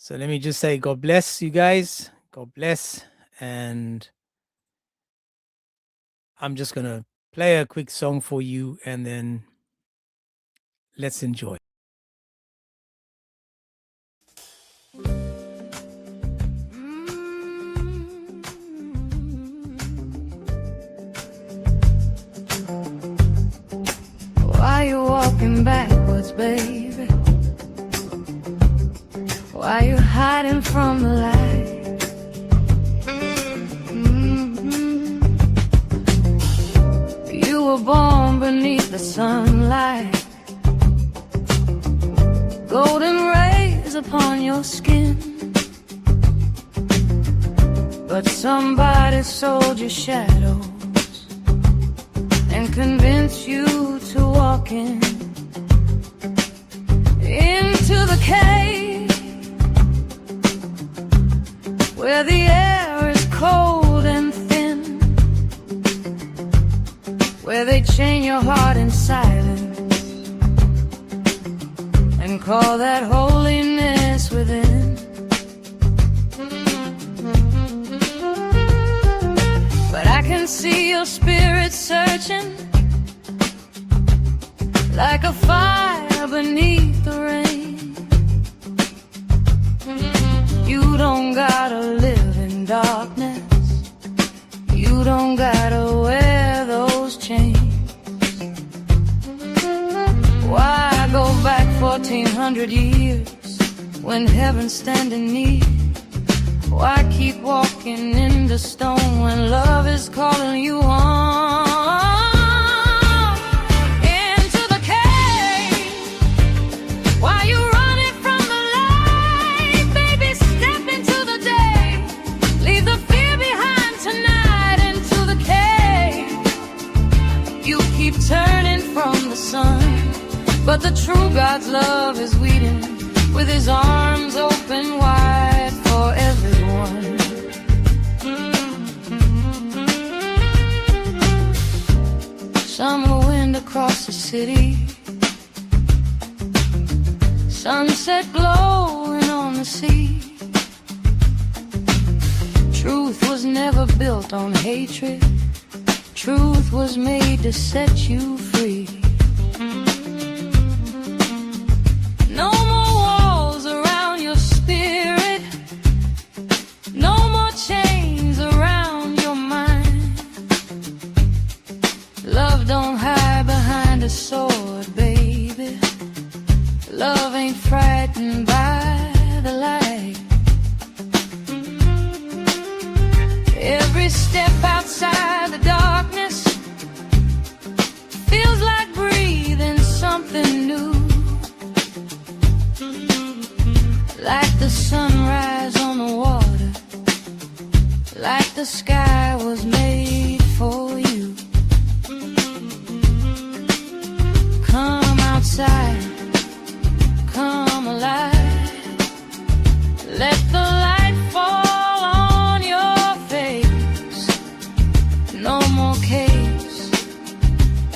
So let me just say, God bless you guys. God bless. And I'm just going to play a quick song for you and then let's enjoy. Why you walking backwards, baby? Why you hiding from the light? You were born beneath the sunlight, golden rays upon your skin. But somebody sold you shadows and convinced you to walk into the cave where the air is cold and thin, where they chain your heart in silence and call that holiness within. But I can see your spirit searching like a fire beneath the rain. You don't gotta live in darkness, you don't gotta wear those chains. Why go back 1400 years when heaven's standing near? Why keep walking into stone when love is calling you on? Into the cave. Why you running from the light? Baby, step into the day. Leave the fear behind tonight. Into the cave. You keep turning from the sun, but the true God's love is waiting with his arms open wide for everyone. Summer wind across the city, sunset glowing on the sea. Truth was never built on hatred, truth was made to set you free. No more walls around your spirit, no more chains around your mind. Love don't hide behind a sword, baby. Love ain't frightened by the light. Every step outside the darkness feels like breathing something new, like the sunrise on the water, like the sky was made for you. Come outside, come alive, let the light fall on your face. No more caves,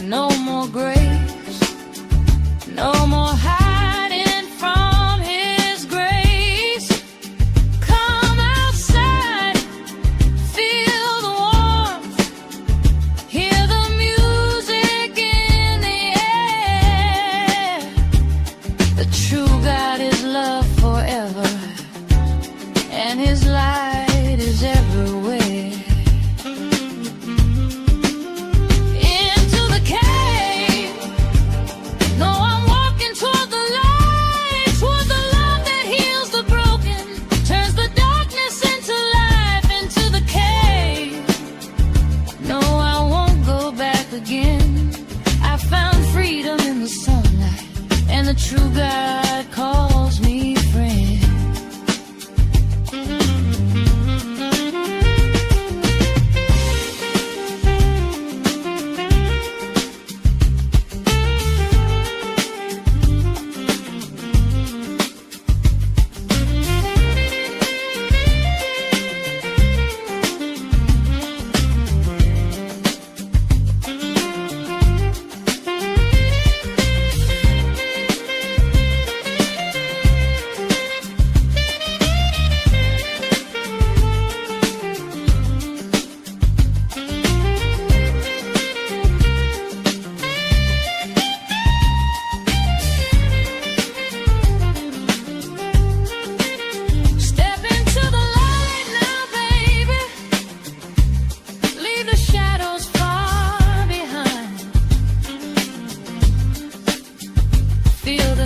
no more graves, no more hiding from his grace. Come outside, feel the warmth, hear the music in the air. The true God is love forever, and his light is everywhere. Into the cave. No, I'm walking toward the light, toward the love that heals the broken, turns the darkness into life. Into the cave. No, I won't go back again. I found freedom in the sunlight, and the true God calls me friend.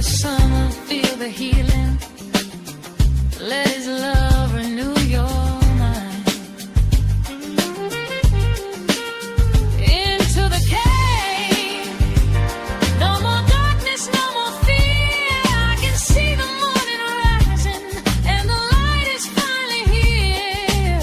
the summer, feel the healing. Let his love renew your mind. Into the cave. No more darkness, no more fear. I can see the morning rising, and the light is finally here.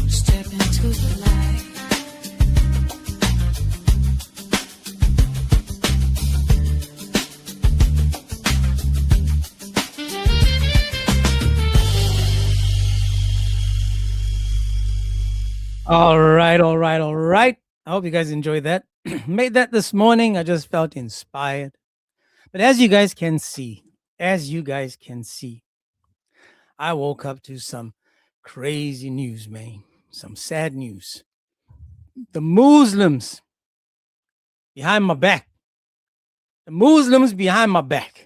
Step into the light. All right, all right, all right. I hope you guys enjoyed that. Made that this morning. I just felt inspired. But as you guys can see, I woke up to some crazy news, man. Some sad news. The Muslims behind my back. The Muslims behind my back.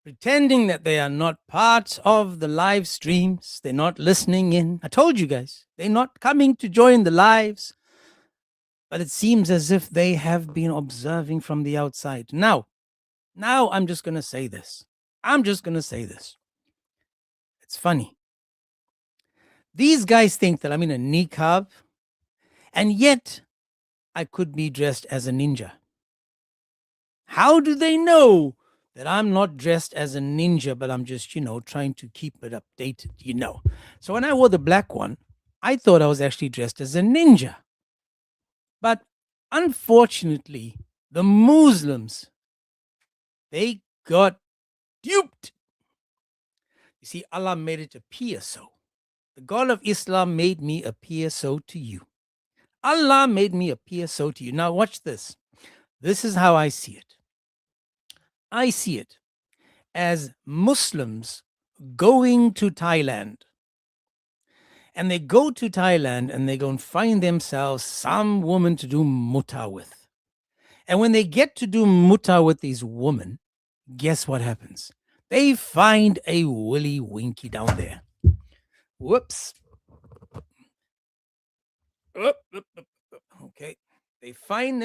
Pretending that they are not part of the live streams. They're not listening in. I told you guys, they're not coming to join the lives. But it seems as if they have been observing from the outside. Now I'm just going to say this. It's funny. These guys think that I'm in a niqab, and yet I could be dressed as a ninja. How do they know that I'm not dressed as a ninja, but I'm just, trying to keep it updated, So when I wore the black one, I thought I was actually dressed as a ninja. But unfortunately, the Muslims, they got duped. You see, Allah made it appear so. The God of Islam made me appear so to you. Allah made me appear so to you. Now watch this. This is how I see it. I see it as Muslims going to Thailand. And they go to Thailand and they go and find themselves some woman to do muta with. And when they get to do muta with these women, guess what happens? They find a willy winky down there. Whoops. Okay. They find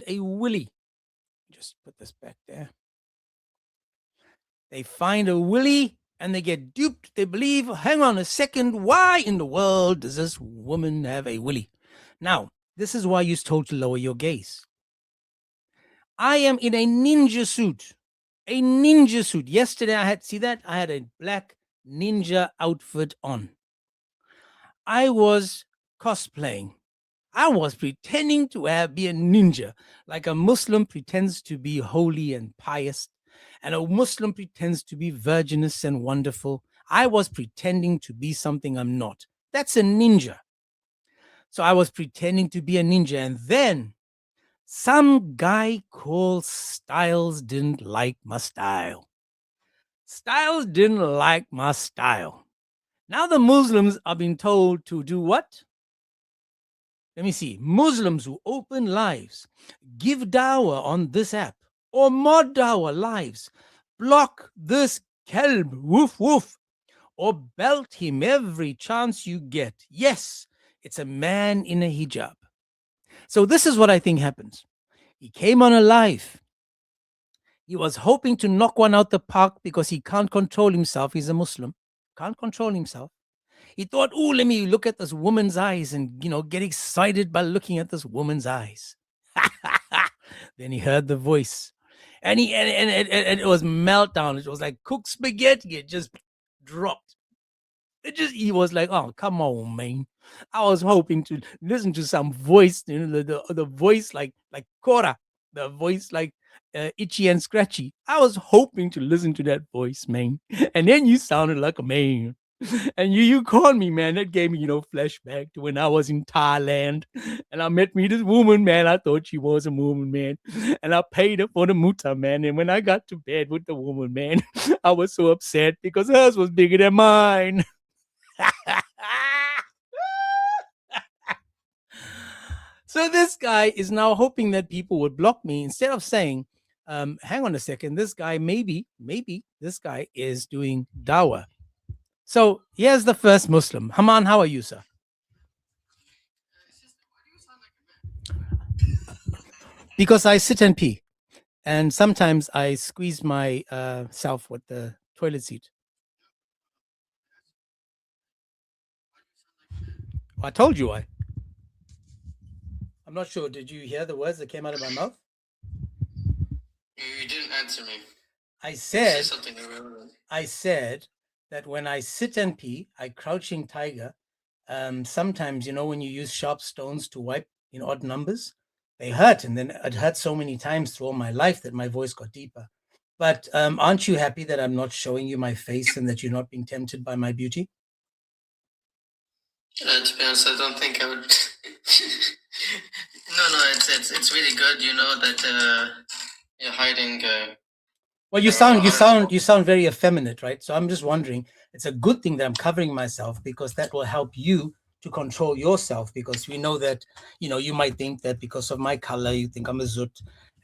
a willy. Just put this back there. They find a willy and they get duped. They believe, hang on a second, why in the world does this woman have a willy? Now, this is why you're told to lower your gaze. I am in a ninja suit. A ninja suit. Yesterday I had a black ninja outfit on. I was cosplaying. I was pretending to be a ninja, like a Muslim pretends to be holy and pious, and a Muslim pretends to be virginous and wonderful. I was pretending to be something I'm not. That's a ninja. So I was pretending to be a ninja, and then some guy called Styles didn't like my style. Styles didn't like my style. Now the Muslims are being told to do what? Let me see. Muslims who open lives, give dawah on this app, or mod dawah lives, block this kelb, woof woof, or belt him every chance you get. Yes, it's a man in a hijab. So this is what I think happens. He came on a live. He was hoping to knock one out the park because he can't control himself. He's a Muslim. Can't control himself. He thought, oh, let me look at this woman's eyes and, get excited by looking at this woman's eyes. Then he heard the voice. And it was meltdown. It was like cooked spaghetti. It just dropped. He was like, oh, come on, man. I was hoping to listen to some voice, the voice like Cora, the voice like Itchy and Scratchy. I was hoping to listen to that voice, man. And then you sounded like a man. And you called me, man. That gave me, flashback to when I was in Thailand and I met this woman, man. I thought she was a woman, man. And I paid her for the muta, man. And when I got to bed with the woman, man, I was so upset because hers was bigger than mine. So this guy is now hoping that people would block me instead of saying, hang on a second, this guy, maybe this guy is doing dawah. So here's the first Muslim. Haman, how are you, sir? Because I sit and pee. And sometimes I squeeze my self with the toilet seat. I told you why. I'm not sure. Did you hear the words that came out of my mouth? You didn't answer me. I said that when I sit and pee, I crouching tiger. Sometimes, when you use sharp stones to wipe in odd numbers, they hurt. And then it hurt so many times through all my life that my voice got deeper. But aren't you happy that I'm not showing you my face and that you're not being tempted by my beauty? To be honest, I don't think I would. No, it's really good. That you're hiding. Well, you sound very effeminate, right? So I'm just wondering, it's a good thing that I'm covering myself because that will help you to control yourself, because we know that, you might think that because of my color, you think I'm a Zut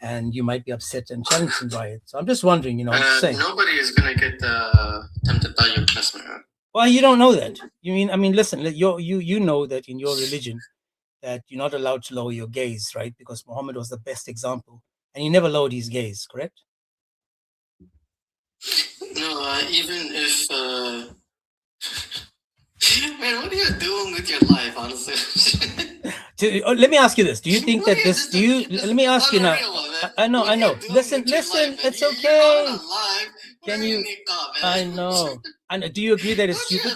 and you might be upset and challenged by it. So I'm just wondering, I'm just saying. Nobody is going to get tempted by your plasma. Well, you don't know that. Listen, you know that in your religion that you're not allowed to lower your gaze, right? Because Muhammad was the best example and he never lowered his gaze, correct? No, even if man, what are you doing with your life, honestly? Let me ask you this: do you think that this? Let me ask you now. I know. Listen. It's okay. Can you? I know. And do you agree that it's stupid?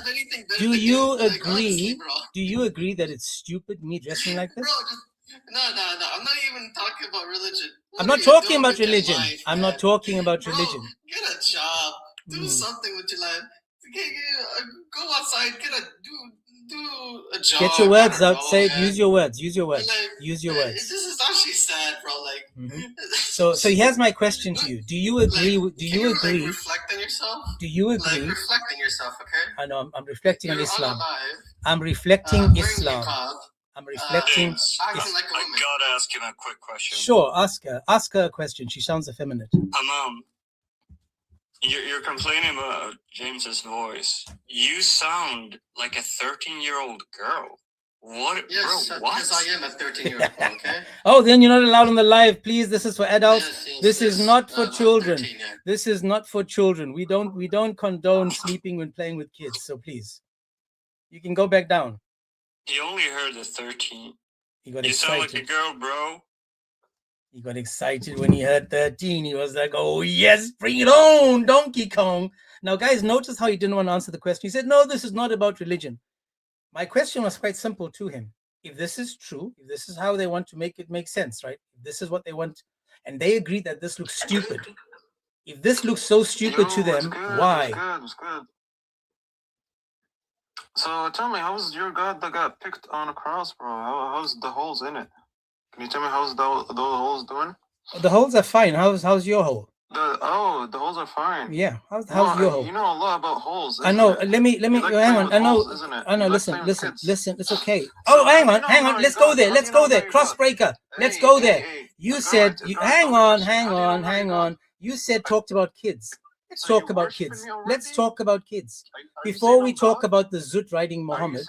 Do you agree? Do you agree that it's stupid me dressing like this? No. I'm not even talking about religion. I'm not talking about religion. I'm not talking about religion. Get a job. Do something with your life. Go outside. Do a job. Get your words out. Say it. Use your words. Use your words. Use your words. This is actually sad, bro. So here's my question to you. Do you agree? Do you agree? Reflect on yourself. Do you agree? Reflect on yourself, okay? I know. I'm reflecting on Islam. I'm reflecting Islam. I'm reflecting. I gotta ask him a quick question. Sure, ask her. Ask her a question. She sounds effeminate. You're complaining about James's voice. You sound like a 13-year-old girl. What? Yes, bro, what? Because I am a 13-year-old, okay? Oh, then you're not allowed on the live, please. This is for adults. Yes, this is not for children. 13, yeah. This is not for children. We don't condone sleeping when playing with kids. So please, you can go back down. He only heard the 13. He got excited. Sound like a girl, bro. He got excited when he heard 13. He was like, oh, yes, bring it on, Donkey Kong. Now, guys, notice how he didn't want to answer the question. He said, no, this is not about religion. My question was quite simple to him. If this is true, if this is how they want to make it make sense, right? If this is what they want, and they agree that this looks stupid. If this looks so stupid to them, why? It's good. So tell me, how's your God that got picked on a cross, bro? How's the holes in it? Can you tell me how's the holes doing? The holes are fine. How's your hole? The holes are fine. Yeah. How's your hole? You know a lot about holes. I know. Let me hang on. I know. Listen. It's okay. Oh, hang on. Let's go there. Crossbreaker. Let's go there. You said. Hang on. You said talked about kids. Let's talk about kids. Let's talk about kids. Before we talk about the Zut riding Muhammad,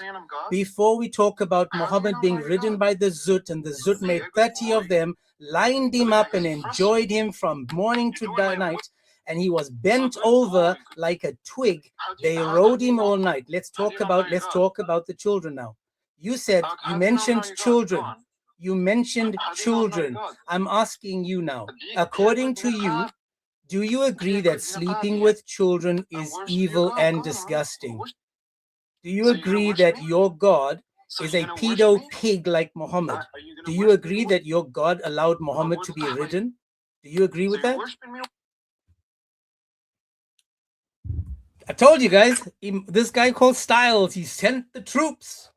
before we talk about Muhammad being ridden by the Zut, and the Zut made 30 of them, lined him up and enjoyed him from morning to night, and he was bent over like a twig. They rode him all night. Let's talk about the children now. You said, you mentioned children. You mentioned children. I'm asking you now, according to you, do you agree that sleeping with children is evil and disgusting? Do you agree that your God is a pedo pig like Muhammad? Do you agree that your God allowed Muhammad to be ridden? Do you agree with that? I told you guys, this guy called Styles, he sent the troops.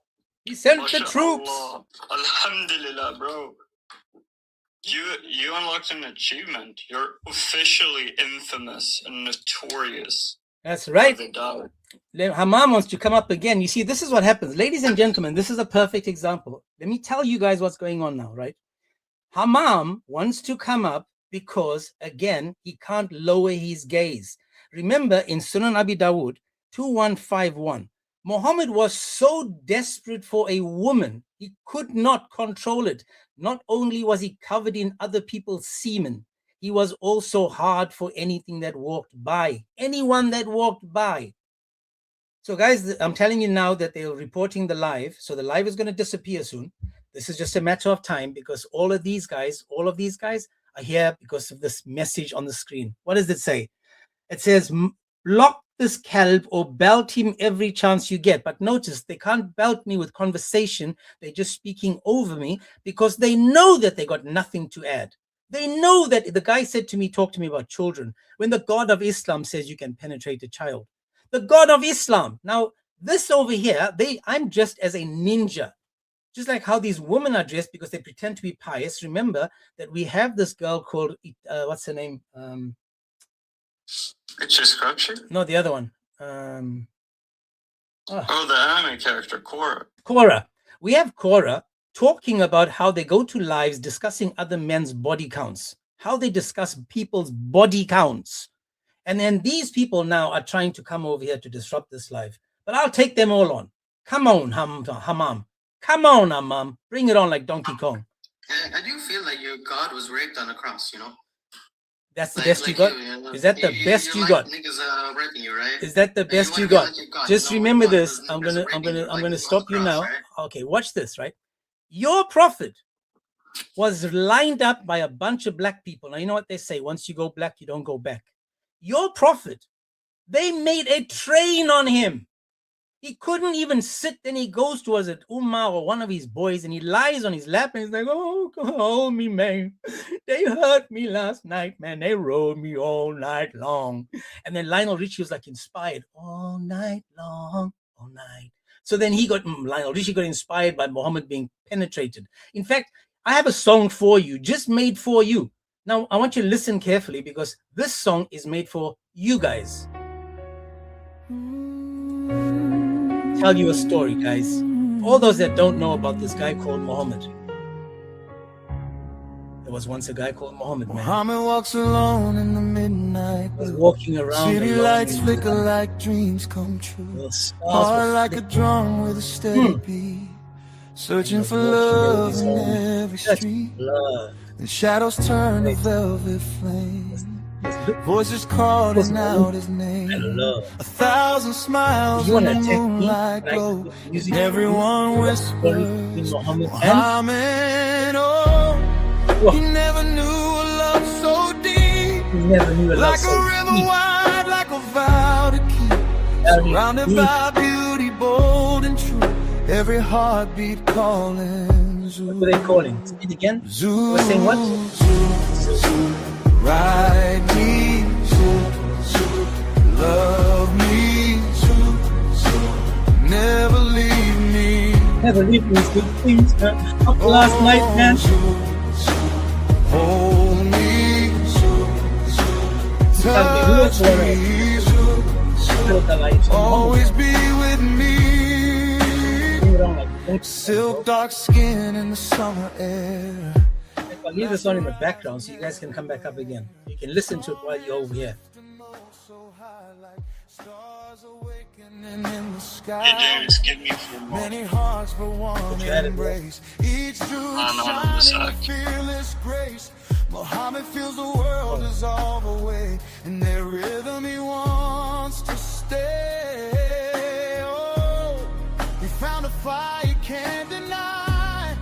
He sent the troops. MashaAllah. Alhamdulillah, bro. You unlocked an achievement. You're officially infamous and notorious. That's right. For the dog. Hammam wants to come up again. You see, this is what happens. Ladies and gentlemen, this is a perfect example. Let me tell you guys what's going on now, right? Hammam wants to come up because, again, he can't lower his gaze. Remember in Sunan Abi Dawud 2151, Muhammad was so desperate for a woman, he could not control it. Not only was he covered in other people's semen, he was also hard for anything that walked by, anyone that walked by. So guys, I'm telling you now that they're reporting the live. So the live is going to disappear soon. This is just a matter of time because all of these guys are here because of this message on the screen. What does it say? It says, block this kalb or belt him every chance you get. But notice they can't belt me with conversation. They're just speaking over me because they know that they got nothing to add. They know that the guy said to me, talk to me about children. When the God of Islam says you can penetrate a child. The God of Islam. Now, this over here, I'm dressed as a ninja. Just like how these women are dressed because they pretend to be pious. Remember that we have this girl called, what's her name? It's your sculpture? No, the other one. The anime character, Korra. Korra. We have Korra talking about how they go to lives discussing other men's body counts, how they discuss people's body counts. And then these people now are trying to come over here to disrupt this live. But I'll take them all on. Come on, Hammam. Come on, Hammam. Bring it on like Donkey Kong. I do feel like your God was raped on the cross, you know? That's the best you got? Is that the best you got? Niggas raping you, right? Is that the best you got? Just remember this. I'm gonna stop you now. Okay, watch this, right? Your prophet was lined up by a bunch of black people. Now you know what they say, once you go black, you don't go back. Your prophet, they made a train on him. He couldn't even sit. Then he goes towards it, Umar or one of his boys, and he lies on his lap and he's like, oh, hold me, man. They hurt me last night, man. They rode me all night long. And then Lionel Richie was like inspired all night long, all night. So then Lionel Richie got inspired by Muhammad being penetrated. In fact, I have a song for you, just made for you. Now, I want you to listen carefully because this song is made for you guys. Tell you a story, guys. All those that don't know about this guy called Muhammad. There was once a guy called Muhammad, man. Muhammad walks alone in the midnight. He was walking around. City lights flicker like dreams come true. Heart like a drum with a steady beat. Searching for love in every street. The shadows turn to velvet flames. Voices calling out his name. 1,000 smiles in the moonlight glow. Everyone whispers, Muhammad, oh, he never knew a love so deep. Like a river wide, like a vow to keep. Surrounded by beauty, bold and true. Every heartbeat calling. Zoo. What are they calling? Say it again. Zoo. We're saying what? Zoo. Zoo. Ride me, love me, never leave me. Never leave me, sweet things. Up last night, man. Hold me, touch me, always be with me. Silk dark skin in the summer air. I'll leave this on in the background so you guys can come back up again. You can listen to it while you're over here. Hey, dudes, give me 4 more. Many hearts for one embrace. Each fearless grace. Muhammad feels the world dissolve away. In their rhythm he wants to stay. Oh, he found a fire he can't deny.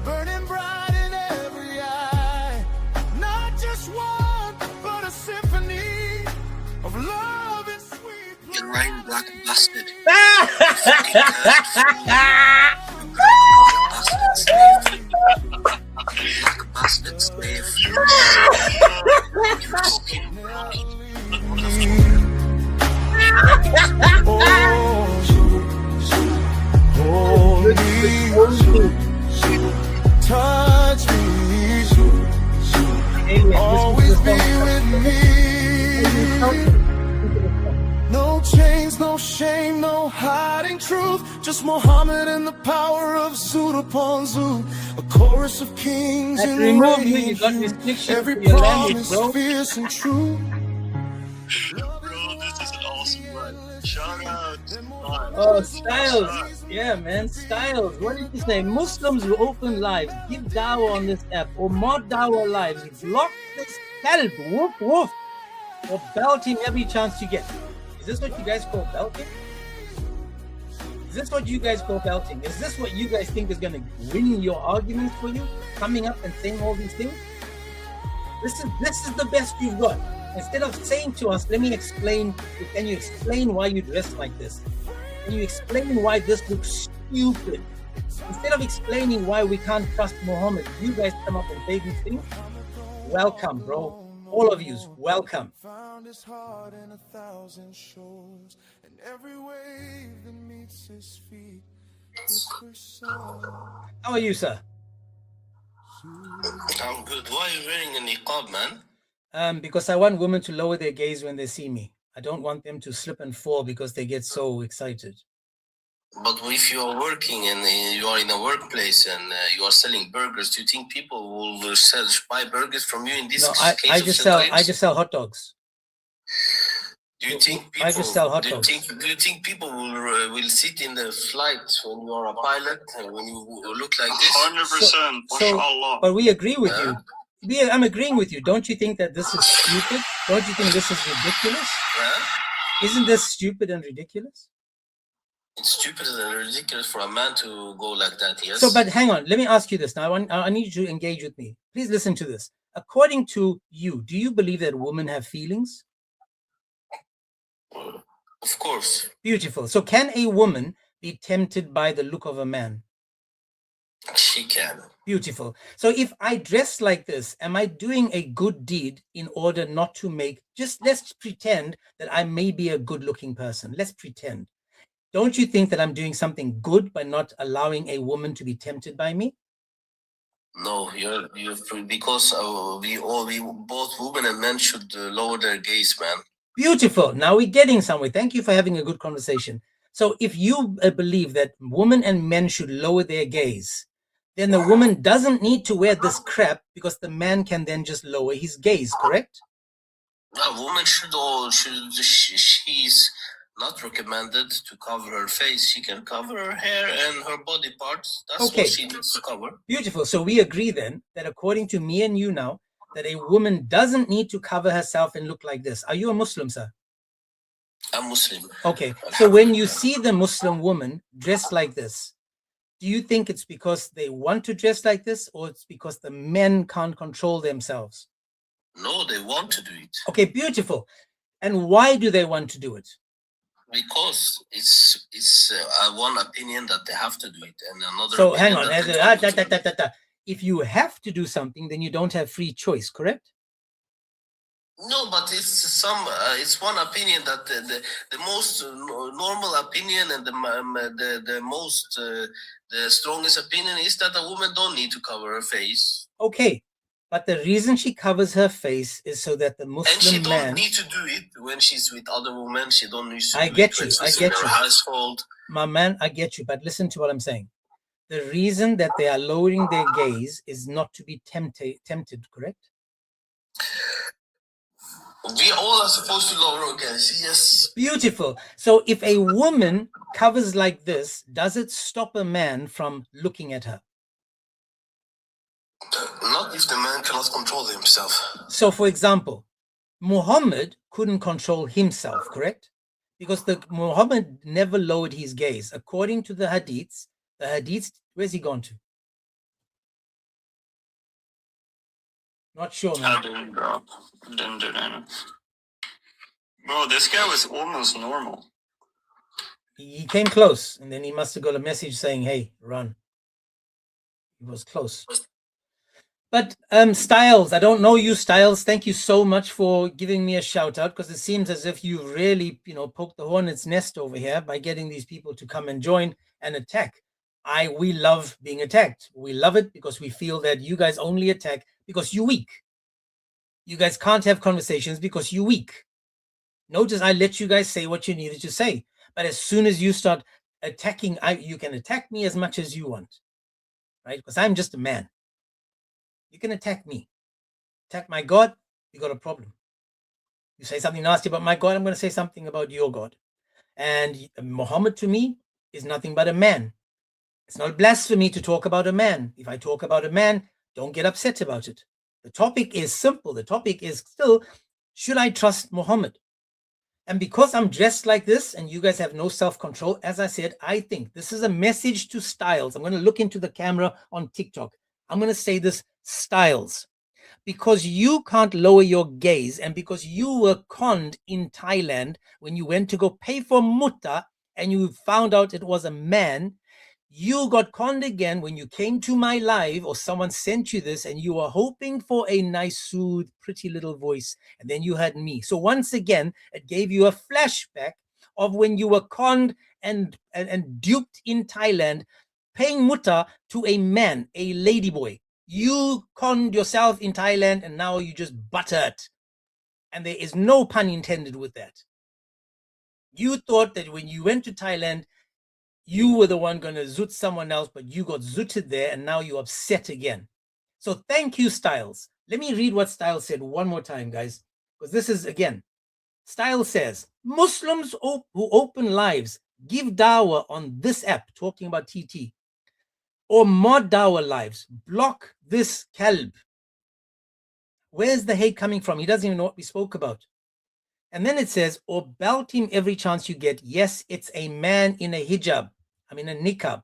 Burning bright in every eye. Not just one, but a symphony of love and sweet. Get right, black bastard. Black bastard slave. You're talking right. touch me, always be with me. No chains, no shame, no hiding truth. Just Muhammad and the power of Zoot upon Zoot. A chorus of kings in rage. Every promise fierce and true. Bro, this is an awesome one. Shout out. Oh, Styles. Yeah, man. Styles. What did you say? Muslims who open lives, give dawah on this app, or mod dawah lives, block this help. Woof, woof. Or belt him every chance you get. Is this what you guys call belting? Is this what you guys call belting? Is this what you guys think is going to win your arguments for you? Coming up and saying all these things? This is the best you've got. Instead of saying to us, let me explain, can you explain why you dress like this? Can you explain why this looks stupid? Instead of explaining why we can't trust Muhammad, you guys come up and say these things. Welcome, bro. All of you, welcome. Found his heart in 1,000 shores, and every wave that meets his feet. How are you, sir? I'm good. Why are you wearing a niqab, man? Because I want women to lower their gaze when they see me. I don't want them to slip and fall because they get so excited. But if you are working and you are in a workplace and you are selling burgers, do you think people will buy burgers from you in this case? I just sell hot dogs. Do you think people? I just sell hot dogs. Do you think people will sit in the flight when you are a pilot and when you look like this? 100%. So, but we agree with you. I'm agreeing with you. Don't you think that this is stupid? Don't you think this is ridiculous? Isn't this stupid and ridiculous? It's stupid and ridiculous for a man to go like that, yes? So, but hang on. Let me ask you this. Now, I need you to engage with me. Please listen to this. According to you, do you believe that women have feelings? Of course. Beautiful. So can a woman be tempted by the look of a man? She can. Beautiful. So if I dress like this, am I doing a good deed in order not to make, just let's pretend that I may be a good looking person. Let's pretend. Don't you think that I'm doing something good by not allowing a woman to be tempted by me? No, you're because we both women and men should lower their gaze, man. Beautiful. Now we're getting somewhere. Thank you for having a good conversation. So if you believe that women and men should lower their gaze, then the woman doesn't need to wear this crap because the man can then just lower his gaze, correct? A woman she's not recommended to cover her face. She can cover her hair and her body parts. That's what she needs to cover. Beautiful. So we agree then that according to me and you now, that a woman doesn't need to cover herself and look like this. Are you a Muslim, sir? I'm Muslim. Okay. So when you see the Muslim woman dressed like this, do you think it's because they want to dress like this or it's because the men can't control themselves? No, they want to do it. Okay, beautiful. And why do they want to do it? Because it's one opinion that they have to do it, and another. So hang on. If you have to do something, then you don't have free choice, correct? No, but it's one opinion that the most normal opinion and the most the strongest opinion is that a woman don't need to cover her face. Okay, but the reason she covers her face is so that the Muslim and she man. Don't need to do it when she's with other women. She don't need to. I get you. I get you. Household. My man, I get you. But listen to what I'm saying. The reason that they are lowering their gaze is not to be tempted, correct? We all are supposed to lower our gaze, yes. Beautiful. So if a woman covers like this, does it stop a man from looking at her? Not if the man cannot control himself. So for example, Muhammad couldn't control himself, correct? Because Muhammad never lowered his gaze. According to the hadiths, where's he gone to? Not sure, man. I didn't drop. Didn't do anything. Bro, this guy was almost normal. He came close, and then he must have got a message saying, hey, run. He was close. But Styles, I don't know you, Styles. Thank you so much for giving me a shout out, because it seems as if you really, poked the hornet's nest over here by getting these people to come and join and attack. We love being attacked. We love it because we feel that you guys only attack because you're weak. You guys can't have conversations because you're weak. Notice I let you guys say what you needed to say. But as soon as you start attacking, you can attack me as much as you want, right? Because I'm just a man. You can attack me. Attack my God, you got a problem. You say something nasty about my God, I'm going to say something about your God. And Muhammad to me is nothing but a man. It's not blasphemy to talk about a man. If I talk about a man, don't get upset about it. The topic is simple. The topic is still, should I trust Muhammad? And because I'm dressed like this and you guys have no self-control, as I said, I think this is a message to Styles. I'm going to look into the camera on TikTok. I'm going to say this, Styles, because you can't lower your gaze and because you were conned in Thailand when you went to go pay for mutta and you found out it was a man, you got conned again when you came to my live or someone sent you this and you were hoping for a nice, soothed, pretty little voice. And then you had me. So once again, it gave you a flashback of when you were conned and duped in Thailand, paying mutta to a man, a ladyboy. You conned yourself in Thailand and now you just buttered. And there is no pun intended with that. You thought that when you went to Thailand, you were the one going to zoot someone else, but you got zooted there and now you're upset again. So thank you, Styles. Let me read what Styles said one more time, guys, because this is, again, Styles says, Muslims who open lives give dawah on this app, talking about TT, or mod dawah lives, block this kalb. Where's the hate coming from? He doesn't even know what we spoke about. And then it says, or belt him every chance you get. Yes, it's a man in a hijab. I mean, a niqab.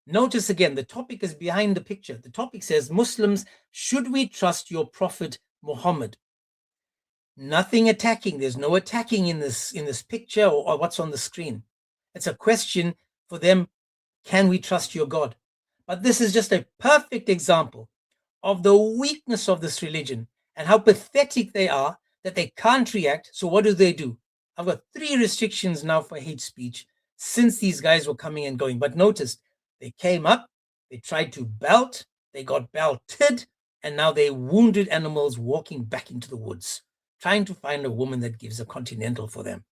Notice again, the topic is behind the picture. The topic says, Muslims, should we trust your prophet Muhammad? Nothing attacking. There's no attacking in this picture or what's on the screen. It's a question for them. Can we trust your God? But this is just a perfect example of the weakness of this religion and how pathetic they are that they can't react. So what do? I've got 3 restrictions now for hate speech since these guys were coming and going. But notice, they came up, they tried to belt, they got belted, and now they're wounded animals walking back into the woods, trying to find a woman that gives a continental for them.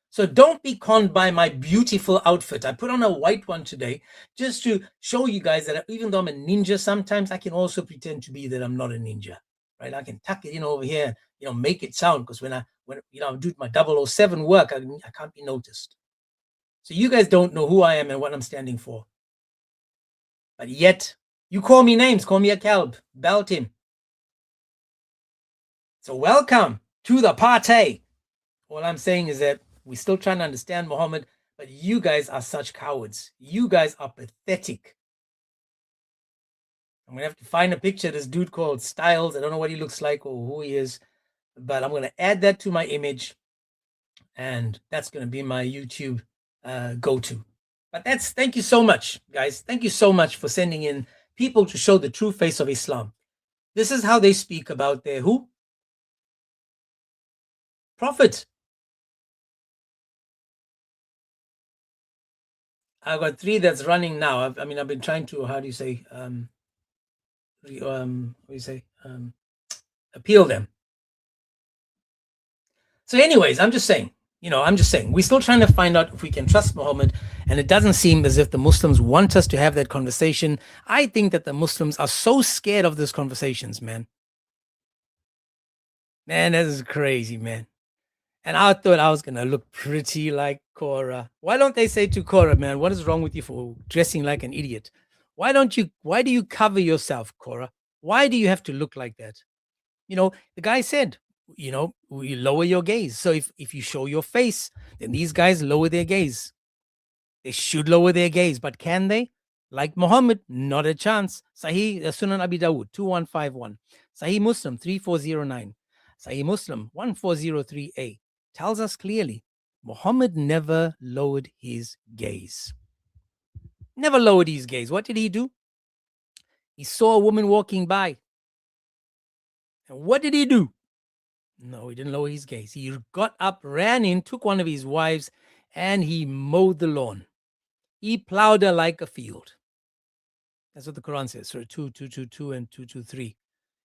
So don't be conned by my beautiful outfit. I put on a white one today just to show you guys that even though I'm a ninja, sometimes I can also pretend to be that I'm not a ninja, right? I can tuck it in over here, make it sound, because when I do my 007 work, I can't be noticed. So you guys don't know who I am and what I'm standing for. But yet, you call me names, call me a kalb, belt him. So welcome to the party. All I'm saying is that we're still trying to understand Muhammad, but you guys are such cowards. You guys are pathetic. I'm going to have to find a picture of this dude called Styles. I don't know what he looks like or who he is, but I'm going to add that to my image, and that's going to be my YouTube go-to. But thank you so much, guys. Thank you so much for sending in people to show the true face of Islam. This is how they speak about their who? Prophet. I've got 3 that's running now. I've been trying to, appeal them. So anyways, I'm just saying, we're still trying to find out if we can trust Muhammad, and it doesn't seem as if the Muslims want us to have that conversation. I think that the Muslims are so scared of these conversations, man. Man, this is crazy, man. And I thought I was going to look pretty like Cora. Why don't they say to Cora, man, what is wrong with you for dressing like an idiot? Why do you cover yourself, Cora? Why do you have to look like that? The guy said, you lower your gaze. So if you show your face, then these guys lower their gaze. They should lower their gaze, but can they? Like Muhammad, not a chance. Sahih Sunan Abi Dawud 2151. Sahih Muslim 3409. Sahih Muslim 1403a. Tells us clearly, Muhammad never lowered his gaze. Never lowered his gaze. What did he do? He saw a woman walking by. And what did he do? No, he didn't lower his gaze. He got up, ran in, took one of his wives, and he mowed the lawn. He plowed her like a field. That's what the Quran says. Surah 2:222 and 2:23.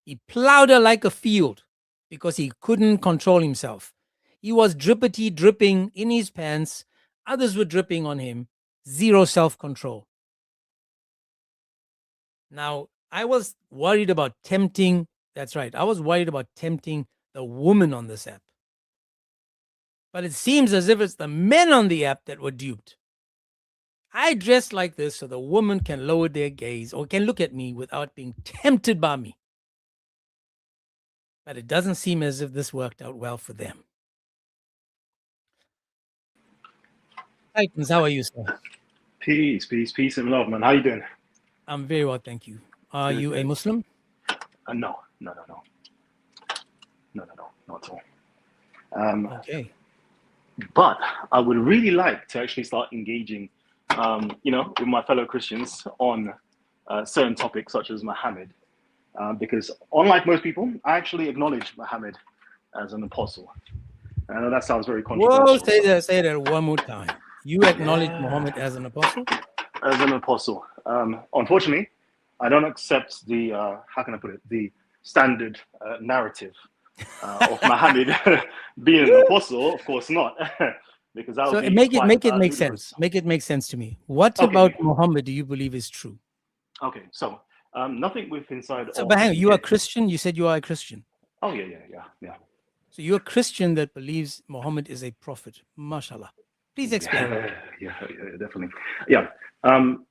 He plowed her like a field because he couldn't control himself. He was dripping in his pants. Others were dripping on him. Zero self-control. Now, I was worried about tempting. That's right. I was worried about tempting the woman on this app. But it seems as if it's the men on the app that were duped. I dress like this so the woman can lower their gaze or can look at me without being tempted by me. But it doesn't seem as if this worked out well for them. Titans, how are you, sir? Peace, peace, peace and love, man. How you doing? I'm very well, thank you. Are you a Muslim? No, not at all. Okay. But I would really like to actually start engaging, with my fellow Christians on certain topics such as Muhammad, because unlike most people, I actually acknowledge Muhammad as an apostle. I know that sounds very controversial. Whoa, say that one more time. You acknowledge Muhammad as an apostle? As an apostle. Unfortunately, I don't accept the, how can I put it, the standard narrative of Muhammad being an apostle. Of course not. Because that would make it make sense. Make it make sense to me. What about Muhammad do you believe is true? Okay, so nothing with inside. So, but hang on, you are Christian? You said you are a Christian. Oh, yeah. So you're a Christian that believes Muhammad is a prophet. Mashallah. Please explain. Yeah, definitely. Yeah.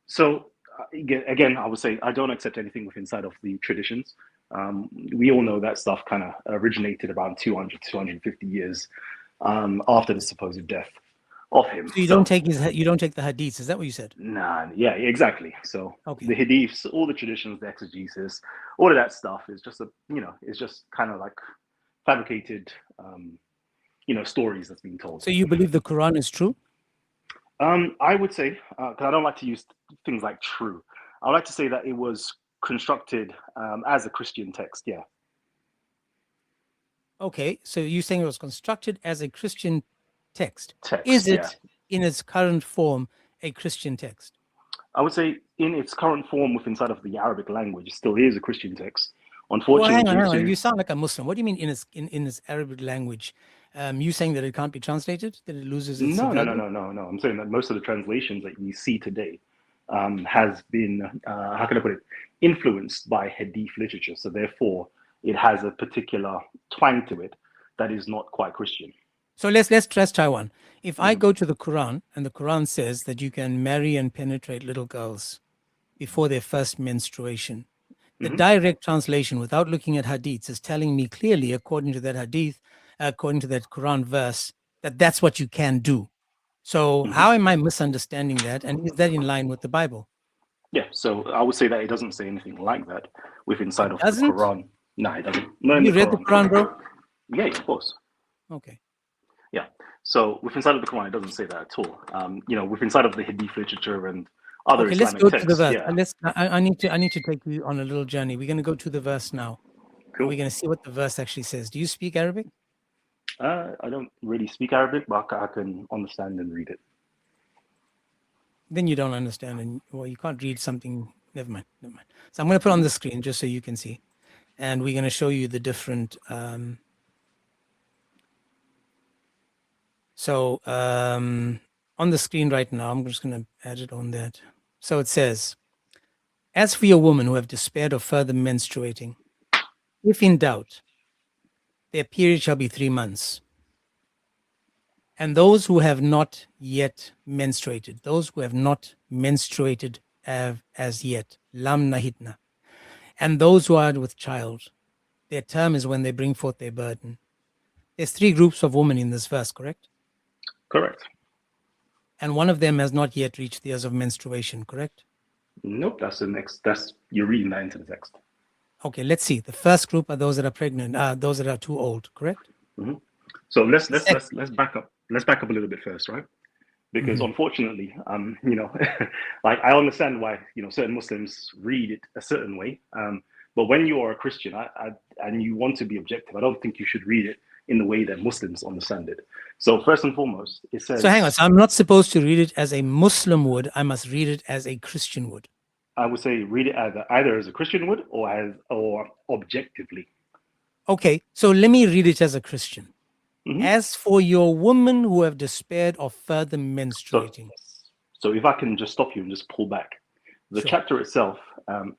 So again, I would say I don't accept anything with inside of the traditions. We all know that stuff kind of originated around 250 years after the supposed death of him. So you don't take the hadiths, is that what you said? Nah, yeah, exactly. So the hadiths, all the traditions, the exegesis, all of that stuff is just it's just kind of like fabricated, stories that's being told. So you believe the Quran is true? I would say, because I don't like to use things like true. I would like to say that it was constructed as a Christian text. Yeah. Okay, so you're saying it was constructed as a Christian text. Is it in its current form a Christian text? I would say in its current form with inside of the Arabic language, it still is a Christian text. Unfortunately, hang on. You sound like a Muslim. What do you mean in its Arabic language? You saying that it can't be translated? That it loses its No. I'm saying that most of the translations that we see today has been, how can I put it, influenced by Hadith literature. So therefore, it has a particular twang to it that is not quite Christian. So let's try one. If I go to the Quran and the Quran says that you can marry and penetrate little girls before their first menstruation, the direct translation without looking at hadiths is telling me clearly, according to that hadith, according to that Quran verse, that that's what you can do. So how am I misunderstanding that? And is that in line with the Bible? Yeah, so I would say that it doesn't say anything like that with inside of the Quran. No, it doesn't. You read the Quran, bro? Yeah, of course. Okay. Yeah. So with inside of the Quran, it doesn't say that at all. With inside of the Hadith literature and other Islamic let's go texts, to the verse. I need to take you on a little journey. We're going to go to the verse now. Cool. We're going to see what the verse actually says. Do you speak Arabic? I don't really speak Arabic, but I can understand and read it. Then you don't understand, and you can't read something. Never mind. So I'm going to put on the screen just so you can see, and we're going to show you the different. So on the screen right now, I'm just going to add it on that. So it says, "As for your women who have despaired of further menstruating, if in doubt, their period shall be 3 months. And those who have not yet menstruated, as yet, lam nahitna. And those who are with child, their term is when they bring forth their burden." There's 3 groups of women in this verse, correct? Correct. And one of them has not yet reached the years of menstruation, correct? Nope, that's the next. You're reading that into the text. Okay, let's see. The first group are those that are pregnant, those that are too old, correct? Mm-hmm. So let's back up. Let's back up a little bit first, right? Because unfortunately, like I understand why certain Muslims read it a certain way, but when you are a Christian and you want to be objective, I don't think you should read it in the way that Muslims understand it. So first and foremost, it says. So hang on. So I'm not supposed to read it as a Muslim would. I must read it as a Christian would. I would say read it either as a Christian would or objectively. Okay, so let me read it as a Christian. Mhm. As for your women who have despaired of further menstruating. So if I can just stop you and just pull back. The Sure. chapter itself,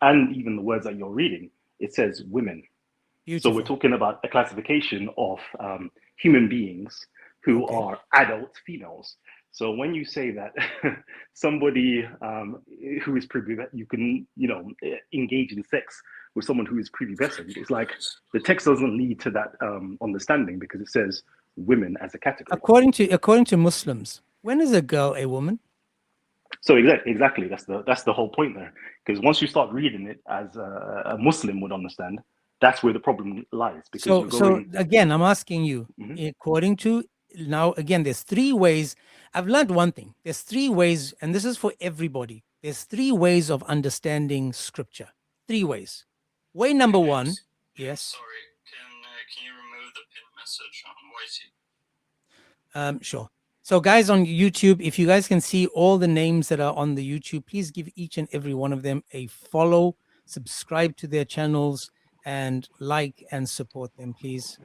and even the words that you're reading, it says women. Beautiful. So we're talking about a classification of human beings who are adult females. So when you say that somebody who is you can, engage in sex with someone who is prepubescent, it's like the text doesn't lead to that understanding, because it says women as a category. According to Muslims, when is a girl a woman? So exactly, that's the whole point there. Because once you start reading it as a Muslim would understand, that's where the problem lies. Because so again, I'm asking you, according to, now again, there's three ways. I've learned one thing. There's three ways, and this is for everybody. There's three ways of understanding scripture. Three ways. Way number one, yes. Sorry, can you remove the pin message on YT? Sure. So guys on YouTube, if you guys can see all the names that are on the YouTube, please give each and every one of them a follow, subscribe to their channels, and like and support them, please.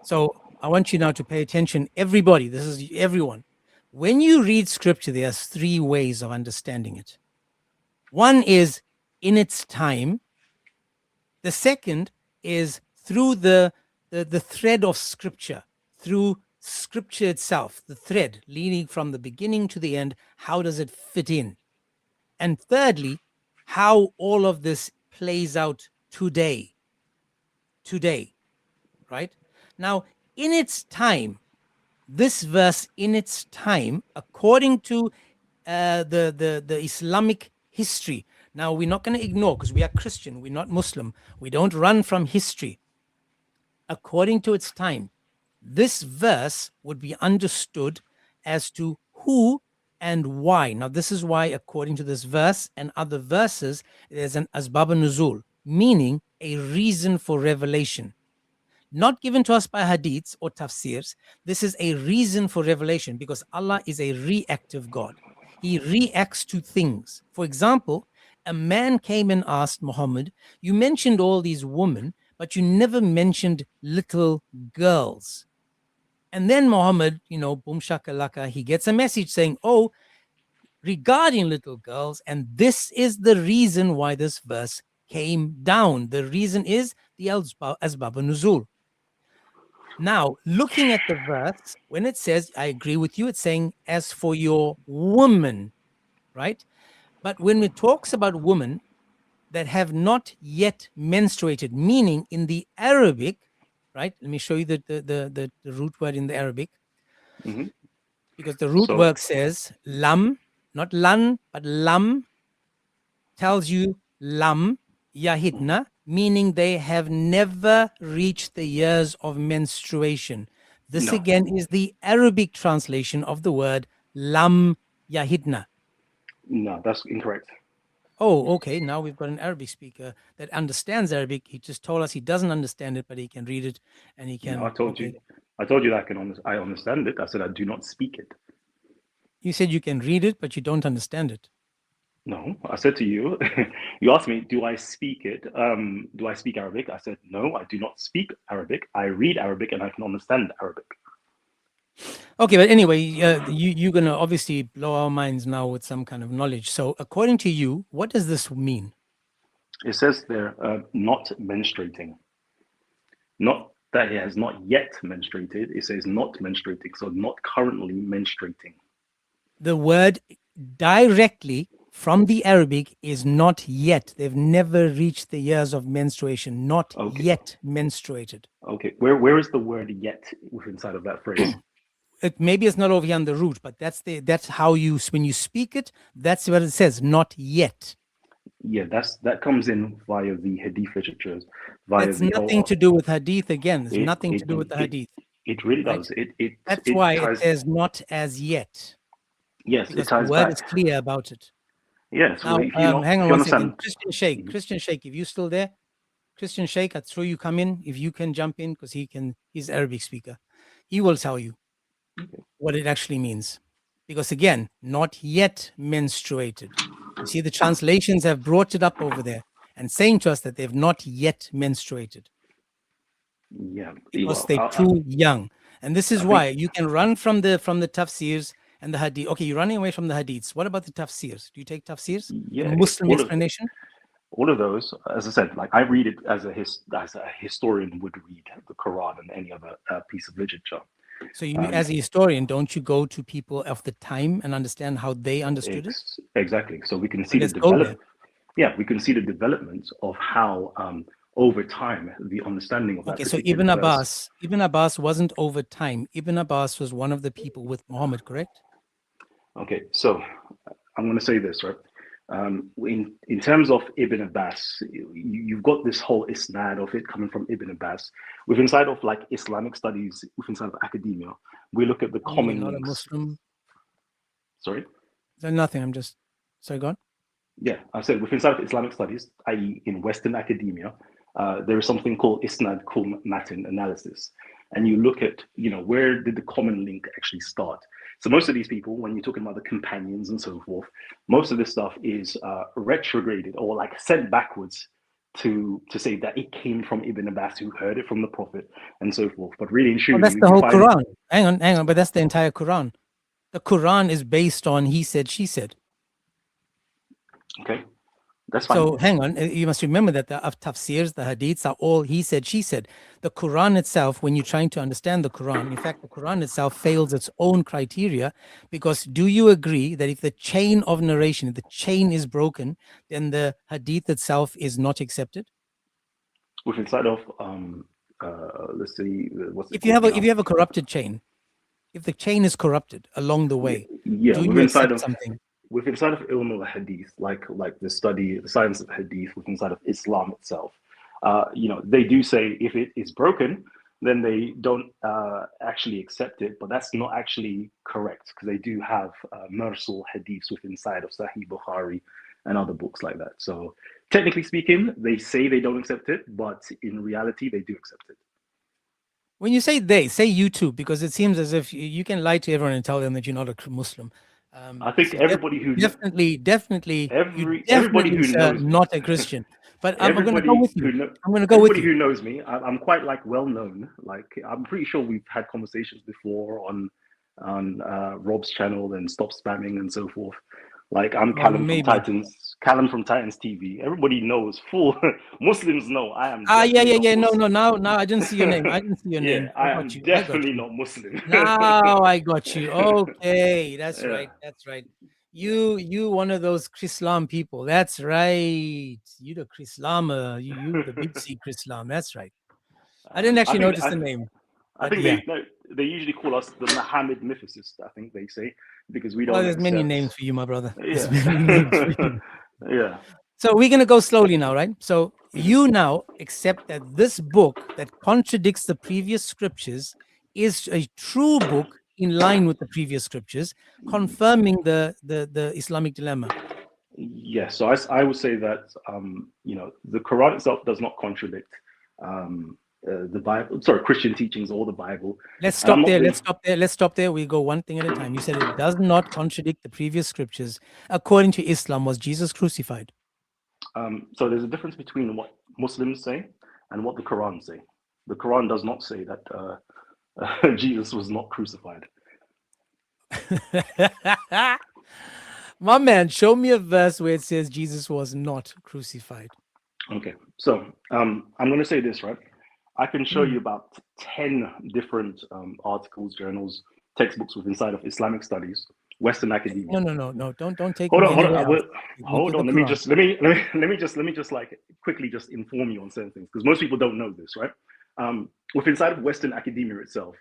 So I want you now to pay attention. Everybody, this is everyone. When you read scripture, there's three ways of understanding it. One is in its time. The second is through the thread of scripture, through scripture itself, the thread leading from the beginning to the end. How does it fit in? And thirdly, how all of this plays out today, right? Now, in its time, this verse in its time, according to the Islamic history. Now, we're not going to ignore, because we are Christian, we're not Muslim. We don't run from history. According to its time, this verse would be understood as to who and why. Now, this is why, according to this verse and other verses, there's an asbab nuzul, meaning a reason for revelation. Not given to us by hadiths or tafsirs. This is a reason for revelation, because Allah is a reactive God. He reacts to things. For example, a man came and asked Muhammad, you mentioned all these women, but you never mentioned little girls. And then Muhammad, boom shakalaka, he gets a message saying, oh, regarding little girls, and this is the reason why this verse came down. The reason is the asbab nuzul. Now, looking at the verse, when it says, I agree with you, it's saying, as for your woman, right? But when it talks about women that have not yet menstruated, meaning in the Arabic, right? Let me show you the root word in the Arabic. Mm-hmm. Because the root word says lam, not lan, but lam, tells you lam yahidna, meaning they have never reached the years of menstruation. This again is the Arabic translation of the word lam yahidna. No, that's incorrect. Oh, okay. Now we've got an Arabic speaker that understands Arabic. He just told us he doesn't understand it, but he can read it and he can. No, I told you that I understand it. I said I do not speak it. You said you can read it, but you don't understand it. No, I said to you, you asked me, do I speak it? Do I speak Arabic? I said, no, I do not speak Arabic. I read Arabic and I can understand Arabic. Okay, but anyway, you're going to obviously blow our minds now with some kind of knowledge. So according to you, what does this mean? It says they're not menstruating. Not that he has not yet menstruated. It says not menstruating, so not currently menstruating. The word directly from the Arabic is not yet. They've never reached the years of menstruation. Not yet menstruated. Okay, where is the word yet inside of that phrase? Maybe it's not over here on the root, but that's how you, when you speak it, that's what it says. Not yet. Yeah, that comes in via the hadith literatures. That's nothing to do with hadith again. There's nothing to do with the hadith. It really does. That's why it says not as yet. Yes, because it ties the word back. is clear about it. Yes. Now, hang on one second. Christian Sheikh, if you still there? Christian Sheikh, I throw you come in. If you can jump in, because he's Arabic speaker. He will tell you what it actually means. Because again, not yet menstruated. You see, the translations have brought it up over there and saying to us that they've not yet menstruated. Yeah. Because they're too young. And this is why you can run from the tafsirs and the hadith. Okay, you're running away from the hadiths. What about the tafsirs? Do you take tafsirs? Yeah, The Muslim all of- explanation? All of those, as I said, like I read it as a historian would read the Quran and any other piece of literature. So you, as a historian, don't you go to people of the time and understand how they understood it? Exactly. So we can see Let's the go development. Yeah, we can see the development of how over time the understanding of that. Okay, so particular verse- Ibn Abbas wasn't over time. Ibn Abbas was one of the people with Muhammad, correct? Okay, so I'm going to say this, right? In terms of Ibn Abbas, you've got this whole isnad of it coming from Ibn Abbas. With inside of like Islamic studies, with inside of academia, we look at the common Not a links. Muslim. Sorry? Nothing. I'm just sorry, go on. Yeah, I said with inside of Islamic studies, i.e. in Western academia, there is something called isnad kul matin analysis. And you look at, where did the common link actually start? So most of these people, when you're talking about the companions and so forth, most of this stuff is retrograded or like sent backwards to say that it came from Ibn Abbas, who heard it from the Prophet and so forth. But really and truly, Well, that's the whole Quran. Hang on, but that's the entire Quran. The Quran is based on he said, she said. Okay, that's fine. So hang on, you must remember that the tafsirs, the hadiths are all he said, she said. The Quran itself, when you're trying to understand the Quran, in fact, the Quran itself fails its own criteria, because do you agree that if the chain of narration, if the chain is broken, then the hadith itself is not accepted? With inside of let's see, what's it If you have called if you have a corrupted chain, if the chain is corrupted along the way, yeah, do with you inside accept of something? with inside of ilm al-hadith, like the science of hadith, with inside of Islam itself, they do say if it is broken, then they don't actually accept it, but that's not actually correct, because they do have mursal hadiths with inside of Sahih Bukhari and other books like that. So technically speaking, they say they don't accept it, but in reality, they do accept it. When you say they, say you too, because it seems as if you can lie to everyone and tell them that you're not a Muslim. I think so everybody who definitely everybody who knows me. not a Christian. But I'm going to go with you. I'm going to go with everybody you. who knows me, I'm quite well known. Like I'm pretty sure we've had conversations before on Rob's channel and Stop Spamming and so forth. Like I'm Callum from Titans TV. Everybody knows. Full Muslims know I am. Yeah. No. I didn't see your name. Yeah, I am definitely not Muslim. Now I got you. Okay, that's right. That's right. You one of those Chrislam people. That's right. You the Chrislamer. You the big C Chrislam. That's right. I didn't actually notice the name. I think they usually call us the Muhammad mythicist, I think they say, because we don't. Well, there's many names for you, my brother. Yeah. Yeah. So we're going to go slowly now, right? So you now accept that this book that contradicts the previous scriptures is a true book in line with the previous scriptures, confirming the Islamic dilemma. Yeah, so I would say that the Quran itself does not contradict the Bible, Christian teachings or the Bible. Let's stop there. We go one thing at a time. You said it does not contradict the previous scriptures. According to Islam, was Jesus crucified? So there's a difference between what Muslims say and what the Quran say. The Quran does not say that Jesus was not crucified. My man, show me a verse where it says Jesus was not crucified. Okay, so I'm going to say this, right? I can show you about 10 different articles, journals, textbooks with inside of Islamic studies, Western academia. No. Don't take. Hold on. Let me just like quickly just inform you on certain things, because most people don't know this, right? With inside of Western academia itself,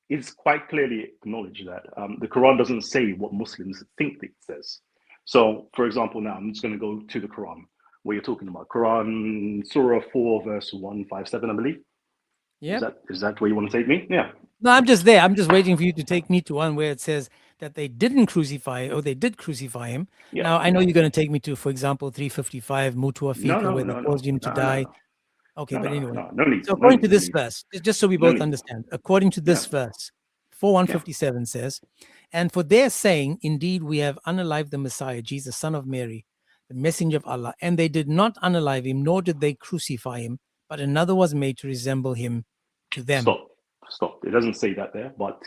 it's quite clearly acknowledged that the Quran doesn't say what Muslims think it says. So, for example, now I'm just going to go to the Quran, where you're talking about Quran, Surah 4, verse 157, I believe. Yeah. Is that where you want to take me? Yeah. No, I'm just there. I'm just waiting for you to take me to one where it says that they didn't crucify, or they did crucify him. Yeah. Now, I know you're going to take me to, for example, 355, Mutu Afika, where they caused him to die. Okay, No, but no, anyway. no, no need. So No according need, to no this need. verse, just so we No both need. understand, according to this verse, 4157 says, and for their saying, indeed, we have unalived the Messiah, Jesus, son of Mary, the messenger of Allah, and they did not unalive him, nor did they crucify him, but another was made to resemble him to them. Stop. It doesn't say that there, but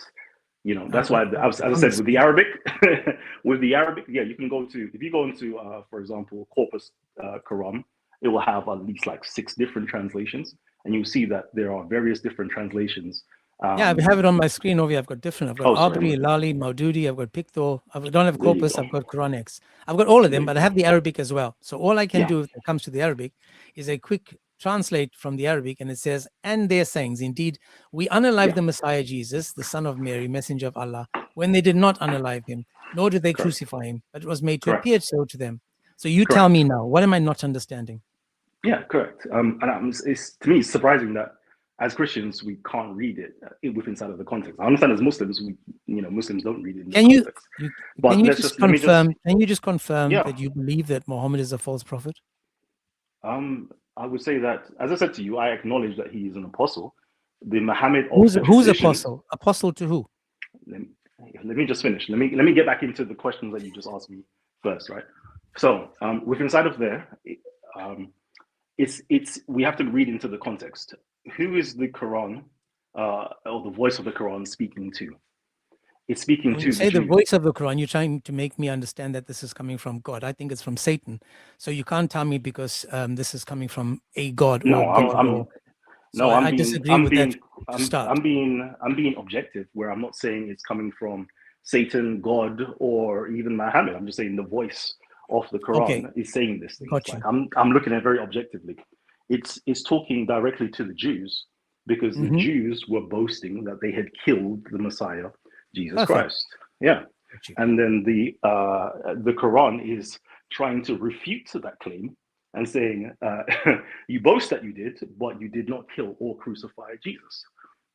you know, that's But why, as I said, with the Arabic, yeah, you can go to, if you go into, for example, Corpus Quran, it will have at least like 6 different translations, and you'll see that there are various different translations. Yeah, I have it on my screen over here. I've got different. I've got Abri, Lali, Maududi. I've got Pictor. I don't have Corpus. I've got Quranex. I've got all of them, but I have the Arabic as well. So all I can do if it comes to the Arabic is a quick translate from the Arabic, and it says, and their sayings, indeed, we unalive the Messiah Jesus, the son of Mary, messenger of Allah, when they did not unalive him, nor did they crucify him, but it was made to appear so to them. So you tell me now, what am I not understanding? Yeah, correct. And it's, to me, it's surprising that as Christians, we can't read it inside of the context. I understand as Muslims, Muslims don't read it in the context. Can you just confirm that you believe that Muhammad is a false prophet? I would say that, as I said to you, I acknowledge that he is an apostle. The Muhammad of who's apostle? Apostle to who? Let me just finish. Let me get back into the questions that you just asked me first, right? So, with inside of there, it's we have to read into the context. Who is the Quran or the voice of the Quran speaking to? It's speaking when to you say the voice of the Quran, you're trying to make me understand that this is coming from God. I think it's from Satan. So you can't tell me because this is coming from a God. I'm being objective, where I'm not saying it's coming from Satan, God, or even Muhammad. I'm just saying the voice of the Quran is saying this thing. Like I'm looking at it very objectively. It's talking directly to the Jews, because the Jews were boasting that they had killed the Messiah, Jesus Christ. Yeah. And then the Quran is trying to refute that claim and saying, you boast that you did, but you did not kill or crucify Jesus.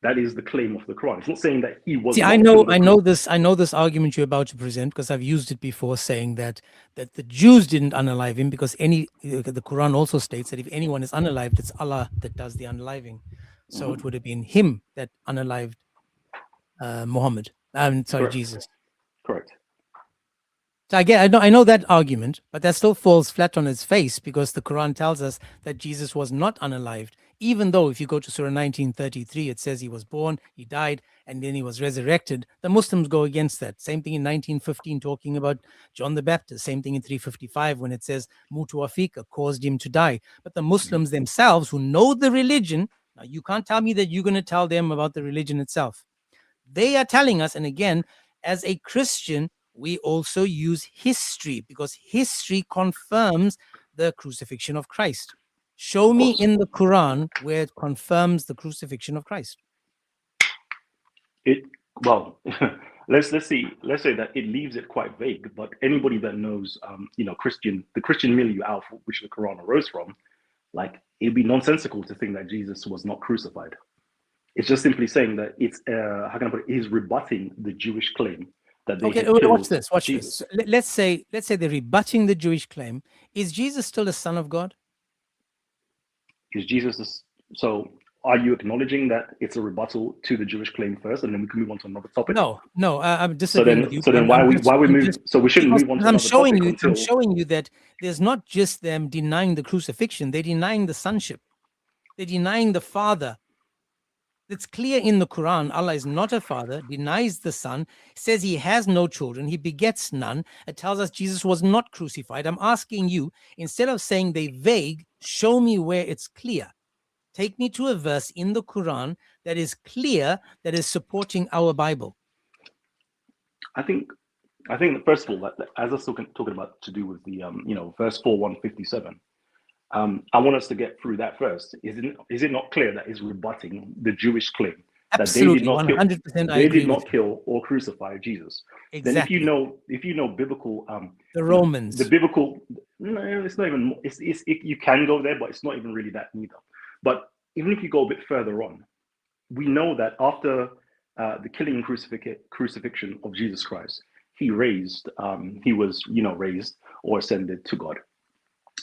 That is the claim of the Quran. It's not saying that he was. See, I know this argument you're about to present, because I've used it before, saying that the Jews didn't unalive him, because the Quran also states that if anyone is unalived, it's Allah that does the unaliving. So it would have been him that unalived Muhammad. Jesus. Correct. So I know that argument, but that still falls flat on its face, because the Quran tells us that Jesus was not unalived, even though if you go to Surah 1933, it says he was born, he died, and then he was resurrected. The Muslims go against that. Same thing in 1915, talking about John the Baptist. Same thing in 355, when it says Mutu Afika caused him to die. But the Muslims themselves, who know the religion, now you can't tell me that you're going to tell them about the religion itself. They are telling us, and again, as a Christian, we also use history, because history confirms the crucifixion of Christ. Show me in the Quran where it confirms the crucifixion of Christ. Let's say that it leaves it quite vague, but anybody that knows, the Christian milieu out of which the Quran arose from, like, it'd be nonsensical to think that Jesus was not crucified. It's just simply saying that it's how can I put it? Is rebutting the Jewish claim that they had killed watch this. Jesus. Let's say they're rebutting the Jewish claim. Is Jesus still the Son of God? Is Jesus so? Are you acknowledging that it's a rebuttal to the Jewish claim first, and then we can move on to another topic? No, I'm disagreeing with you. So then why we move? So we shouldn't move on to another topic. I'm showing you that there's not just them denying the crucifixion; they're denying the sonship. They're denying the Father. It's clear in the Quran, Allah is not a father, denies the son, says he has no children, he begets none. It tells us Jesus was not crucified. I'm asking you, instead of saying they vague, show me where it's clear. Take me to a verse in the Quran that is clear, that is supporting our Bible. I think first of all, as I was talking about to do with the verse 4157. I want us to get through that first. Is it not clear that it's rebutting the Jewish claim Absolutely, that they did not kill or crucify Jesus? Exactly. Then if you know biblical, the Romans, the biblical, no, it's not even. You can go there, but it's not even really that neither. But even if you go a bit further on, we know that after the killing and crucifixion of Jesus Christ, he was raised or ascended to God.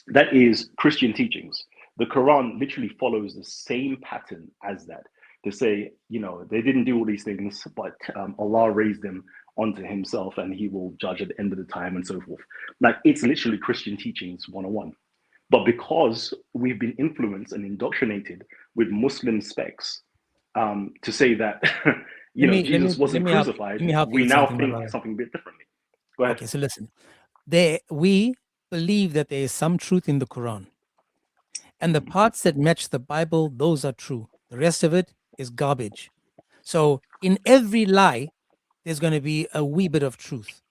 That is Christian teachings. the Quran literally follows the same pattern as that. To say, you know, they didn't do all these things, but Allah raised them onto himself and he will judge at the end of the time and so forth. Like, it's literally Christian teachings 101. But because we've been influenced and indoctrinated with Muslim specs to say that, Jesus wasn't crucified, we now think something a bit differently. Go ahead. Okay, so listen. We believe that there is some truth in the Quran. And the parts that match the Bible, those are true. The rest of it is garbage. So in every lie, there's going to be a wee bit of truth.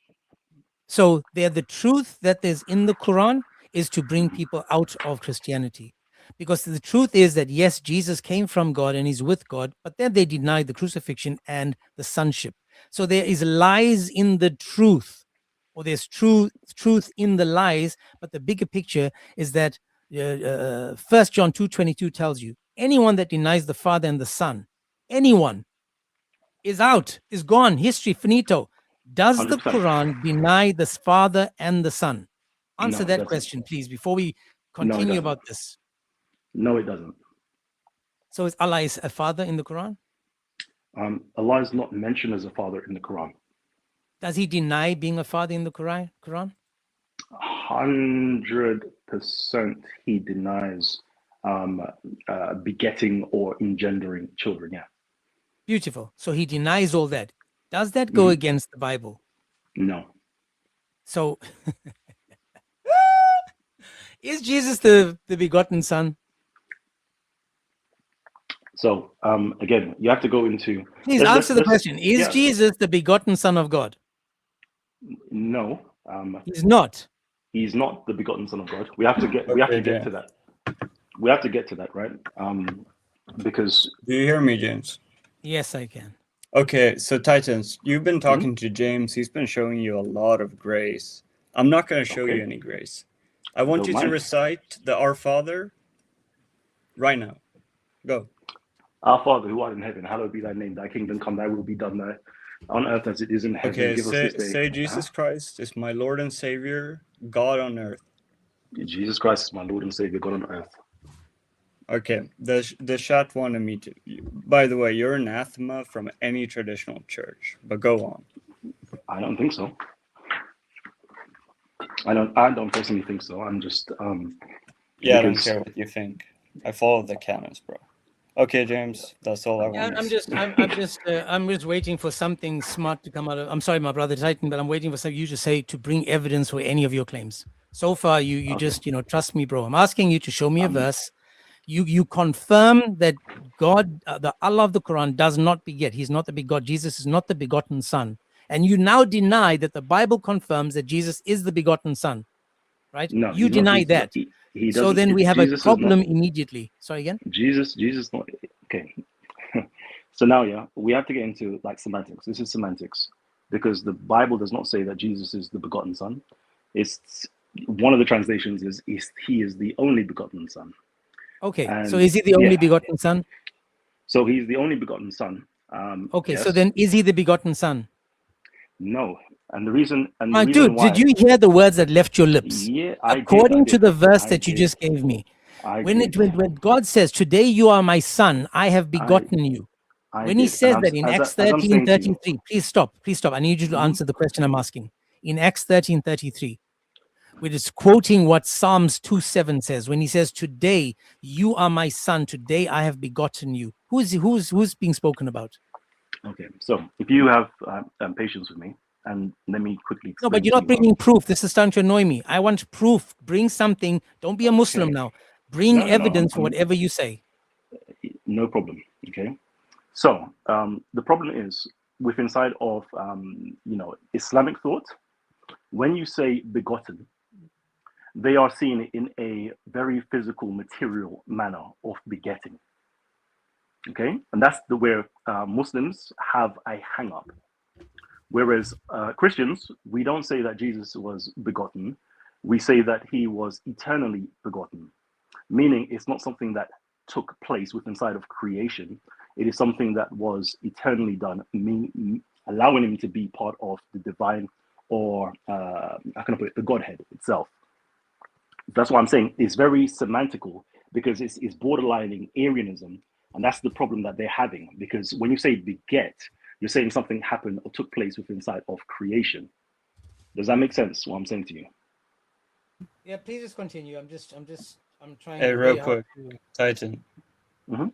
So the truth that is in the Quran is to bring people out of Christianity. Because the truth is that, yes, Jesus came from God and he's with God, but then they denied the crucifixion and the sonship. So there is lies in the truth, or there's truth in the lies, but the bigger picture is that 1 John 2:22 tells you, anyone that denies the Father and the Son, anyone, is out, is gone, history, finito. Does 100%. The Quran deny the Father and the Son? Answer that question, please, before we continue about this. No, it doesn't. So is Allah is a father in the Quran? Allah is not mentioned as a father in the Quran. Does he deny being a father in the Quran? 100% he denies begetting or engendering children, yeah. Beautiful. So he denies all that. Does that go against the Bible? No. So is Jesus the begotten Son? So again, you have to go into... Please answer the question. Is Jesus the begotten Son of God? No. He's not. He's not the begotten Son of God. We have to get to that. We have to get to that, right? Because... Do you hear me, James? Yes, I can. Okay, so Titans, you've been talking to James. He's been showing you a lot of grace. I'm not going to show you any grace. I want you to recite the Our Father right now. Go. Our Father, who art in heaven, hallowed be thy name. Thy kingdom come, thy will be done there on earth as it is in heaven. Okay, Give us this day. Say Jesus Christ is my Lord and Savior, God on earth. Jesus Christ is my Lord and Savior, God on earth. Okay, the chat wanted me to... By the way, you're anathema from any traditional church, but go on. I don't think so. I don't personally think so. I'm just... yeah, I don't care what you think. I follow the canons, bro. Okay, James, that's all I want. I'm just waiting for something smart to come out of... I'm sorry, my brother Titan, but I'm waiting for you to say, to bring evidence for any of your claims. So far, you just, trust me, bro. I'm asking you to show me a verse. You confirm that God, the Allah of the Quran, does not beget. He's not the begot. Jesus is not the begotten Son. And you now deny that the Bible confirms that Jesus is the begotten Son, right? No, you deny that. So then we have a problem immediately. Sorry, again? Jesus not... Okay. So now, we have to get into like semantics. This is semantics. Because the Bible does not say that Jesus is the begotten Son. It's one of the translations is he is the only begotten Son. Okay, so is he the only begotten Son? So he's the only begotten Son. Okay, yes. So then is he the begotten Son? No. And the reason... dude, why... did you hear the words that left your lips? Yeah, According to the verse that you just gave me. When God says, today you are my son, I have begotten you. When he says that in Acts 13:33, please stop. I need you to answer the question I'm asking. In Acts 13:33, which is quoting what Psalms 2:7 says, when he says, today you are my son, today I have begotten you. Who's being spoken about? Okay, so if you have patience with me, and let me quickly... No, but you're not bringing proof. This is starting to annoy me. I want proof. Bring something. Don't be a Muslim now. Bring evidence for whatever you say. No problem, okay? So the problem is, with inside of, Islamic thought, when you say begotten, they are seen in a very physical, material manner of begetting. Okay, and that's where Muslims have a hang-up. Whereas Christians, we don't say that Jesus was begotten. We say that he was eternally begotten, meaning it's not something that took place within inside of creation. It is something that was eternally done, allowing him to be part of the divine, or how can I put it, the Godhead itself. That's why I'm saying it's very semantical because it's borderlining Arianism, and that's the problem that they're having. Because when you say beget, you're saying something happened or took place within inside of creation. Does that make sense? What I'm saying to you? Yeah, please just continue. I'm trying. Hey, real quick, Titan. Mm-hmm.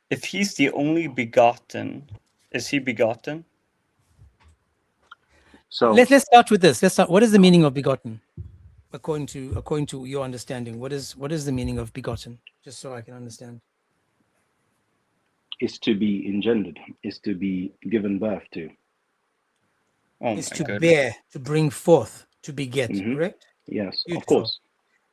If he's the only begotten, is he begotten? So let's start with this. Let's start. What is the meaning of begotten, according to your understanding? What is the meaning of begotten? Just so I can understand. Is to be engendered. Is to be given birth to. Oh, is to bear, to bring forth, to beget. Mm-hmm. Correct? Yes, Beautiful. Of course.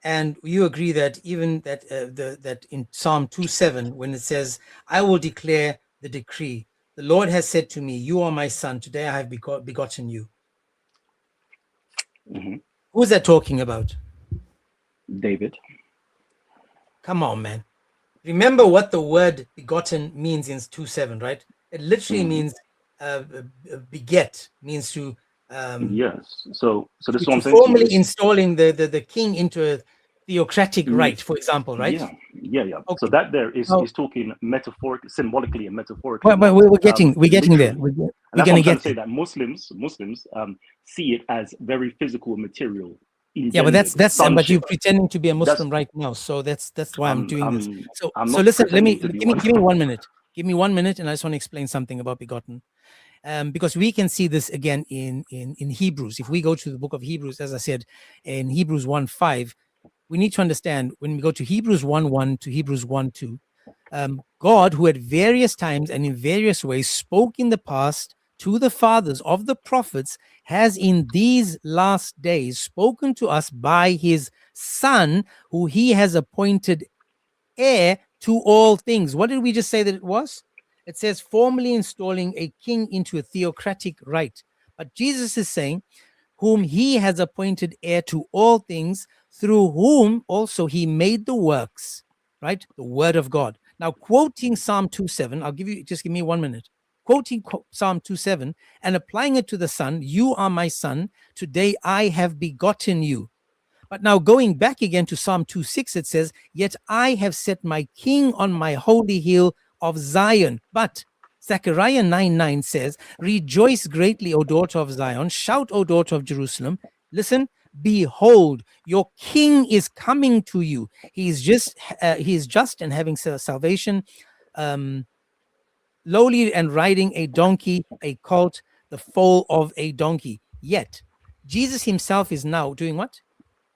And you agree that even that that in Psalm 2:7, when it says, "I will declare the decree. The Lord has said to me, you are my son. Today I have begotten you." Mm-hmm. Who's that talking about? David. Come on, man. Remember what the word begotten means in 2:7, right? It literally means beget, means to yes. So this is what I'm saying. Formally installing the king into a theocratic right, for example, right? Yeah. Okay. So that there is talking metaphorically, symbolically, and metaphorically. But we're getting there. We're going to get say that Muslims see it as very physical and material. Yeah, but that's but you're pretending to be a Muslim right now, so that's why I'm doing this. So listen, give me 1 minute. Give me 1 minute, and I just want to explain something about begotten. Because we can see this again in Hebrews. If we go to the book of Hebrews, as I said, in Hebrews 1:5, we need to understand when we go to Hebrews 1:1 to Hebrews 1:2, God, who at various times and in various ways spoke in the past to the fathers of the prophets, has in these last days spoken to us by his Son, who he has appointed heir to all things. What did we just say that it was? It says formally installing a king into a theocratic right. But Jesus is saying, whom he has appointed heir to all things, through whom also he made the works, right? The word of God. Now, quoting Psalm 2:7, just give me 1 minute. Quoting Psalm 2:7 and applying it to the Son, you are my son, today I have begotten you. But now going back again to Psalm 2:6, it says, yet I have set my king on my holy hill of Zion. But Zechariah 9:9 says, rejoice greatly, O daughter of Zion, shout, O daughter of Jerusalem. Listen, behold, your king is coming to you. He is just and having salvation, lowly and riding a donkey, a colt, the foal of a donkey. Yet Jesus himself is now doing what?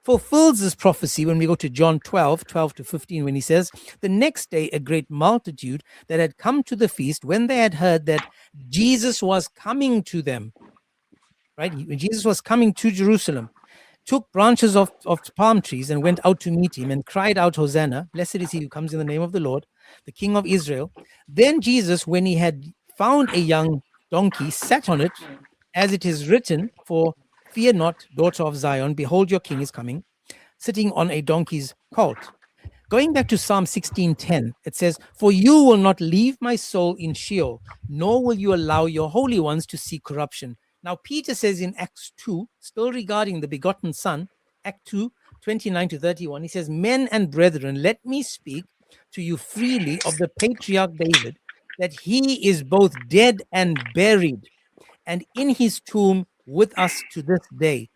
Fulfills this prophecy when we go to John 12:12-15, when he says, the next day a great multitude that had come to the feast, when they had heard that Jesus was coming to them, right? When Jesus was coming to Jerusalem, took branches of palm trees and went out to meet him and cried out, Hosanna, blessed is he who comes in the name of the Lord, the King of Israel. Then Jesus, when he had found a young donkey, sat on it, as it is written, for fear not, daughter of Zion, behold, your king is coming, sitting on a donkey's colt. Going back to Psalm 16:10, it says, for you will not leave my soul in Sheol, nor will you allow your holy ones to see corruption. Now, Peter says in Acts 2, still regarding the begotten son, Act 2, 29-31, he says, men and brethren, let me speak to you freely of the patriarch David, that he is both dead and buried, and in his tomb with us to this day,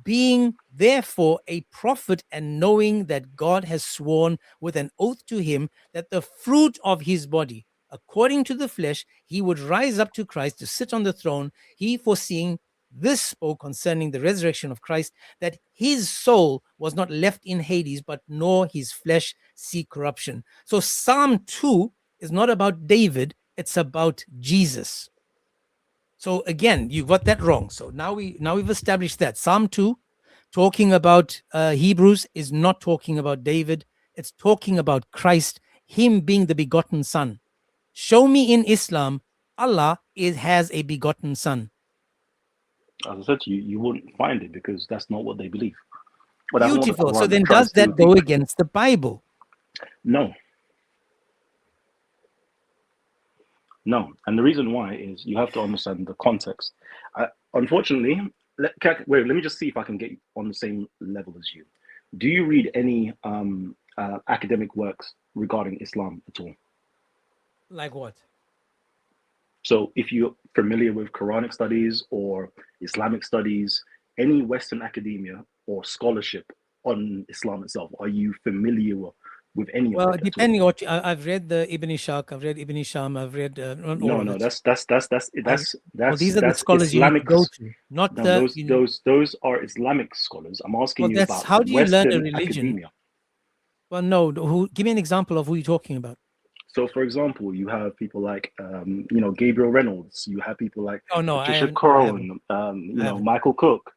being therefore a prophet, and knowing that God has sworn with an oath to him that the fruit of his body, according to the flesh, he would rise up to Christ to sit on the throne. He, foreseeing this, spoke concerning the resurrection of Christ, that his soul was not left in Hades, but nor his flesh see corruption. So Psalm 2 is not about David, it's about Jesus. So again, you got that wrong. So now we've established that Psalm 2, talking about Hebrews, is not talking about David. It's talking about Christ, him being the begotten son. Show me in Islam, Allah has a begotten son. As I said to you, you wouldn't find it because that's not what they believe. But beautiful. So then does that go against the Bible? No. No. And the reason why is you have to understand the context. Unfortunately, let me just see if I can get on the same level as you. Do you read any academic works regarding Islam at all. Like what? So if you're familiar with Quranic studies or Islamic studies, any Western academia or scholarship on Islam itself, are you familiar with any Well, of it? depending on what I've read the Ibn Ishaq, I've read Ibn Hisham, I've read not all of it. That's Well, these are the scholars Islamic. you need to go to, not no, the. those are Islamic scholars. I'm asking you about How do you learn a Western religion? academia. Well, no. Give me an example of who you're talking about. So, for example, you have people like, Gabriel Reynolds. You have people like Patricia I Crone, Michael Cook,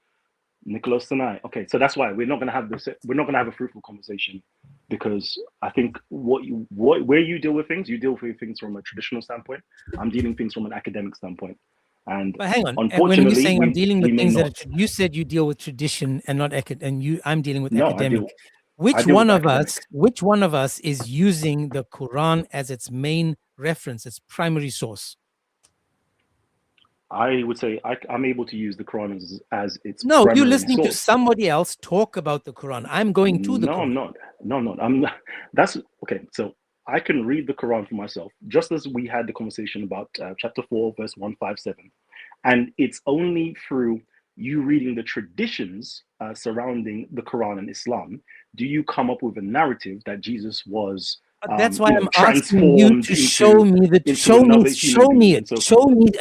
Nicholas Sinai. Okay, so that's why we're not going to have this. We're not going to have a fruitful conversation, because I think where you deal with things, you deal with things from a traditional standpoint. I'm dealing things from an academic standpoint. But hang on. Unfortunately, when you're saying I'm dealing with things that you said you deal with tradition and not I'm dealing with academic. Which one of us is using the Quran as its main reference, its primary source? I would say I'm able to use the Quran as its No, primary you're listening source. to somebody else talk about the Quran. I'm going to the Quran. I'm not. I'm not. That's okay. So I can read the Quran for myself, just as we had the conversation about chapter 4, verse 157. And it's only through you reading the traditions surrounding the Quran and Islam do you come up with a narrative that Jesus was. That's why I'm asking you to show me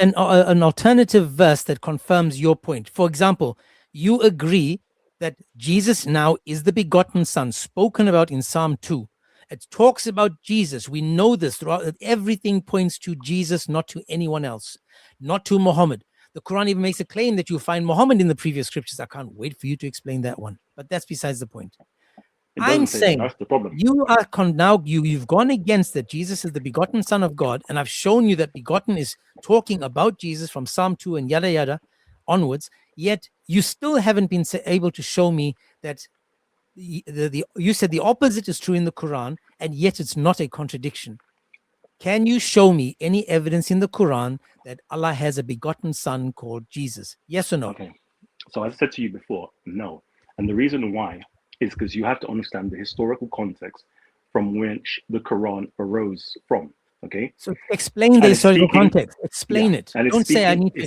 an alternative verse that confirms your point. For example, you agree that Jesus now is the begotten Son spoken about in Psalm 2. It talks about Jesus. We know this throughout. Everything points to Jesus, not to anyone else, not to Muhammad. The Quran even makes a claim that you find Muhammad in the previous scriptures. I can't wait for you to explain that one, but that's besides the point. I'm saying that's the problem. You are now you've gone against that Jesus is the begotten Son of God, and I've shown you that begotten is talking about Jesus from Psalm 2 and yada yada onwards. Yet you still haven't been able to show me that you said the opposite is true in the Quran, and yet it's not a contradiction. Can you show me any evidence in the Quran that Allah has a begotten Son called Jesus? Yes or no? Okay. So as I said to you before, no. And the reason why is because you have to understand the historical context from which the Quran arose from. Okay. So explain the historical context. Explain it. Don't say I need to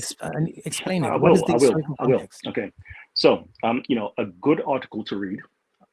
explain it. What is the historical context? Okay. So, a good article to read,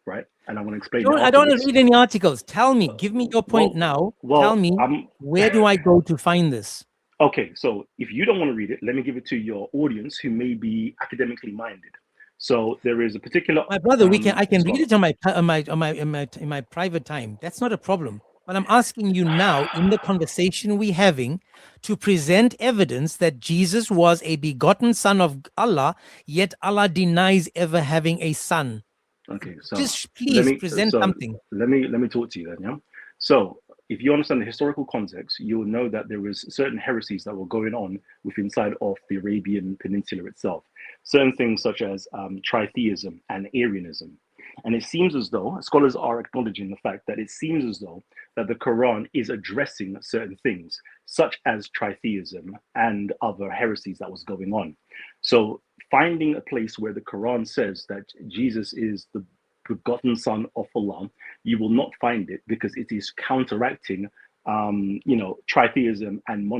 right? And I want to explain. I don't want to read any articles. Tell me. Give me your point now. Tell me. Where do I go to find this? Okay. So if you don't want to read it, let me give it to your audience who may be academically minded. So there is a particular. My brother, I can read it in my private time. That's not a problem. But I'm asking you now, in the conversation we're having, to present evidence that Jesus was a begotten Son of Allah, yet Allah denies ever having a son. Okay, so just please present something. Let me talk to you then. Yeah. So if you understand the historical context, you'll know that there was certain heresies that were going on inside of the Arabian Peninsula itself. Certain things such as tritheism and Arianism. And it seems as though scholars are acknowledging the fact that it seems as though that the Quran is addressing certain things, such as tritheism and other heresies that was going on. So finding a place where the Quran says that Jesus is the begotten Son of Allah, you will not find it, because it is counteracting, tritheism and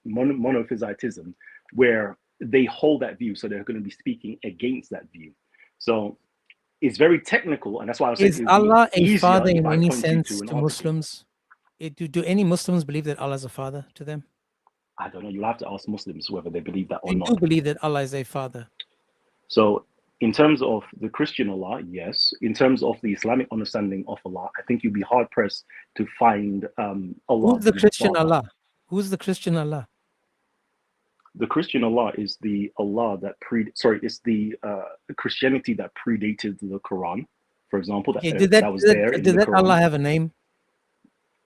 monophysitism, where they hold that view. So they're going to be speaking against that view. So it's very technical, and that's why I was saying, is Allah a father in any sense to Muslims? Do any Muslims believe that Allah is a father to them? I don't know. You'll have to ask Muslims whether they believe that or not. They do believe that Allah is a father. So in terms of the Christian Allah, yes. In terms of the Islamic understanding of Allah, I think you'd be hard pressed to find Allah. Who's the Christian Allah? Who's the Christian Allah? The Christian Allah is the Allah that it's the Christianity that predated the Quran, for example. Did that Allah have a name?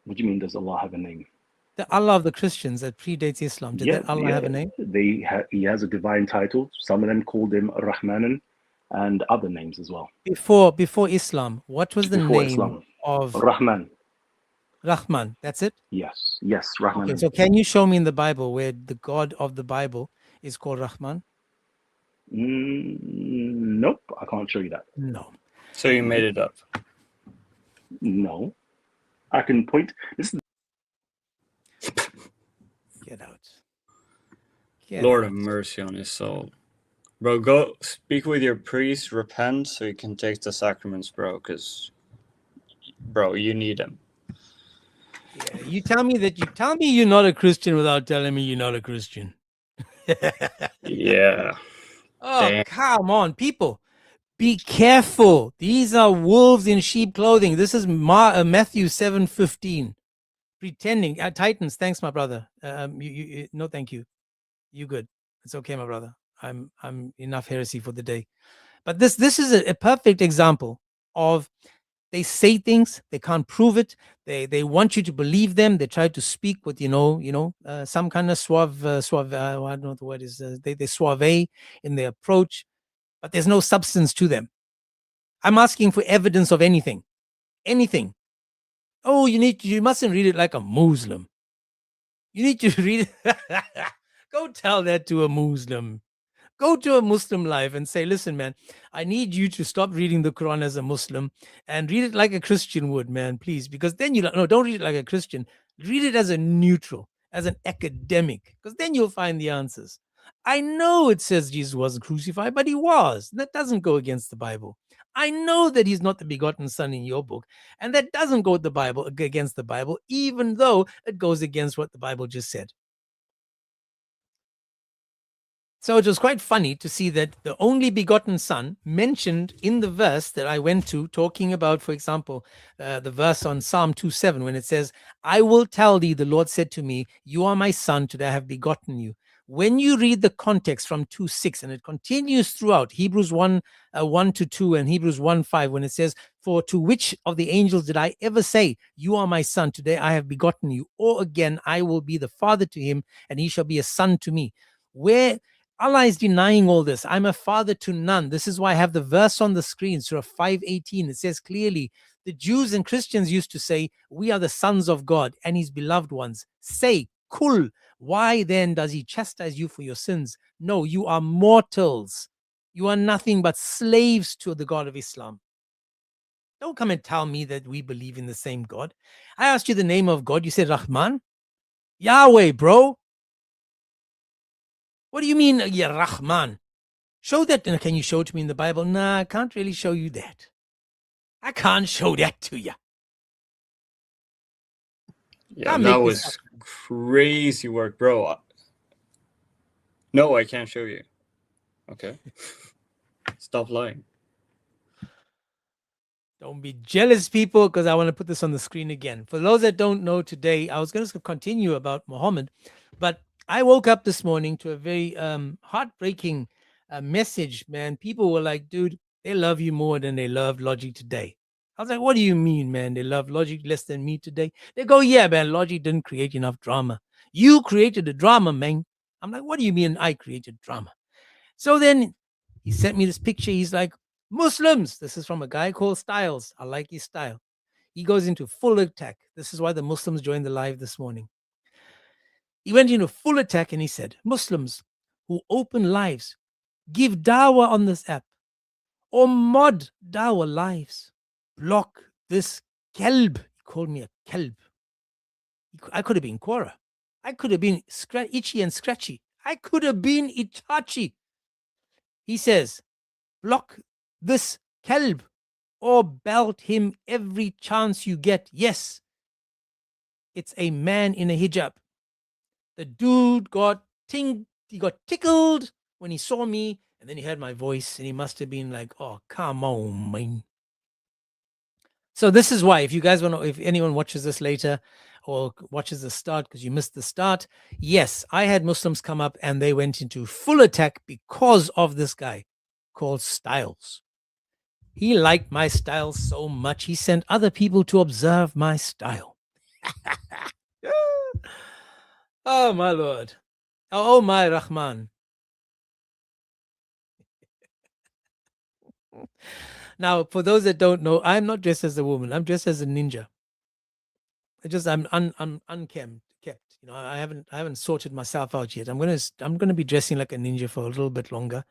What do you mean? Does Allah have a name? The Allah of the Christians that predates Islam. Did that Allah have a name? He has a divine title. Some of them called him Rahmanan, and other names as well. Before Islam, what was the name of Rahman? Rahman, that's it? Yes, Rahman. Okay, so can you show me in the Bible where the God of the Bible is called Rahman? Nope, I can't show you that. No. So you made it up? No. I can point. Get out. Lord have mercy on his soul. Bro, go speak with your priest, repent so you can take the sacraments, bro, because, bro, you need them. Yeah, you tell me you're not a Christian without telling me you're not a Christian. Yeah. Oh, Damn. come on, people. Be careful. These are wolves in sheep clothing. This is Matthew 7:15. Pretending. Titans, thanks, my brother. No, thank you. You good. It's okay, my brother. I'm enough heresy for the day. But this is a perfect example of they say things, they can't prove it. They want you to believe them. They try to speak with some kind of suave. I don't know what the word is. They suave in their approach, but there's no substance to them. I'm asking for evidence of anything. Oh, you mustn't read it like a Muslim. You need to read it. Go tell that to a Muslim. Go to a Muslim life and say, listen, man, I need you to stop reading the Quran as a Muslim and read it like a Christian would, man, please. Because then don't read it like a Christian. Read it as a neutral, as an academic, because then you'll find the answers. I know it says Jesus wasn't crucified, but he was. That doesn't go against the Bible. I know that he's not the begotten son in your book, and that doesn't go against the Bible, even though it goes against what the Bible just said. So it was quite funny to see that the only begotten son mentioned in the verse that I went to, talking about, for example, the verse on Psalm 2:7, when it says, I will tell thee, the Lord said to me, you are my son, today I have begotten you. When you read the context from 2:6, and it continues throughout Hebrews 1:1-2 and Hebrews 1:5, when it says, for to which of the angels did I ever say, you are my son, today I have begotten you? Or again, I will be the father to him, and he shall be a son to me. Where Allah is denying all this. I'm a father to none. This is why I have the verse on the screen, Surah 5:18. It says clearly, the Jews and Christians used to say, we are the sons of God and his beloved ones. Say, Kul, why then does he chastise you for your sins? No, you are mortals. You are nothing but slaves to the God of Islam. Don't come and tell me that we believe in the same God. I asked you the name of God. You said Rahman. Yahweh, bro. What do you mean, Ya Rahman? Show that. Can you show it to me in the Bible? Nah, I can't really show you that. I can't show that to you. Yeah, that was crazy work, bro. No, I can't show you. Okay. Stop lying. Don't be jealous, people, because I want to put this on the screen again. For those that don't know today, I was going to continue about Muhammad, but I woke up this morning to a very heartbreaking message, man. People were like, dude, they love you more than they love Logic today. I was like, what do you mean, man? They love Logic less than me today? They go, yeah, man, Logic didn't create enough drama. You created the drama, man. I'm like, what do you mean I created drama? So then he sent me this picture. He's like, Muslims. This is from a guy called Styles. I like his style. He goes into full attack. This is why the Muslims joined the live this morning. He went into full attack and he said, Muslims who open lives, give dawah on this app, or mod dawah lives, block this kelb. He called me a kelb. I could have been Quora. I could have been itchy and scratchy. I could have been Itachi. He says, block this kelb or belt him every chance you get. Yes, it's a man in a hijab. The dude got tickled when he saw me, and then he heard my voice, and he must have been like, oh, come on, man. So this is why, if you guys want to, if anyone watches this later or watches the start because you missed the start, yes, I had Muslims come up and they went into full attack because of this guy called Styles. He liked my style so much, he sent other people to observe my style. Oh, my Lord. Oh, my Rahman. Now, for those that don't know, I'm not dressed as a woman. I'm dressed as a ninja. I'm unkempt. You know, I haven't sorted myself out yet. I'm gonna be dressing like a ninja for a little bit longer,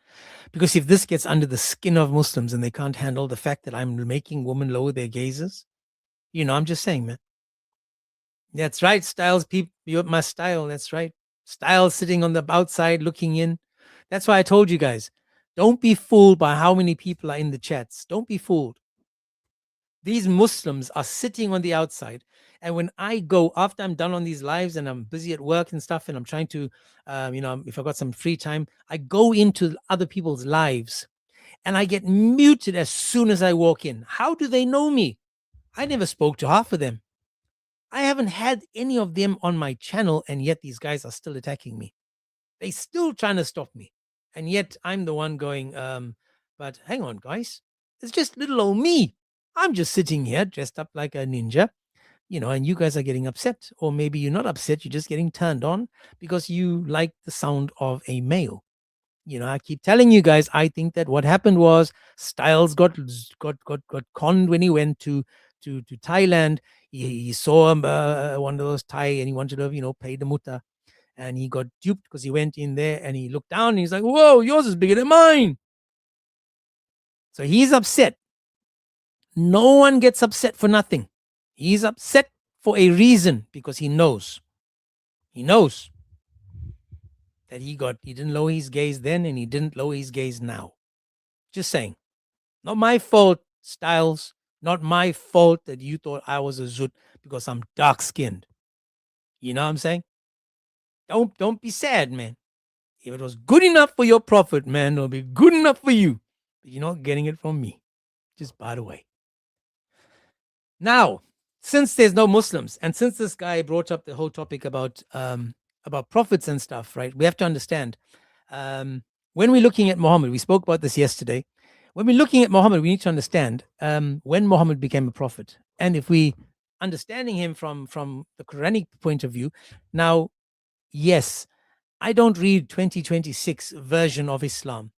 because if this gets under the skin of Muslims and they can't handle the fact that I'm making women lower their gazes, I'm just saying, man. That's right, Styles. People, you're my style. That's right. Styles sitting on the outside looking in. That's why I told you guys, don't be fooled by how many people are in the chats. Don't be fooled. These Muslims are sitting on the outside. And when I go, after I'm done on these lives and I'm busy at work and stuff, and I'm trying to, if I got some free time, I go into other people's lives and I get muted as soon as I walk in. How do they know me? I never spoke to half of them. I haven't had any of them on my channel, and yet these guys are still attacking me. They still trying to stop me. And yet I'm the one going, but hang on, guys. It's just little old me. I'm just sitting here dressed up like a ninja, and you guys are getting upset. Or maybe you're not upset, you're just getting turned on because you like the sound of a male. I keep telling you guys, I think that what happened was Styles got conned when he went to Thailand. He saw one of those Thai and he wanted to, pay the mutta. And he got duped because he went in there and he looked down and he's like, whoa, yours is bigger than mine. So he's upset. No one gets upset for nothing. He's upset for a reason because he knows. He knows that he didn't lower his gaze then and he didn't lower his gaze now. Just saying. Not my fault, Styles. Not my fault that you thought I was a Zut because I'm dark-skinned. You know what I'm saying? Don't be sad, man. If it was good enough for your prophet, man, it'll be good enough for you. But you're not getting it from me. Just by the way. Now, since there's no Muslims, and since this guy brought up the whole topic about prophets and stuff, right? We have to understand. When we're looking at Muhammad, we spoke about this yesterday. When we're looking at Muhammad, we need to understand when Muhammad became a prophet. And if we understanding him from the Quranic point of view, now, yes, I don't read 2026 version of Islam.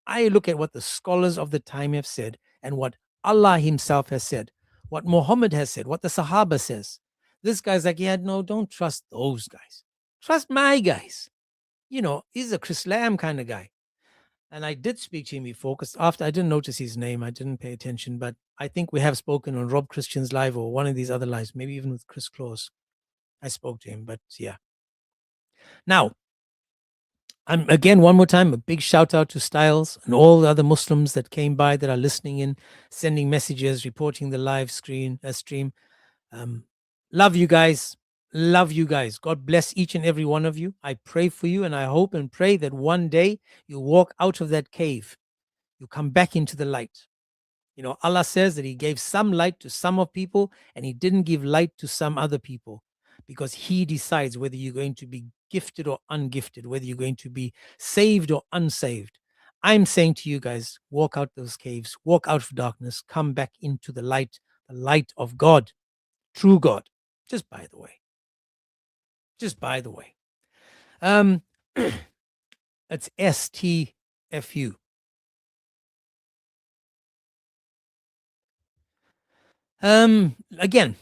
I look at what the scholars of the time have said and what Allah himself has said, what Muhammad has said, what the Sahaba says. This guy's like, yeah, no, don't trust those guys. Trust my guys. He's a Chris Lamb kind of guy. And I did speak to him before because after I didn't notice his name, I didn't pay attention. But I think we have spoken on Rob Christian's live or one of these other lives, maybe even with Chris Claus. I spoke to him, but yeah. Now, I'm again, one more time, a big shout out to Styles and all the other Muslims that came by that are listening in, sending messages, reporting the live stream. Love you guys. Love you guys. God bless each and every one of you. I pray for you and I hope and pray that one day you walk out of that cave. You come back into the light. Allah says that he gave some light to some of people and he didn't give light to some other people because he decides whether you're going to be gifted or ungifted, whether you're going to be saved or unsaved. I'm saying to you guys, walk out those caves, walk out of darkness, come back into the light of God, true God. Just by the way. It's STFU. Again,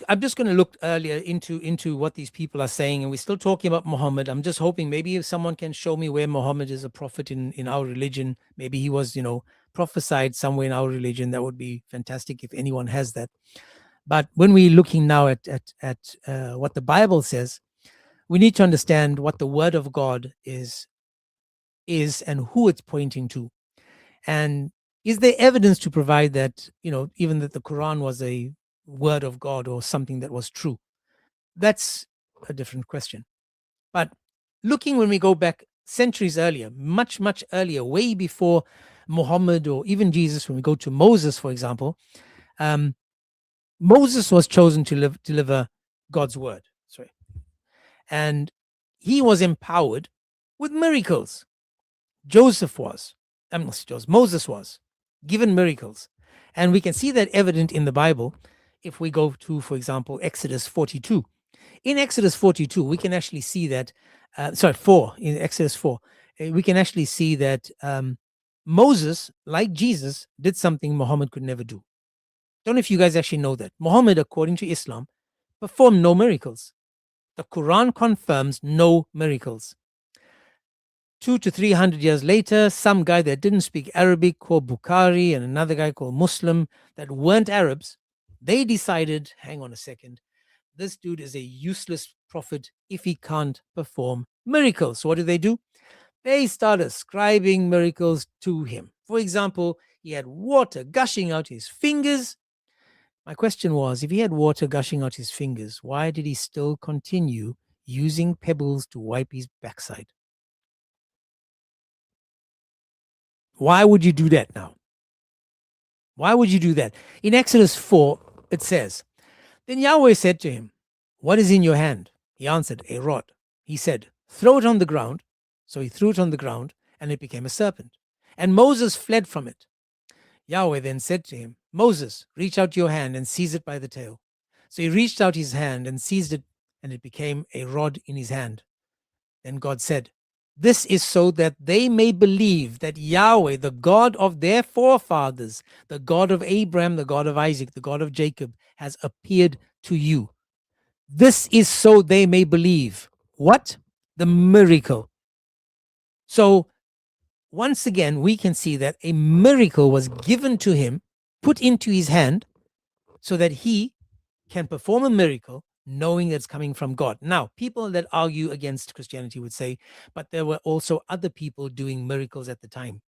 I'm just going to look earlier into what these people are saying, and we're still talking about Muhammad. I'm just hoping maybe if someone can show me where Muhammad is a prophet in our religion, maybe he was, prophesied somewhere in our religion. That would be fantastic if anyone has that. But when we're looking now at what the Bible says, we need to understand what the word of God is and who it's pointing to. And is there evidence to provide that, even that the Quran was a word of God or something that was true? That's a different question. But looking when we go back centuries earlier, much, much earlier, way before Muhammad or even Jesus, when we go to Moses, for example, Moses was chosen to deliver God's word. And he was empowered with miracles. Moses was given miracles. And we can see that evident in the Bible if we go to, for example, Exodus 42. In Exodus 42, we can actually see that, in Exodus 4, we can actually see that Moses, like Jesus, did something Muhammad could never do. Don't know if you guys actually know that. Muhammad, according to Islam, performed no miracles. The Quran confirms no miracles. 200 to 300 years later, some guy that didn't speak Arabic called Bukhari and another guy called Muslim that weren't Arabs, They decided, hang on a second, this dude is a useless prophet if he can't perform miracles. So what do? They start ascribing miracles to him. For example, he had water gushing out his fingers. My question was, if he had water gushing out his fingers, why did he still continue using pebbles to wipe his backside? Why would you do that now? Why would you do that? In Exodus 4, it says, then Yahweh said to him, what is in your hand? He answered, a rod. He said, throw it on the ground. So he threw it on the ground, and it became a serpent. And Moses fled from it. Yahweh then said to him, Moses, reach out your hand and seize it by the tail. So he reached out his hand and seized it, and it became a rod in his hand. Then God said, this is so that they may believe that Yahweh, the God of their forefathers, the God of Abraham, the God of Isaac, the God of Jacob, has appeared to you. This is so they may believe. What? The miracle. So once again, we can see that a miracle was given to him, put into his hand, so that he can perform a miracle knowing that it's coming from God. Now, people that argue against Christianity would say, but there were also other people doing miracles at the time.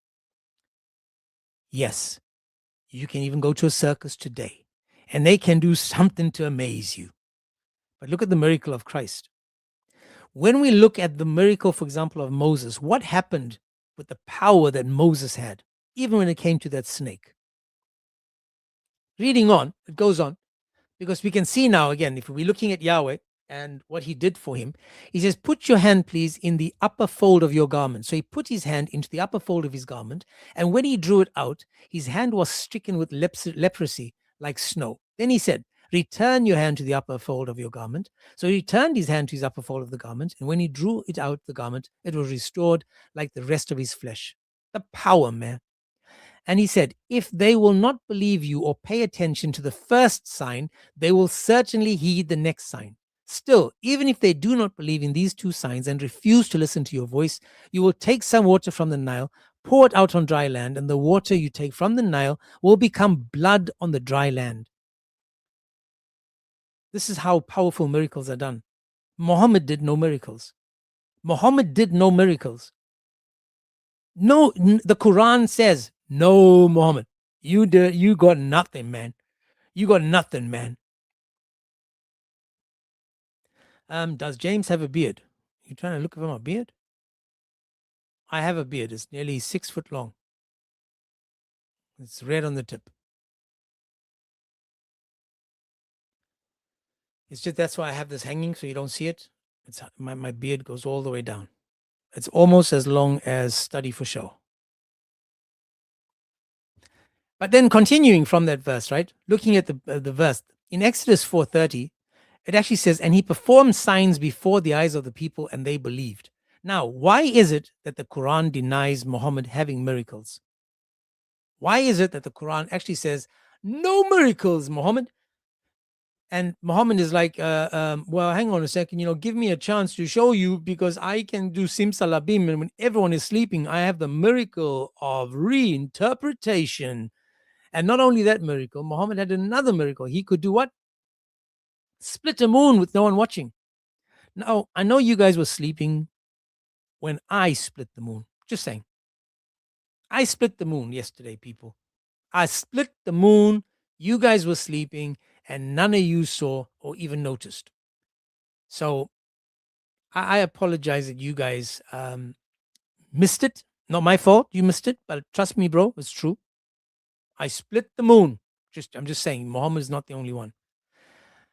Yes, you can even go to a circus today, and they can do something to amaze you. But look at the miracle of Christ. When we look at the miracle, for example, of Moses, what happened with the power that Moses had, even when it came to that snake? Reading on, it goes on, because we can see now, again, if we're looking at Yahweh and what he did for him, he says, put your hand, please, in the upper fold of your garment. So he put his hand into the upper fold of his garment, and when he drew it out, his hand was stricken with leprosy like snow. Then he said, return your hand to the upper fold of your garment. So he turned his hand to his upper fold of the garment, and when he drew it out, the garment, it was restored like the rest of his flesh. The power, man. And he said, if they will not believe you or pay attention to the first sign, they will certainly heed the next sign. Still, even if they do not believe in these two signs and refuse to listen to your voice, you will take some water from the Nile, pour it out on dry land, and the water you take from the Nile will become blood on the dry land. This is how powerful miracles are done. Muhammad did no miracles. Muhammad did no miracles. No, the Quran says, no, Muhammad, you got nothing, man. You got nothing, man. Does James have a beard? You trying to look for my beard? I have a beard. It's nearly 6 foot long. It's red on the tip. It's just that's why I have this hanging so you don't see it. It's my beard goes all the way down. It's almost as long as Study for Show. But then continuing from that verse, right? Looking at the verse in Exodus 4:30, it actually says, and he performed signs before the eyes of the people and they believed. Now, why is it that the Quran denies Muhammad having miracles? Why is it that the Quran actually says, no miracles, Muhammad? And Muhammad is like, well, hang on a second, give me a chance to show you, because I can do simsalabim, and when everyone is sleeping, I have the miracle of reinterpretation. And not only that miracle, Muhammad had another miracle. He could do what? Split the moon with no one watching. Now, I know you guys were sleeping when I split the moon. Just saying. I split the moon yesterday, people. I split the moon. You guys were sleeping, and none of you saw or even noticed. So I apologize that you guys missed it. Not my fault. You missed it. But trust me, bro, it's true. I split the moon. I'm just saying, Muhammad is not the only one.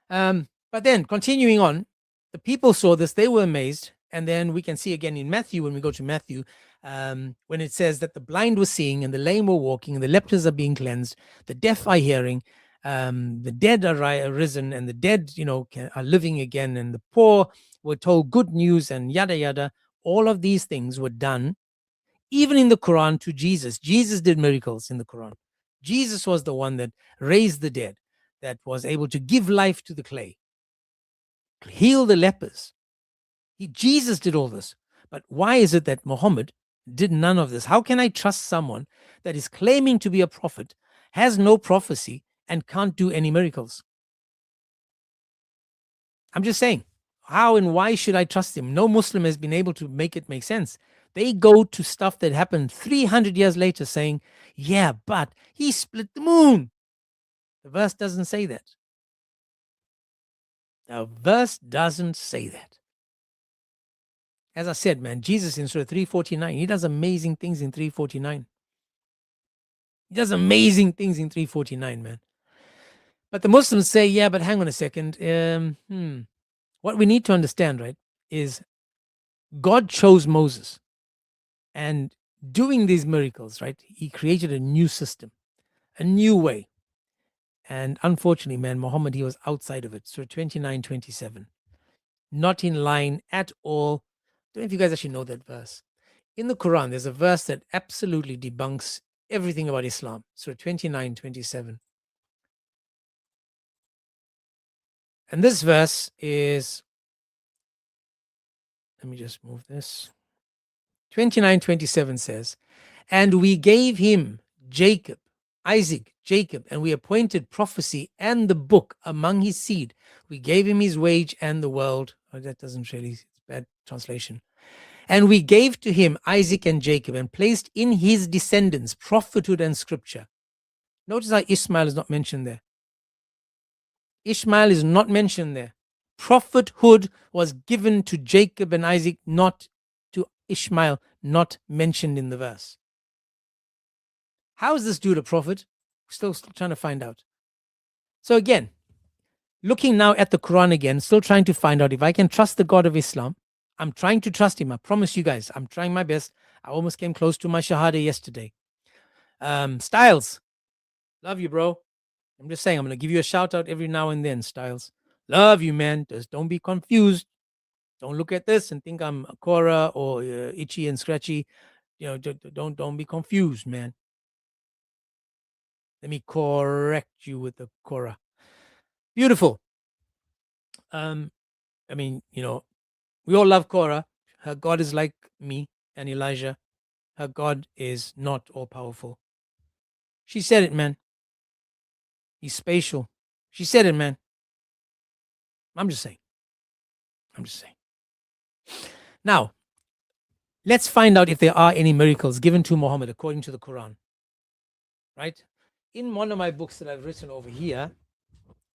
But then continuing on, the people saw this, they were amazed. And then we can see again in Matthew, when we go to Matthew, when it says that the blind were seeing and the lame were walking and the lepers are being cleansed, the deaf are hearing, the dead are risen, and the dead, are living again, and the poor were told good news, and yada, yada. All of these things were done, even in the Quran, to Jesus. Jesus did miracles in the Quran. Jesus was the one that raised the dead, that was able to give life to the clay, heal the lepers. Jesus did all this. But why is it that Muhammad did none of this? How can I trust someone that is claiming to be a prophet, has no prophecy, and can't do any miracles? I'm just saying, how and why should I trust him? No Muslim has been able to make it make sense. They go to stuff that happened 300 years later saying, yeah, but he split the moon. The verse doesn't say that. The verse doesn't say that. As I said, man, Jesus in Surah 349, he does amazing things in 349. He does amazing things in 349, man. But the Muslims say, yeah, but hang on a second. What we need to understand, right, is God chose Moses. And doing these miracles, right, he created a new system, a new way. And unfortunately, man, Muhammad, he was outside of it. Surah 29:27. Not in line at all. I don't know if you guys actually know that verse. In the Quran, there's a verse that absolutely debunks everything about Islam. Surah 29:27. And this verse is, let me just move this. 29:27 says, and we gave him Jacob, Isaac, Jacob, and we appointed prophecy and the book among his seed. We gave him his wage and the world. Oh, that doesn't really, it's bad translation. And we gave to him Isaac and Jacob and placed in his descendants prophethood and scripture. Notice how Ishmael is not mentioned there. Ishmael is not mentioned there. Prophethood was given to Jacob and Isaac, not to Ishmael, not mentioned in the verse. How is this dude a prophet? Still trying to find out. So again, looking now at the Quran again, still trying to find out if I can trust the God of Islam. I'm trying to trust him. I promise you guys, I'm trying my best. I almost came close to my Shahada yesterday. Styles, love you, bro. I'm just saying, I'm going to give you a shout out every now and then, Styles. Love you, man. Just don't be confused. Don't look at this and think I'm a Korah or Itchy and Scratchy. You know, don't be confused, man. Let me correct you with the Korah. Beautiful. I mean, you know, we all love Korah. Her God is like me and Elijah. Her God is not all powerful. She said it, man. He's spatial. She said it, man. I'm just saying. Now, let's find out if there are any miracles given to Muhammad according to the Quran. Right? In one of my books that I've written over here,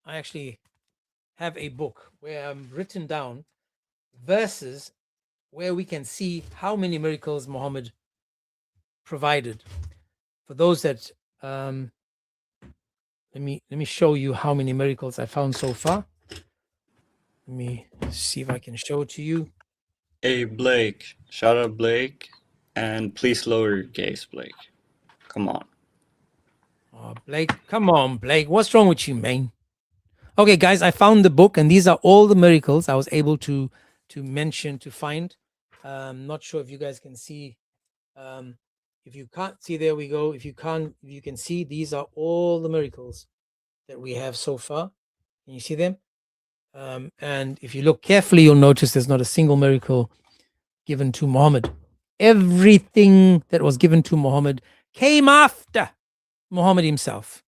I actually have a book where I've written down verses where we can see how many miracles Muhammad provided. For those that let me show you how many miracles I found so far. Let me see if I can show it to you. Hey Blake, shout out Blake, and please lower your gaze, Blake. Come on. Oh, Blake, come on, Blake. What's wrong with you, man? Okay, guys, I found the book, and these are all the miracles I was able to find. Not sure if you guys can see. If you can't see, there we go. If you can see, these are all the miracles that we have so far. Can you see them? And if you look carefully, you'll notice there's not a single miracle given to Muhammad. Everything that was given to Muhammad came after Muhammad himself.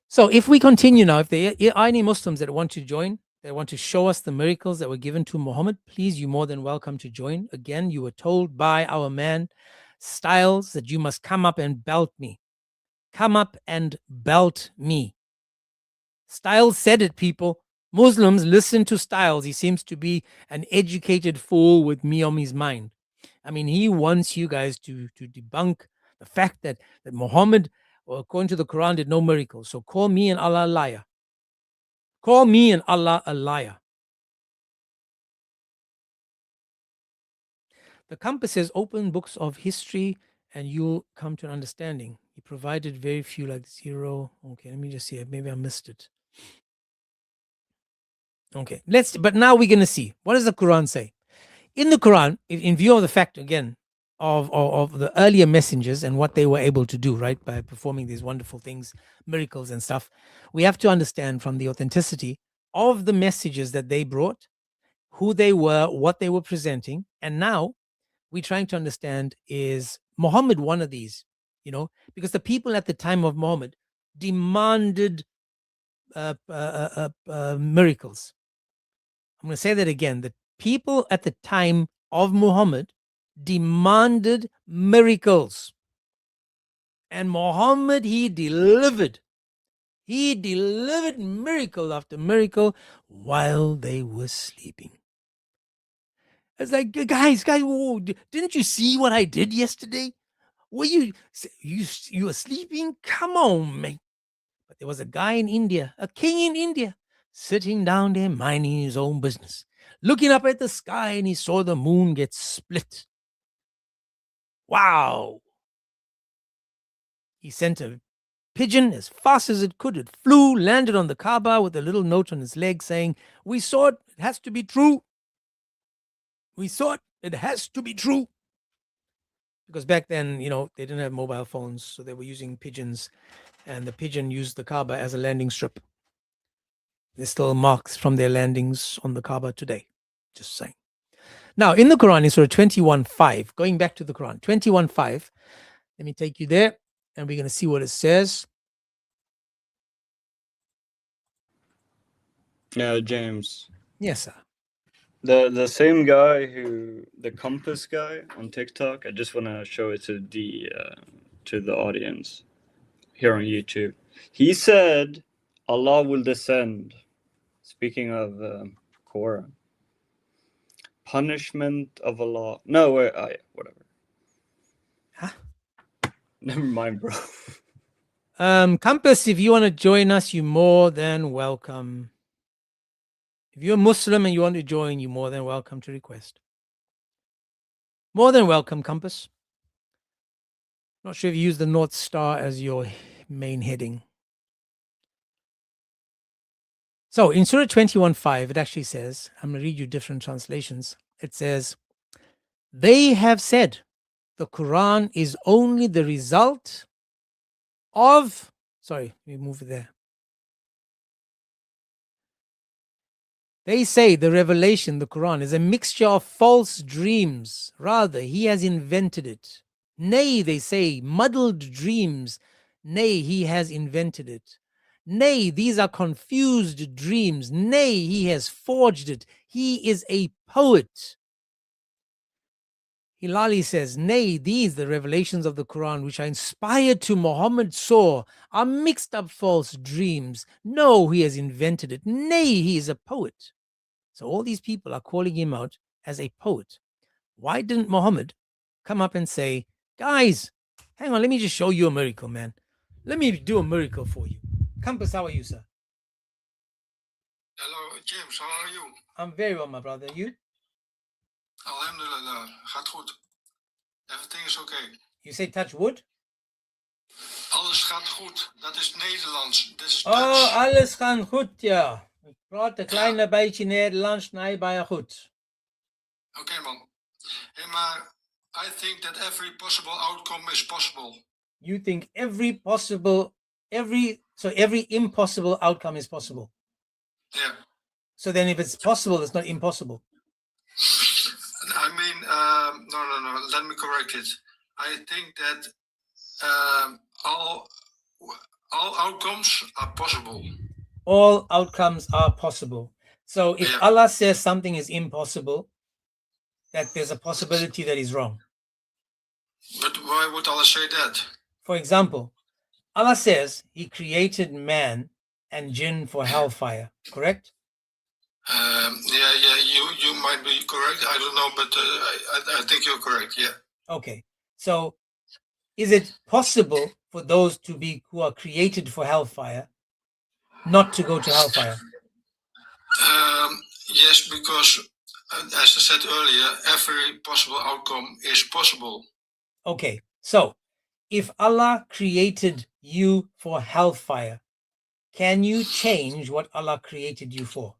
So if we continue now, if there are any Muslims that want to join, that want to show us the miracles that were given to Muhammad, please, you're more than welcome to join. Again, you were told by our man Styles that you must come up and belt me. Come up and belt me. Styles said it, people. Muslims, listen to Styles. He seems to be an educated fool with me on his mind. I mean, he wants you guys to debunk the fact that Muhammad, or according to the Quran, did no miracles. So call me and Allah a liar. Call me and Allah a liar. The compass says, open books of history and you'll come to an understanding. He provided very few, like 0. Okay, let me just see. Maybe I missed it. Okay, but now we're going to see. What does the Quran say? In the Quran, in view of the fact, again, of the earlier messengers and what they were able to do, right, by performing these wonderful things, miracles and stuff, we have to understand from the authenticity of the messages that they brought, who they were, what they were presenting. And now we're trying to understand, is Muhammad one of these? You know, because the people at the time of Muhammad demanded miracles. I'm going to say that again. The people at the time of Muhammad demanded miracles. And Muhammad, he delivered. He delivered miracle after miracle while they were sleeping. It's like, guys, whoa, didn't you see what I did yesterday? Were you were sleeping? Come on, mate. But there was a guy in India, a king in India, sitting down there minding his own business, looking up at the sky, and he saw the moon get split. Wow. He sent a pigeon as fast as it could. It flew, landed on the Kaaba with a little note on its leg saying, "We saw it. It has to be true. We saw it. It has to be true." Because back then, they didn't have mobile phones, so they were using pigeons, and the pigeon used the Kaaba as a landing strip. There's still marks from their landings on the Kaaba today. Just saying. Now, in the Quran, in Surah 21:5, going back to the Quran, 21:5, let me take you there, and we're going to see what it says. Yeah, James. Yes, sir. The same guy the Compass guy on TikTok. I just want to show it to the audience here on YouTube. He said Allah will descend. Speaking of Quran, punishment of Allah. No, whatever. Huh? Never mind, bro. Compass, if you want to join us, you're more than welcome. If you're a Muslim and you want to join, you're more than welcome to request. More than welcome, Compass. Not sure if you use the North Star as your main heading. So in Surah 21:5, it actually says, I'm going to read you different translations. It says, they have said the Quran is only the result of, sorry, let me move it there. They say the revelation, the Quran, is a mixture of false dreams. Rather, he has invented it. Nay, they say, muddled dreams. Nay, he has invented it. Nay, these are confused dreams. Nay, he has forged it. He is a poet. Hilali says, nay, these, the revelations of the Quran, which are inspired to Muhammad saw, are mixed up false dreams. No, he has invented it. Nay, he is a poet. So all these people are calling him out as a poet. Why didn't Muhammad come up and say, guys, hang on, let me just show you a miracle, man. Let me do a miracle for you. Compass, how are you, sir? Hello, James, how are you? I'm very well, my brother. You? Alhamdulillah, gaat goed. Everything is okay. You say touch wood? Alles gaat goed. Dat is Nederlands. Dit is Oh, Dutch. alles gaat goed, ja. Ik praat een klein beetje Nederlands, nee, bijna goed. Okay, man. Hey, maar I think that every possible outcome is possible. You think every impossible outcome is possible? Yeah. So then if it's possible, it's not impossible. I mean, no. Let me correct it. I think that all outcomes are possible. All outcomes are possible. So if Allah says something is impossible, that there's a possibility that is wrong. But why would Allah say that? For example, Allah says he created man and jinn for hellfire, correct? You might be correct. I don't know, but I think you're correct. Yeah. Okay. So is it possible for those who are created for hellfire not to go to hellfire? Yes, because as I said earlier, every possible outcome is possible. Okay. So if Allah created you for hellfire, can you change what Allah created you for?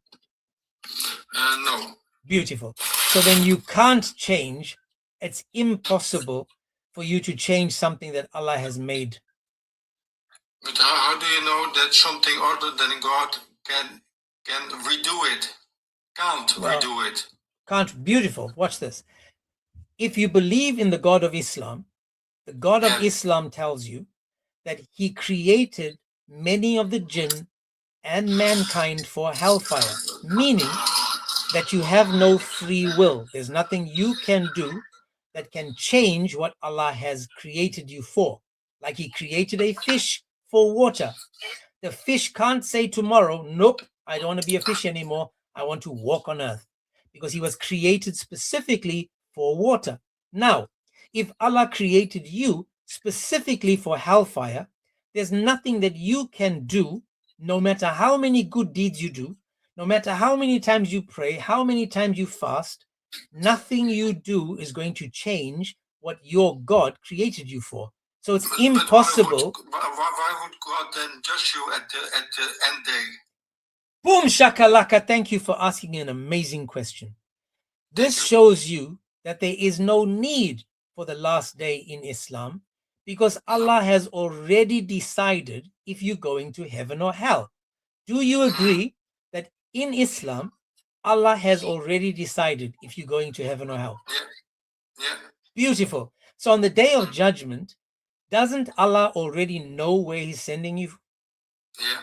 No. Beautiful. So then you can't change. It's impossible for you to change something that Allah has made. But how do you know that something other than God can redo it? Redo it. Can't. Beautiful. Watch this. If you believe in the God of Islam, the God of Islam tells you that he created many of the jinn and mankind for hellfire, meaning that you have no free will. There's nothing you can do that can change what Allah has created you for. Like He created a fish for water. The fish can't say tomorrow, nope, I don't want to be a fish anymore. I want to walk on earth, because he was created specifically for water. Now, if Allah created you specifically for hellfire, there's nothing that you can do, no matter how many good deeds you do, no matter how many times you pray, how many times you fast, nothing you do is going to change what your God created you for. So it's impossible. Why would God then judge you at the end day? Boom shakalaka, thank you for asking an amazing question. This shows you that there is no need for the last day in Islam, because Allah has already decided if you're going to heaven or hell. Do you agree that in Islam, Allah has already decided if you're going to heaven or hell? Yeah. Beautiful. So on the day of judgment, doesn't Allah already know where He's sending you? Yeah.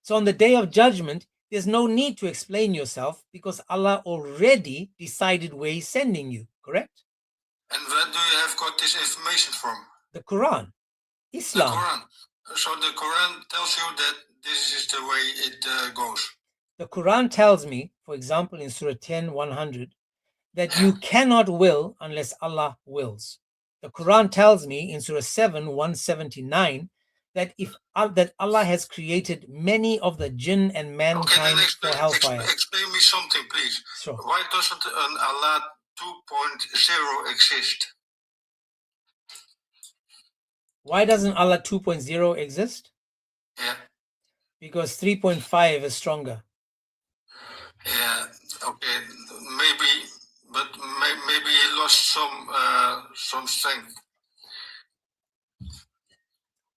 So on the day of judgment, there's no need to explain yourself, because Allah already decided where He's sending you, correct? And where do you have got this information from? The Quran, Islam. The Quran. So the Quran tells you that this is the way it goes. The Quran tells me, for example, in Surah 10:100, that you cannot will unless Allah wills. The Quran tells me in Surah 7:179 that that Allah has created many of the jinn and mankind for hellfire. Explain me something, please. Sure. Why doesn't an Allah 2.0 exist? Why doesn't Allah 2.0 exist? Yeah. Because 3.5 is stronger. Yeah. Okay. Maybe, but maybe he lost some strength.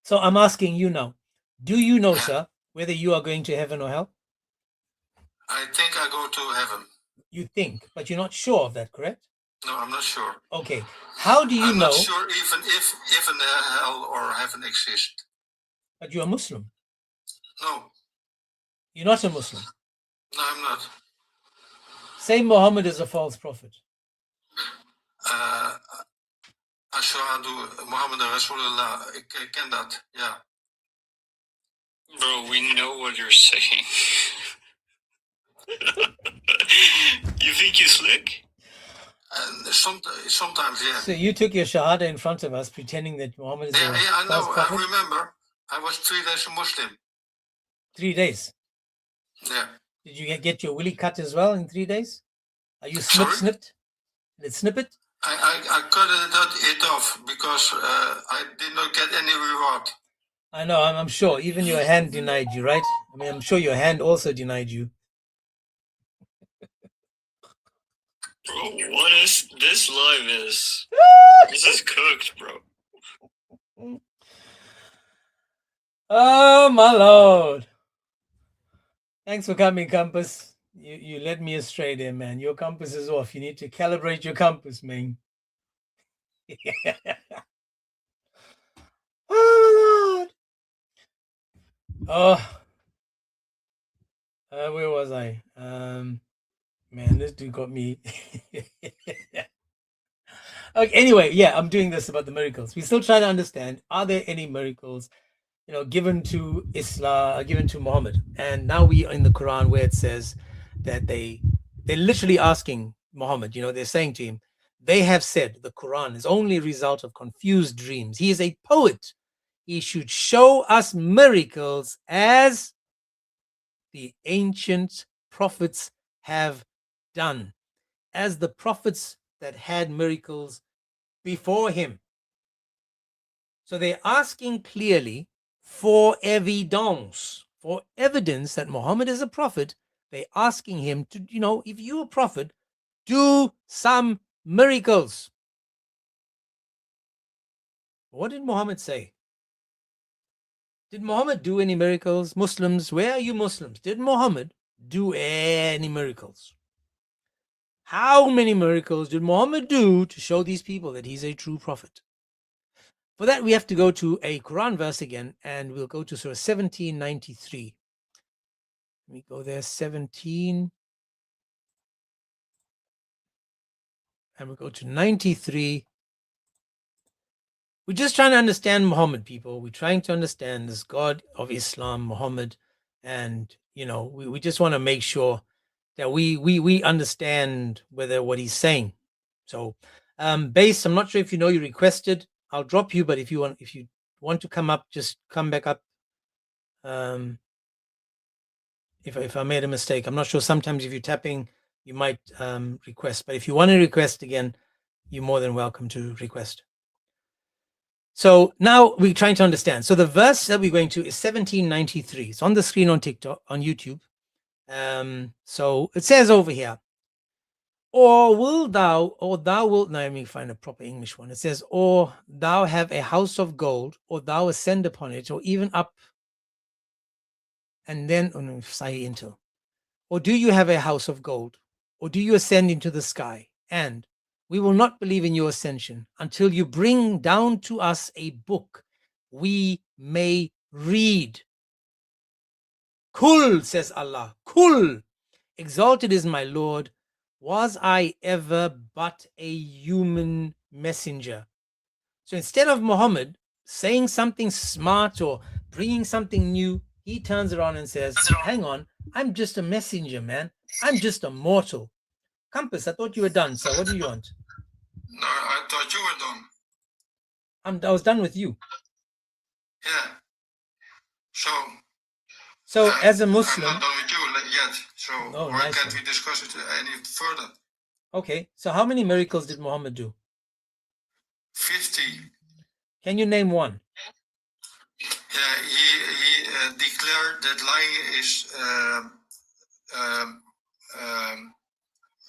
So I'm asking you now, do you know, sir, whether you are going to heaven or hell? I think I go to heaven. You think, but you're not sure of that, correct? No, I'm not sure. Okay. How do you I'm know? not sure even if an hell or heaven exists. But you're a Muslim. No. You're not a Muslim. No, I'm not. Say Muhammad is a false prophet. Ashhadu Muhammad Rasulullah. Ik ken dat, ja. Bro, we know what you're saying. You think you're slick? Sometimes, yeah. So you took your Shahada in front of us, pretending that Muhammad is a I know. false prophet? I remember. I was 3 days a Muslim. 3 days. Yeah. Did you get your willy cut as well in 3 days? Are you snipped? Did it snip it? I cut it off because I did not get any reward. I know, I'm sure. Even your hand denied you, right? I mean, I'm sure your hand also denied you. Bro, what is this live is? This is cooked, bro. Oh my Lord. Thanks for coming, Compass. You led me astray there, man. Your compass is off. You need to calibrate your compass, man. Oh my Lord. Oh, where was I? Man, this dude got me. Okay, anyway, yeah, I'm doing this about the miracles. We still try to understand, are there any miracles, given to Islam, given to Muhammad? And now we are in the Quran where it says that they're literally asking Muhammad, they're saying to him, they have said the Quran is only a result of confused dreams. He is a poet. He should show us miracles as the ancient prophets have done, as the prophets that had miracles before him. So they're asking clearly for evidence that Muhammad is a prophet. They're asking him to, if you're a prophet, do some miracles. What did Muhammad say? Did Muhammad do any miracles? Muslims, where are you Muslims? Did Muhammad do any miracles? How many miracles did Muhammad do to show these people that he's a true prophet? For that, we have to go to a Quran verse again, and we'll go to Surah 1793. Let me go there, 17. And we'll go to 93. We're just trying to understand Muhammad, people. We're trying to understand this God of Islam, Muhammad. And, you know, we just want to make sure that we understand whether what he's saying. So, Base, I'm not sure if you know you requested. I'll drop you, but if you want to come up, just come back up. If I made a mistake, I'm not sure. Sometimes if you're tapping, you might request. But if you want to request again, you're more than welcome to request. So now we're trying to understand. So the verse that we're going to is 1793. It's on the screen on TikTok, on YouTube. So it says over here, or thou wilt, now let me find a proper English one. It says, or thou have a house of gold, or thou ascend upon it, or even up, and then, or do you have a house of gold, or do you ascend into the sky? And we will not believe in your ascension until you bring down to us a book we may read. Kul, says Allah, Kul, exalted is my Lord, was I ever but a human messenger? So instead of Muhammad saying something smart or bringing something new, he turns around and says, hang on, I'm just a messenger, man. I'm just a mortal. Compass, I thought you were done, so what do you want? No, I thought you were done. I was done with you. Yeah. So as a Muslim... I'm not done with you yet, so why can't we discuss it any further? Okay, so how many miracles did Muhammad do? 50. Can you name one? Yeah, he declared that lying is,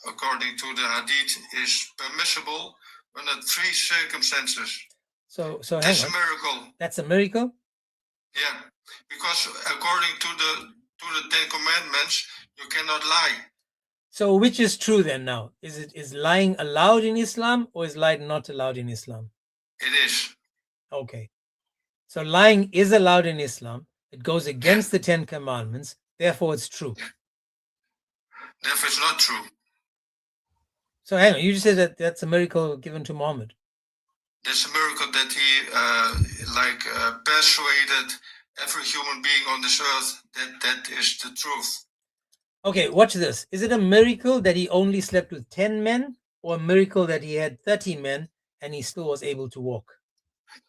according to the Hadith, is permissible under 3 circumstances. So that's a miracle. That's a miracle? Yeah, because according to the 10 Commandments, you cannot lie. So which is true then now? Is lying allowed in Islam, or is lying not allowed in Islam? It is. Okay. So lying is allowed in Islam. It goes against the 10 Commandments. Therefore, it's true. Therefore, it's not true. So hang on. You just said that that's a miracle given to Muhammad. That's a miracle that he persuaded every human being on this earth that is the truth. Okay, watch this. Is it a miracle that he only slept with 10 men, or a miracle that he had 30 men and he still was able to walk?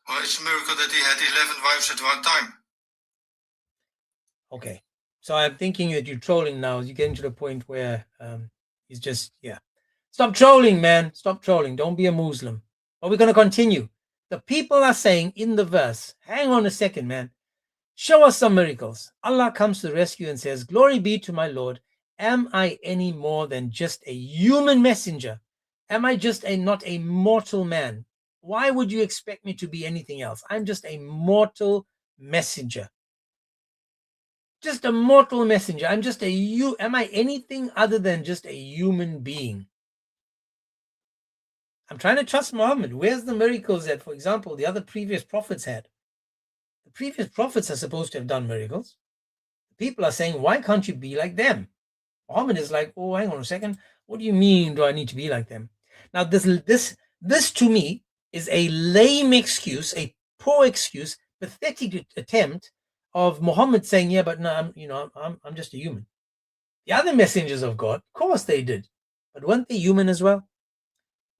Well, it's a miracle that he had 11 wives at one time. Okay. So I'm thinking that you're trolling now. You're getting to the point where he's just, yeah. Stop trolling, man. Stop trolling. Don't be a Muslim. But we're going to continue. The people are saying in the verse, hang on a second, man. Show us some miracles. Allah comes to the rescue and says, glory be to my Lord. Am I any more than just a human messenger? Am I just not a mortal man? Why would you expect me to be anything else? I'm just a mortal messenger. Just a mortal messenger. I'm just am I anything other than just a human being? I'm trying to trust Muhammad. Where's the miracles that, for example, the other previous prophets had? The previous prophets are supposed to have done miracles. People are saying, why can't you be like them? Muhammad is like, oh, hang on a second. What do you mean do I need to be like them? Now, this to me is a lame excuse, a poor excuse, pathetic attempt of Muhammad saying, yeah, but no, I'm just a human. The other messengers of God, of course they did. But weren't they human as well?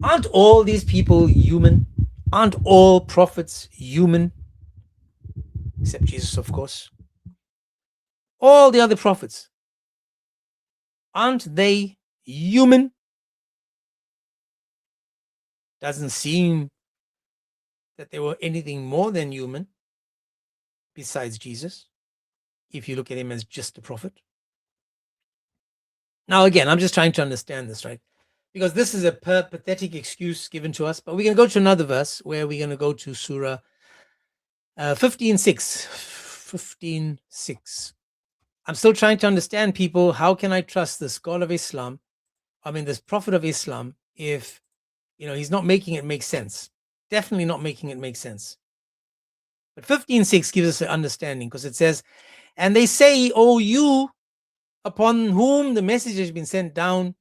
Aren't all these people human? Aren't all prophets human? Except Jesus, of course. All the other prophets, aren't they human? Doesn't seem that they were anything more than human besides Jesus, if you look at him as just a prophet. Now, again, I'm just trying to understand this, right? Because this is a pathetic excuse given to us, but we're going to go to another verse where we're going to go to Surah 15:6. 15:6. I'm still trying to understand, people, how can I trust this God of Islam, this prophet of Islam, if, he's not making it make sense. Definitely not making it make sense. But 15:6 gives us an understanding because it says, and they say, "O you upon whom the message has been sent down,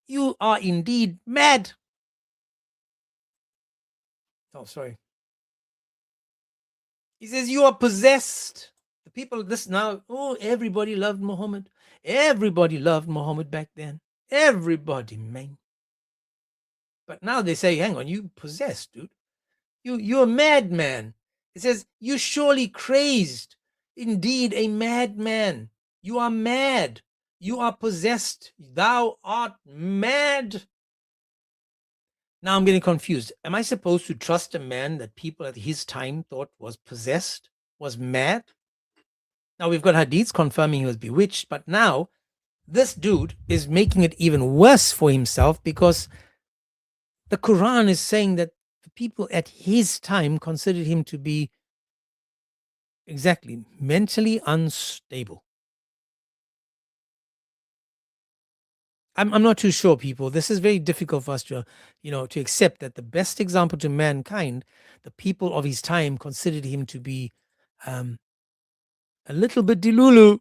you are indeed mad." Oh, sorry. He says, "You are possessed." The people this now, oh, everybody loved Muhammad. Everybody loved Muhammad back then. Everybody, man. But now they say, hang on, you possessed, dude. You're a madman. It says, "You surely crazed, indeed a madman. You are mad. You are possessed. Thou art mad." Now I'm getting confused. Am I supposed to trust a man that people at his time thought was possessed, was mad? Now we've got hadiths confirming he was bewitched, but now this dude is making it even worse for himself because the Quran is saying that the people at his time considered him to be exactly mentally unstable. I'm not too sure, people. This is very difficult for us to, to accept that the best example to mankind, the people of his time considered him to be a little bit dilulu.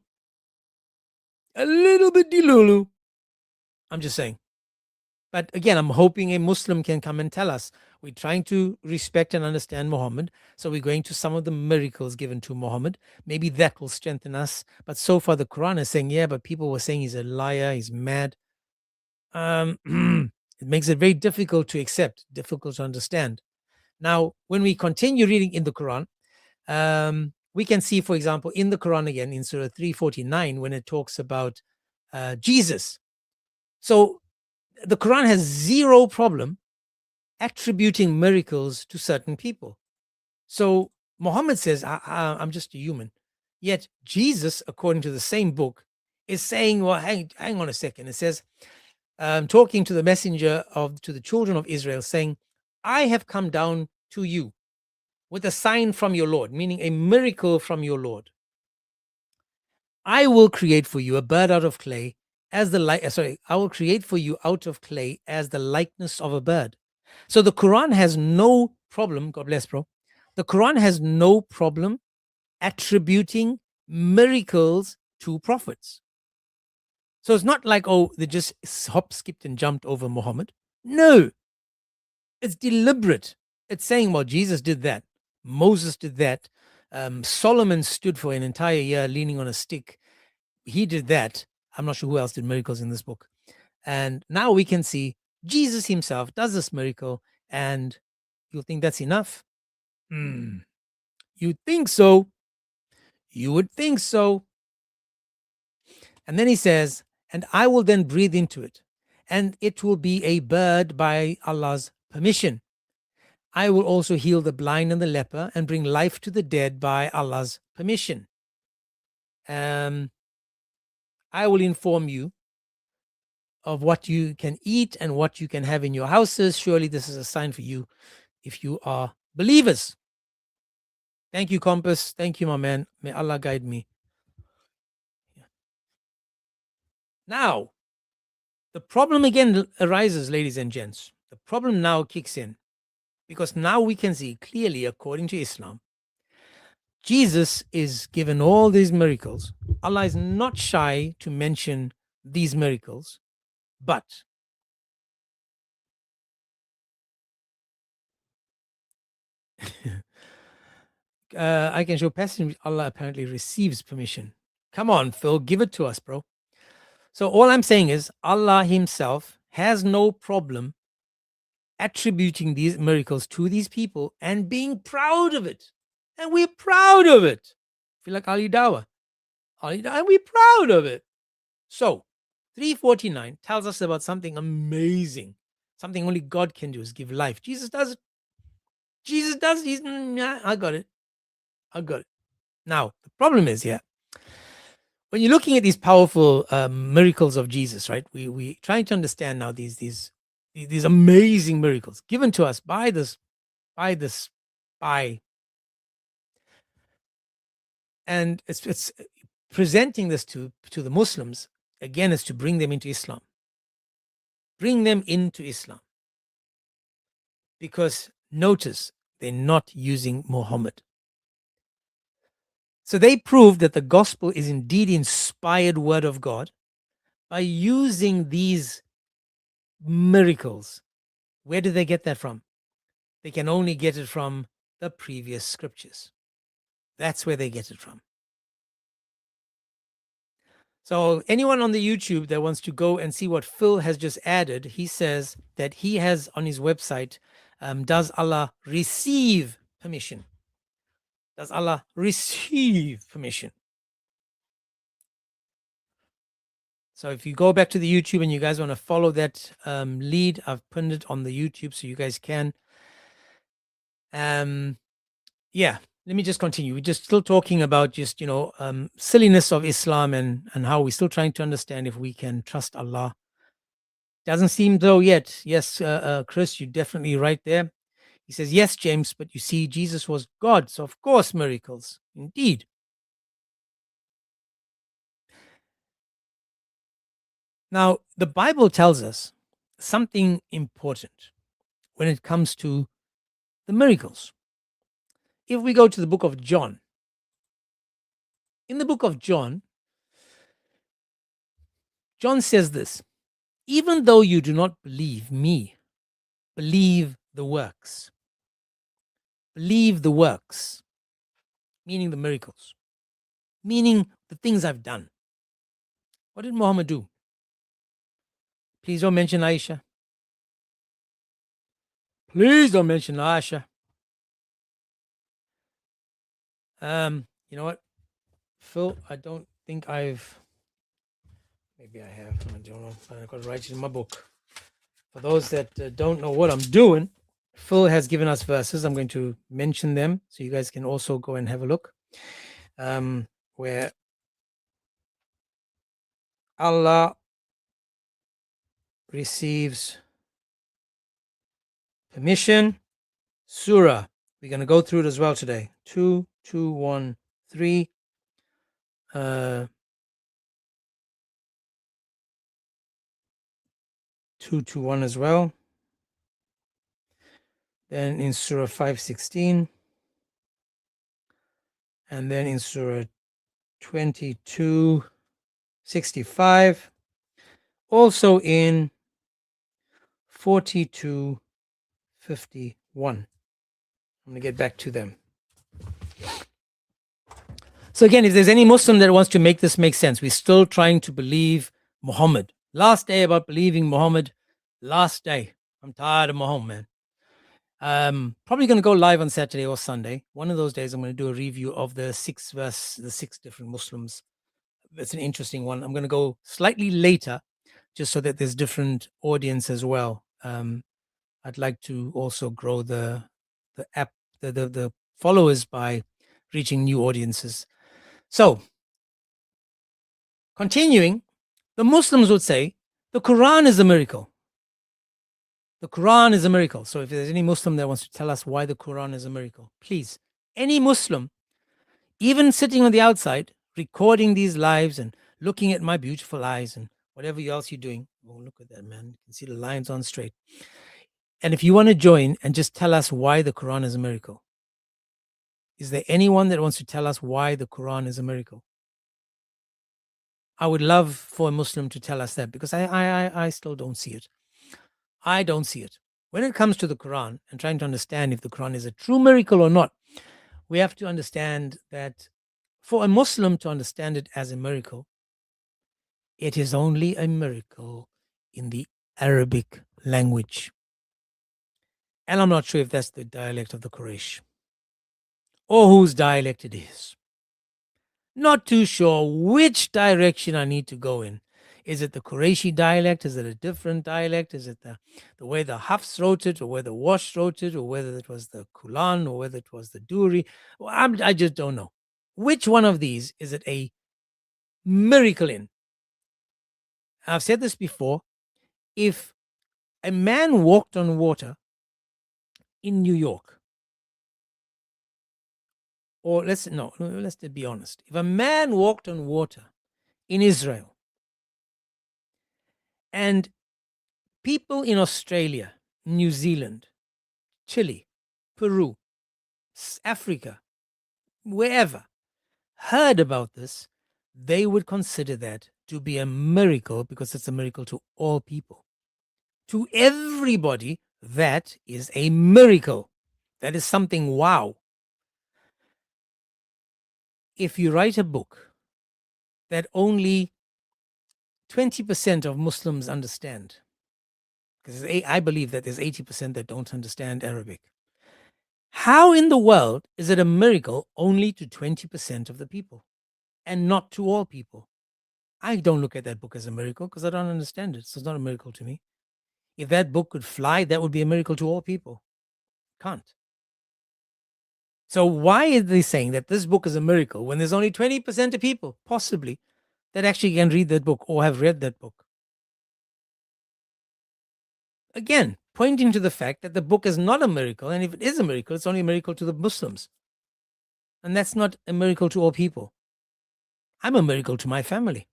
A little bit dilulu. I'm just saying. But again, I'm hoping a Muslim can come and tell us. We're trying to respect and understand Muhammad. So we're going to some of the miracles given to Muhammad. Maybe that will strengthen us. But so far the Quran is saying, yeah, but people were saying he's a liar, he's mad. It makes it very difficult to accept, difficult to understand. Now, when we continue reading in the Quran, we can see, for example, in the Quran again, in Surah 349, when it talks about Jesus. So the Quran has zero problem attributing miracles to certain people. So Muhammad says, I'm just a human. Yet Jesus, according to the same book, is saying, well, hang on a second. It says, talking to the messenger to the children of Israel, saying, "I have come down to you with a sign from your Lord," meaning a miracle from your Lord. "I will create for you a bird out of clay as the I will create for you out of clay as the likeness of a bird." So the Quran has no problem, God bless, bro. The Quran has no problem attributing miracles to prophets. So it's not like, oh, they just hop, skipped, and jumped over Muhammad. No, it's deliberate. It's saying, well, Jesus did that. Moses did that. Solomon stood for an entire year leaning on a stick. He did that. I'm not sure who else did miracles in this book. And now we can see Jesus himself does this miracle, and you'll think that's enough. You'd think so. You would think so. And then he says, "And I will then breathe into it, and it will be a bird by Allah's permission. I will also heal the blind and the leper and bring life to the dead by Allah's permission. I will inform you of what you can eat and what you can have in your houses. Surely this is a sign for you if you are believers." Thank you, Compass. Thank you, my man. May Allah guide me. Now, the problem again arises, ladies and gents. The problem now kicks in because now we can see clearly, according to Islam, Jesus is given all these miracles. Allah is not shy to mention these miracles, but I can show passage. Allah apparently receives permission. Come on, Phil, give it to us, bro. So all I'm saying is Allah himself has no problem attributing these miracles to these people and being proud of it. And we're proud of it. Feel like Ali Dawah. And we're proud of it. So 349 tells us about something amazing. Something only God can do is give life. Jesus does it. Jesus does it. I got it. Now, the problem is here. When you're looking at these powerful miracles of Jesus, right? We trying to understand now these amazing miracles given to us by and it's presenting this to the Muslims again is to bring them into Islam. Bring them into Islam. Because notice they're not using Muhammad. So they proved that the gospel is indeed inspired word of God by using these miracles. Where do they get that from? They can only get it from the previous scriptures. That's where they get it from. So anyone on the YouTube that wants to go and see what Phil has just added, he says that he has on his website, does Allah receive permission? Does Allah receive permission? So if you go back to the YouTube and you guys want to follow that lead, I've pinned it on the YouTube so you guys can. Yeah, let me just continue. We're just still talking about just, silliness of Islam and how we're still trying to understand if we can trust Allah. Doesn't seem though yet. Yes, Chris, you're definitely right there. He says, yes, James, but you see, Jesus was God. So of course, miracles, indeed. Now, the Bible tells us something important when it comes to the miracles. If we go to the book of John, in the book of John, John says this, even though you do not believe me, believe the works. Believe the works, meaning the miracles, meaning the things I've done. What did Muhammad do? Please don't mention Aisha. Please don't mention Aisha. You know what, Phil, I don't think maybe I have, I don't know, I've got to write it in my book. For those that don't know what I'm doing, Phil has given us verses. I'm going to mention them so you guys can also go and have a look. Where Allah receives permission. Surah. We're going to go through it as well today. 2, 2, 1, 3. 2, 2, 1 as well. Then in Surah 5:16. And then in Surah 22:65. Also in 42:51. I'm going to get back to them. So again, if there's any Muslim that wants to make this make sense, we're still trying to believe Muhammad. Last day about believing Muhammad. Last day. I'm tired of Muhammad, man. Probably going to go live on Saturday or Sunday. One of those days, I'm going to do a review of the 6 different Muslims. That's an interesting one. I'm going to go slightly later, just so that there's different audience as well. I'd like to also grow the app, the followers by reaching new audiences. So, continuing, the Muslims would say the Quran is a miracle. The Quran is a miracle. So if there's any Muslim that wants to tell us why the Quran is a miracle, please, any Muslim, even sitting on the outside, recording these lives and looking at my beautiful eyes and whatever else you're doing. Oh, look at that, man. You can see the lines on straight. And if you want to join and just tell us why the Quran is a miracle. Is there anyone that wants to tell us why the Quran is a miracle? I would love for a Muslim to tell us that, because I still don't see it. I don't see it. When it comes to the Quran and trying to understand if the Quran is a true miracle or not, we have to understand that for a Muslim to understand it as a miracle, it is only a miracle in the Arabic language. And I'm not sure if that's the dialect of the Quraysh or whose dialect it is. Not too sure which direction I need to go in. Is it the Qurayshi dialect? Is it a different dialect? Is it the way the Hafs wrote it, or whether Wash wrote it, or whether it was the Qulan, or whether it was the Duri? Well, I just don't know. Which one of these is it a miracle in? I've said this before. If a man walked on water in New York, or let's be honest. If a man walked on water in Israel, and people in Australia, New Zealand, Chile, Peru, Africa, wherever, heard about this, they would consider that to be a miracle because it's a miracle to all people. To everybody, that is a miracle. That is something wow. If you write a book that only 20% of Muslims understand, because I believe that there's 80% that don't understand Arabic. How in the world is it a miracle only to 20% of the people and not to all people? I don't look at that book as a miracle because I don't understand it. So it's not a miracle to me. If that book could fly, that would be a miracle to all people. Can't. So why are they saying that this book is a miracle when there's only 20% of people, possibly, that actually can read that book or have read that book? Again, pointing to the fact that the book is not a miracle, and if it is a miracle, it's only a miracle to the Muslims. And that's not a miracle to all people. I'm a miracle to my family.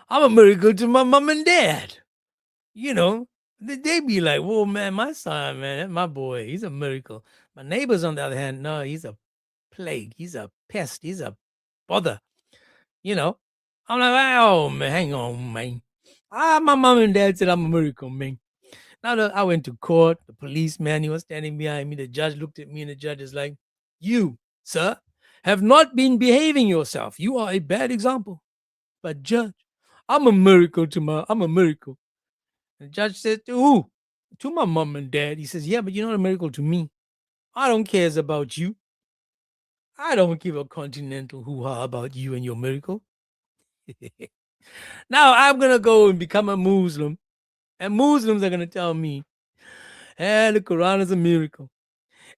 I'm a miracle to my mom and dad. You know, they be like, whoa, man, my son, man, my boy, he's a miracle. My neighbors, on the other hand, no, he's a plague. He's a pest. He's a bother. You know, I'm like, oh, man, hang on, man. My mom and dad said I'm a miracle, man. Now I went to court, the policeman, he was standing behind me. The judge looked at me and the judge is like, you, sir, have not been behaving yourself. You are a bad example. But judge, I'm a miracle. The judge said, to who? To my mom and dad. He says, yeah, but you're not a miracle to me. I don't care about you. I don't give a continental hoo-ha about you and your miracle. Now I'm going to go and become a Muslim. And Muslims are going to tell me, the Quran is a miracle.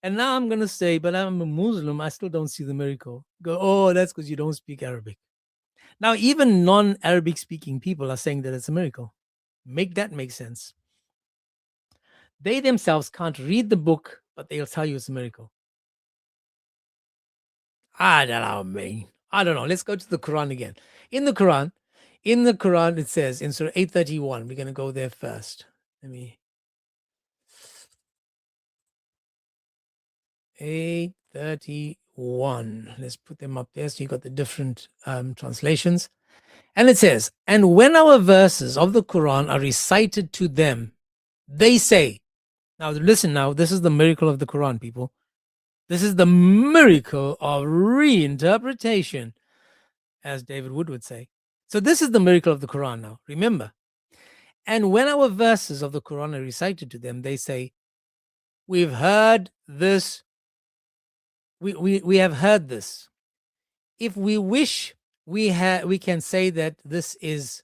And now I'm going to say, but I'm a Muslim. I still don't see the miracle. Go, oh, that's because you don't speak Arabic. Now, even non-Arabic speaking people are saying that it's a miracle. Make that make sense. They themselves can't read the book, but they'll tell you it's a miracle. I don't know, man. I don't know. Let's go to the Quran again. In the Quran, it says in Surah 831, we're going to go there first. 831. Let's put them up there so you got the different translations. And it says, and when our verses of the Quran are recited to them, they say, now listen now, this is the miracle of the Quran, people. This is the miracle of reinterpretation, as David Wood would say. So this is the miracle of the Quran now. Remember. And when our verses of the Quran are recited to them, they say, we've heard this. We have heard this. If we wish, we can say that this is,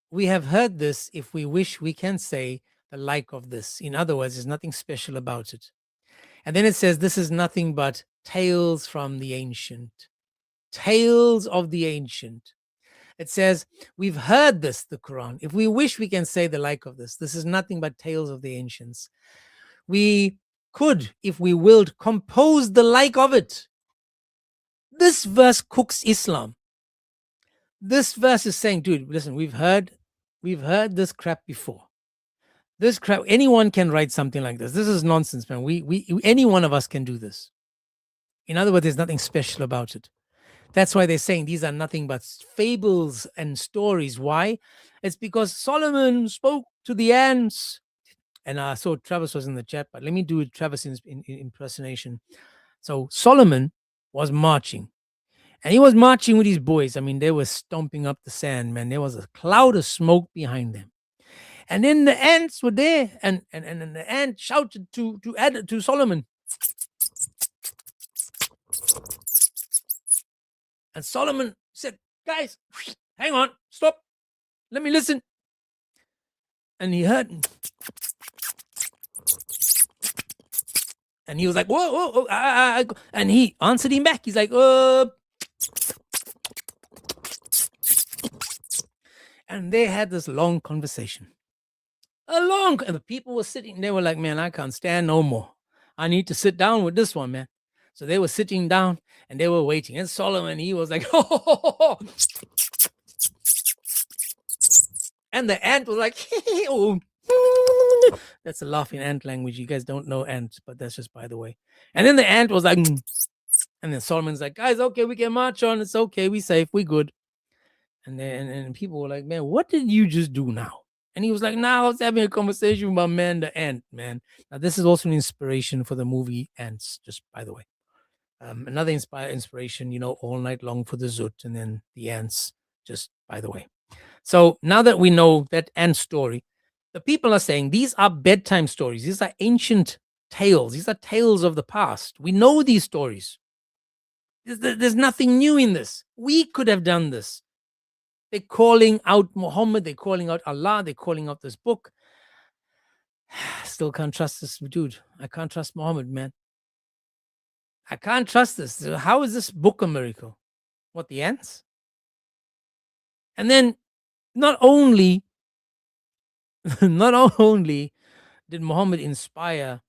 we have heard this. If we wish, we can say the like of this. In other words, there's nothing special about it. And then it says, this is nothing but tales from the ancient. Tales of the ancient. It says, we've heard this, the Quran. If we wish, we can say the like of this. This is nothing but tales of the ancients. We could, if we willed, compose the like of it. This verse cooks Islam. This verse is saying, dude, listen, we've heard this crap before. This crap, anyone can write something like this. This is nonsense, man. Any one of us can do this. In other words, there's nothing special about it. That's why they're saying these are nothing but fables and stories. Why? It's because Solomon spoke to the ants. And I saw Travis was in the chat, but let me do Travis in impersonation. So Solomon was marching. And he was marching with his boys. I mean, they were stomping up the sand, man. There was a cloud of smoke behind them. And then the ants were there. And the ant shouted to Solomon. And Solomon said, guys, hang on, stop. Let me listen. And he heard. And he was like, whoa. And he answered him back. He's like, And they had this long conversation. And the people were sitting. They were like, man, I can't stand no more. I need to sit down with this one, man. So they were sitting down and they were waiting. And Solomon, he was like, oh. And the ant was like, That's a laughing ant language. You guys don't know ant, but that's just by the way. And then the ant was like, and then Solomon's like, guys, okay, we can march on. It's okay. We safe. We good. And then and people were like, man, what did you just do now? And he was like, nah, I was having a conversation with my man, the ant, man. Now, this is also an inspiration for the movie Ants, just by the way. Another inspiration, you know, All Night Long for the Zoot, and then the ants, just by the way. So now that we know that ant story, the people are saying these are bedtime stories. These are ancient tales. These are tales of the past. We know these stories. There's nothing new in this. We could have done this. They're calling out Muhammad. They're calling out Allah. They're calling out this book. Still can't trust this dude. I can't trust Muhammad, man. I can't trust this. How is this book a miracle? What, the ants? And then not only did Muhammad inspire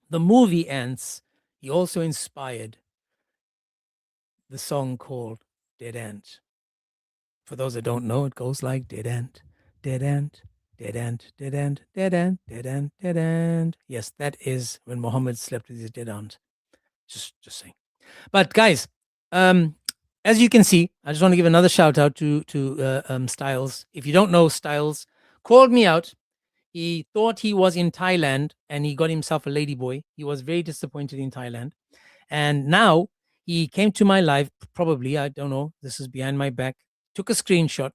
the movie Ants, he also inspired the song called Dead Ant. For those that don't know, it goes like dead ant, dead ant, dead ant, dead ant, dead ant, dead ant, dead ant. Yes, that is when Muhammad slept with his dead aunt. Just saying. But guys, as you can see, I just want to give another shout out to Styles. If you don't know, Styles called me out. He thought he was in Thailand and he got himself a ladyboy. He was very disappointed in Thailand. And now he came to my live, probably, I don't know, this is behind my back, took a screenshot.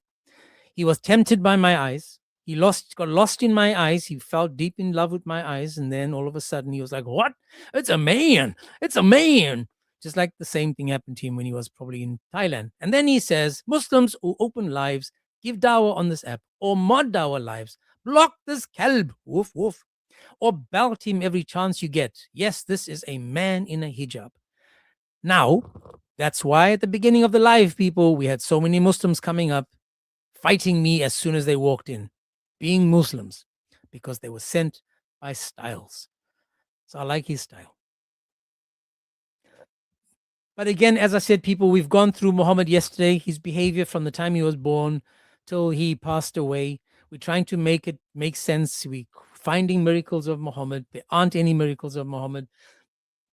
He was tempted by my eyes. He got lost in my eyes. He fell deep in love with my eyes. And then all of a sudden he was like, what? It's a man. It's a man. Just like the same thing happened to him when he was probably in Thailand. And then he says, Muslims who open lives, give dawah on this app, or mod dawah lives, block this kalb, woof, woof, or belt him every chance you get. Yes, this is a man in a hijab. Now, that's why at the beginning of the live, people, we had so many Muslims coming up, fighting me as soon as they walked in, being Muslims, because they were sent by Styles. So I like his style. But again, as I said, people, we've gone through Muhammad yesterday, his behavior from the time he was born till he passed away. We're trying to make it make sense. We're finding miracles of Muhammad. There aren't any miracles of Muhammad.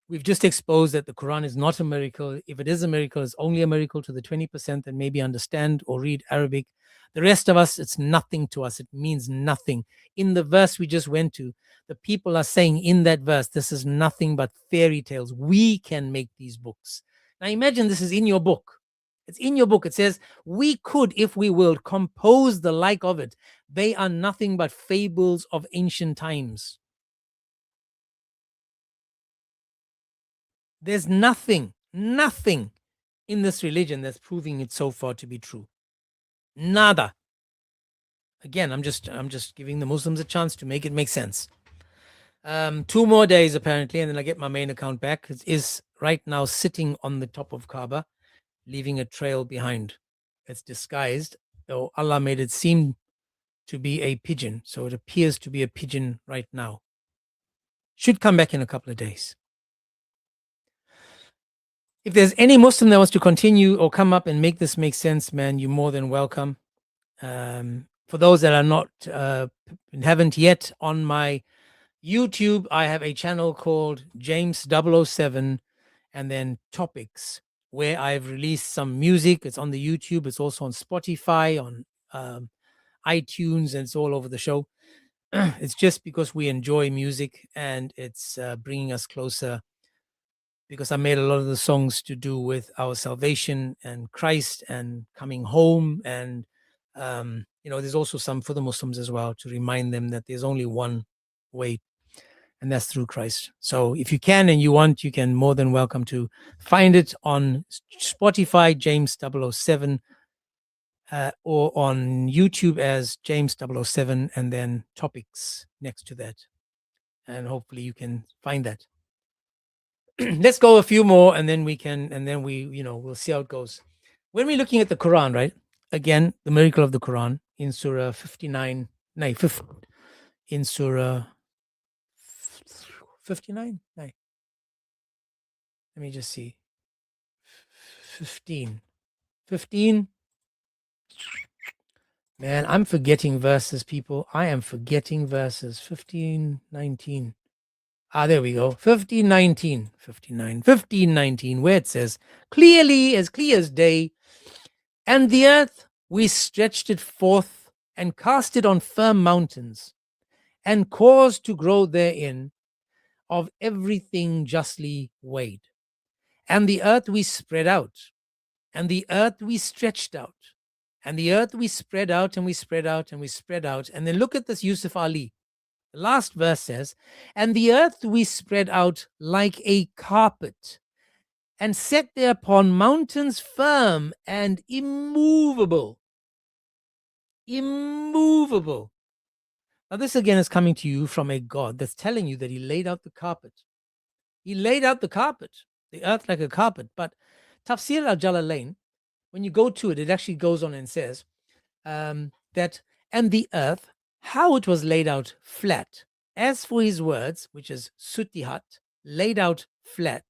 We've just exposed that the Quran is not a miracle. If it is a miracle, it's only a miracle to the 20% that maybe understand or read Arabic. The rest of us, it's nothing to us. It means nothing. In the verse we just went to, the people are saying in that verse, this is nothing but fairy tales. We can make these books. Now imagine this is in your book. It's in your book. It says, we could, if we will, compose the like of it. They are nothing but fables of ancient times. There's nothing in this religion that's proving it so far to be true. Nada. Again, I'm just giving the Muslims a chance to make it make sense. 2 more days apparently, and then I get my main account back. It is right now sitting on the top of Kaaba, leaving a trail behind. It's disguised, though Allah made it seem to be a pigeon. So it appears to be a pigeon right now. Should come back in a couple of days. If there's any Muslim that wants to continue or come up and make this make sense, man, you're more than welcome. For those that are not, haven't yet on my YouTube, I have a channel called James 007 and then Topics, where I've released some music. It's on the YouTube. It's also on Spotify, on iTunes, and it's all over the show. It's just because we enjoy music and it's bringing us closer, because I made a lot of the songs to do with our salvation and Christ and coming home. And, there's also some for the Muslims as well, to remind them that there's only one way, and that's through Christ. So if you can and you want, you can more than welcome to find it on Spotify, James 007, or on YouTube as James 007, and then Topics next to that. And hopefully you can find that. Let's go a few more, and then we'll see how it goes. When we're looking at the Quran, right? Again, the miracle of the Quran in Surah 59, in Surah 59, let me just see. 15. Man, I'm forgetting verses, people. I am forgetting verses. 15:19. There we go. 15:19. 15:19, where it says, clearly as clear as day, and the earth we stretched it forth and cast it on firm mountains, and caused to grow therein of everything justly weighed. And the earth we spread out, and the earth we stretched out, and the earth we spread out, and we spread out, and we spread out. And then look at this Yusuf Ali. The last verse says, and the earth we spread out like a carpet, and set thereupon mountains firm and immovable. Immovable. Now, this again is coming to you from a God that's telling you that he laid out the carpet. He laid out the carpet, the earth like a carpet. But Tafsir al-Jalalain, when you go to it, it actually goes on and says that, and the earth, how it was laid out flat. As for his words, which is sutihat, laid out flat.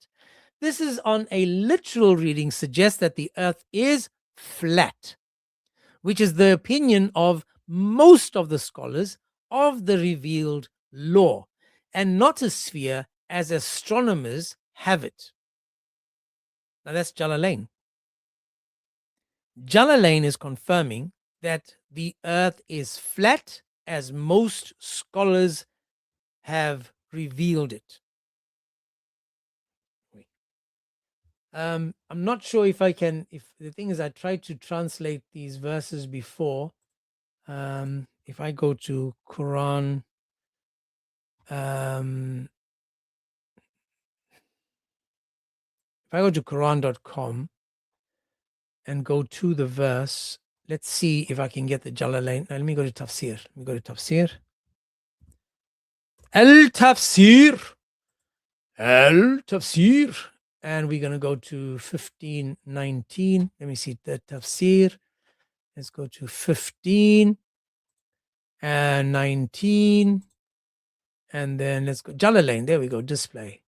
This is on a literal reading, suggests that the earth is flat, which is the opinion of most of the scholars of the revealed law, and not a sphere as astronomers have it. Now that's Jalalain. Jalalain is confirming that the earth is flat as most scholars have revealed it. I'm not sure if I can, if the thing is, I tried to translate these verses before. If I go to Quran, if I go to Quran.com and go to the verse, let's see if I can get the Jalalain. Let me go to Tafsir. Let me go to Tafsir. Al-Tafsir. Al-Tafsir. And we're going to go to 15:19. Let me see the Tafsir. Let's go to 15 and 19. And then let's go. Jalalain. There we go. Display.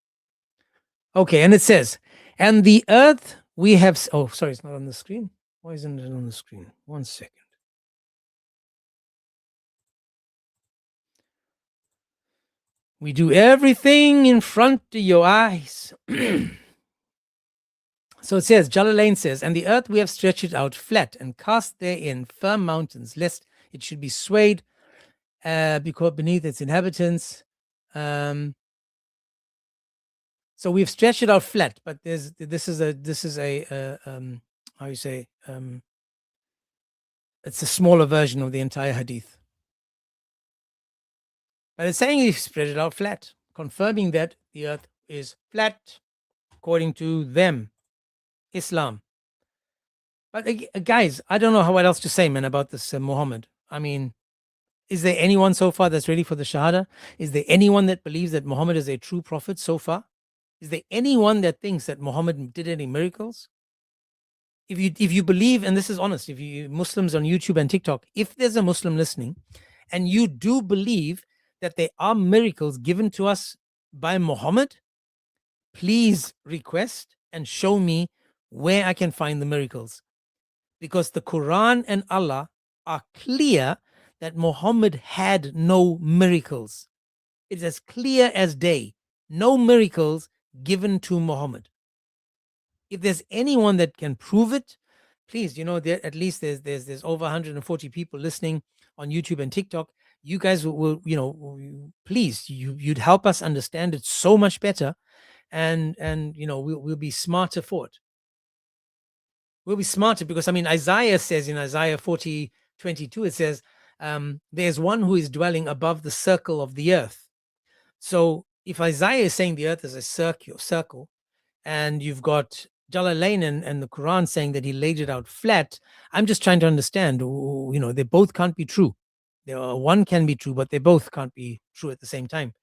Okay. And it says, and the earth we have. Oh, sorry. It's not on the screen. Why isn't it on the screen? 1 second. We do everything in front of your eyes. So it says, Jalalain says, and the earth we have stretched it out flat and cast therein firm mountains, lest it should be swayed because beneath its inhabitants. So we've stretched it out flat, but this is a how you say, it's a smaller version of the entire hadith. But it's saying we've spread it out flat, confirming that the earth is flat according to them. Islam. But guys, I don't know what else to say, man, about this Muhammad. I mean, is there anyone so far that's ready for the Shahada? Is there anyone that believes that Muhammad is a true prophet so far? Is there anyone that thinks that Muhammad did any miracles? If you believe, and this is honest, if you Muslims on YouTube and TikTok, if there's a Muslim listening and you do believe that there are miracles given to us by Muhammad, please request and show me where I can find the miracles, because the Quran and Allah are clear that Muhammad had no miracles. It's as clear as day. No miracles given to Muhammad. If there's anyone that can prove it, please, there, at least there's over 140 people listening on YouTube and TikTok. You guys will please, you'd help us understand it so much better, and we'll be smarter for it. We'll be smarter because, Isaiah says in Isaiah 40:22, it says, there's one who is dwelling above the circle of the earth. So if Isaiah is saying the earth is a circle, and you've got Jalalain and the Quran saying that he laid it out flat, I'm just trying to understand, they both can't be true. One can be true, but they both can't be true at the same time.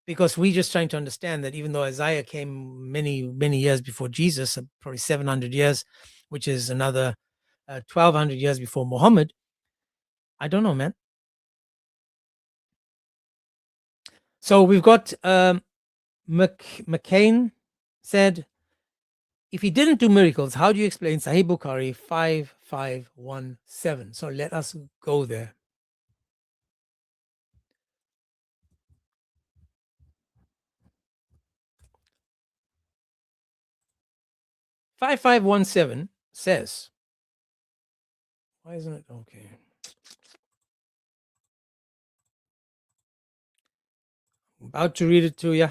Because we're just trying to understand that even though Isaiah came many, many years before Jesus, probably 700 years, which is another 1,200 years before Muhammad, I don't know, man. So we've got McCain said, if he didn't do miracles, how do you explain Sahih Bukhari 5517? So let us go there. "5517 says," why isn't it okay? I'm about to read it to you.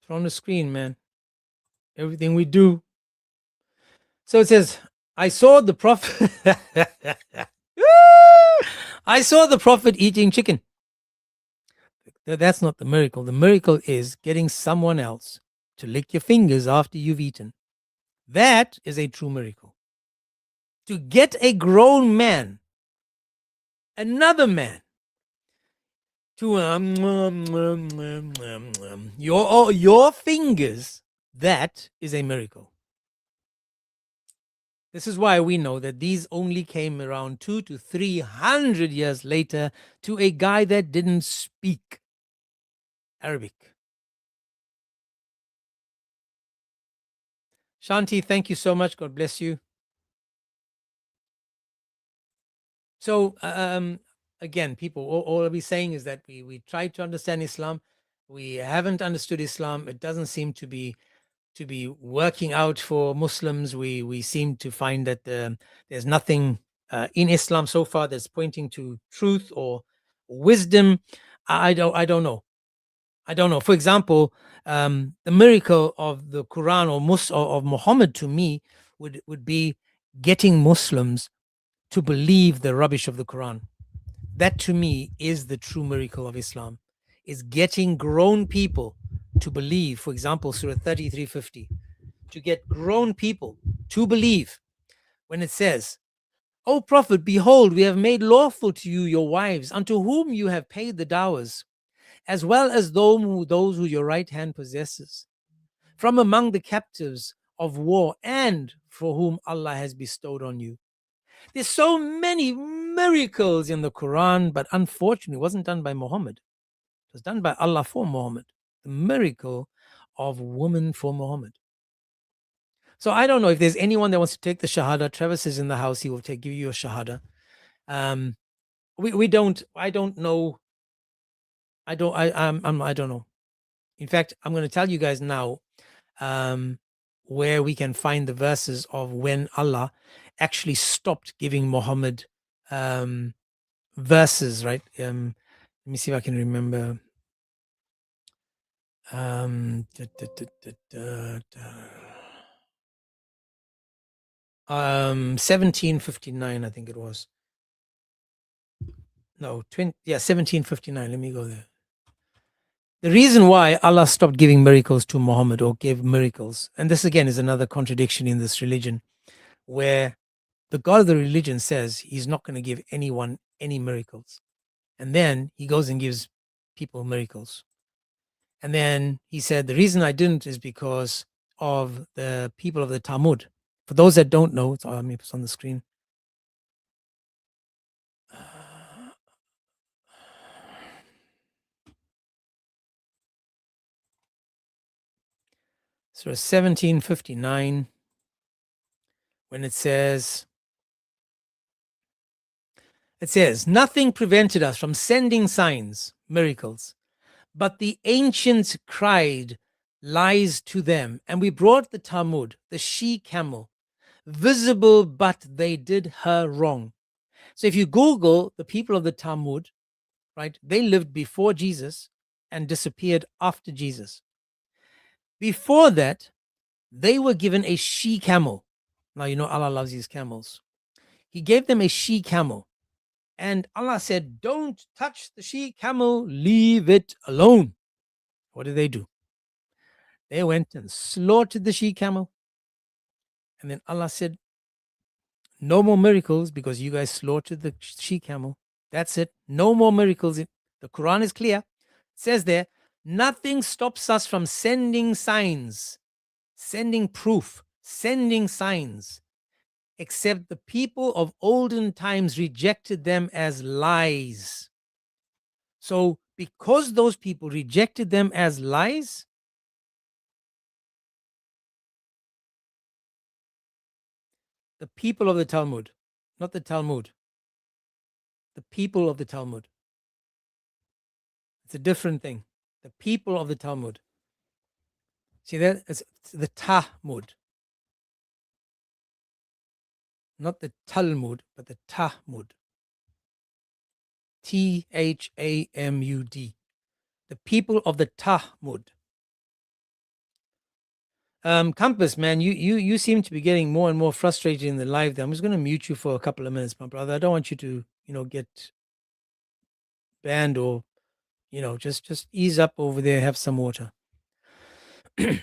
It's on the screen, man. Everything we do. So it says, I saw the Prophet. I saw the Prophet eating chicken. That's not the miracle. The miracle is getting someone else to lick your fingers after you've eaten. That is a true miracle. To get a grown man, another man, to your fingers, that is a miracle. This is why we know that these only came around 200 to 300 years later to a guy that didn't speak Arabic. Shanti, thank you so much. God bless you. So, again, people, all I'll be saying is that we try to understand Islam. We haven't understood Islam. It doesn't seem to be working out for Muslims. We seem to find that there's nothing in Islam so far that's pointing to truth or wisdom. I don't know. For example, the miracle of the Quran or of Muhammad to me would be getting Muslims to believe the rubbish of the Quran. That to me is the true miracle of Islam, is getting grown people to believe. For example, Surah 33:50, to get grown people to believe when it says, O Prophet, behold, we have made lawful to you your wives, unto whom you have paid the dowers, as well as those who your right hand possesses, from among the captives of war, and for whom Allah has bestowed on you. There's so many miracles in the Quran, but unfortunately, it wasn't done by Muhammad. It was done by Allah for Muhammad. The miracle of woman for Muhammad. So I don't know if there's anyone that wants to take the Shahada. Travis is in the house. He will give you a Shahada. I don't know. I don't know. In fact, I'm going to tell you guys now where we can find the verses of when Allah actually stopped giving Muhammad verses, right? Let me see if I can remember. 1759, I think it was. No, 1759. Let me go there. The reason why Allah stopped giving miracles to Muhammad, or gave miracles, and this again is another contradiction in this religion, where the God of the religion says he's not going to give anyone any miracles. And then he goes and gives people miracles. And then he said, the reason I didn't is because of the people of the Talmud. For those that don't know, it's on the screen. So 1759, when it says, nothing prevented us from sending signs, miracles, but the ancients cried lies to them, and we brought the Talmud, the she-camel, visible, but they did her wrong. So if you Google the people of the Talmud, right, they lived before Jesus and disappeared after Jesus. Before that, they were given a she-camel. Now, you know Allah loves these camels. He gave them a she-camel. And Allah said, don't touch the she-camel, leave it alone. What did they do? They went and slaughtered the she-camel. And then Allah said, no more miracles because you guys slaughtered the she-camel. That's it. No more miracles. The Quran is clear. It says there, nothing stops us from sending signs, sending proof, sending signs, except the people of olden times rejected them as lies. So because those people rejected them as lies, The people of the Talmud, not the Talmud. The people of the Talmud. It's a different thing. The people of the Talmud. See that? It's the Talmud. Not the Talmud, but the Talmud. T-H-A-M-U-D. The people of the Talmud. Compass, man, you seem to be getting more and more frustrated in the live there. I'm just going to mute you for a couple of minutes, my brother. I don't want you to, get banned or, just ease up over there, have some water. Yeah,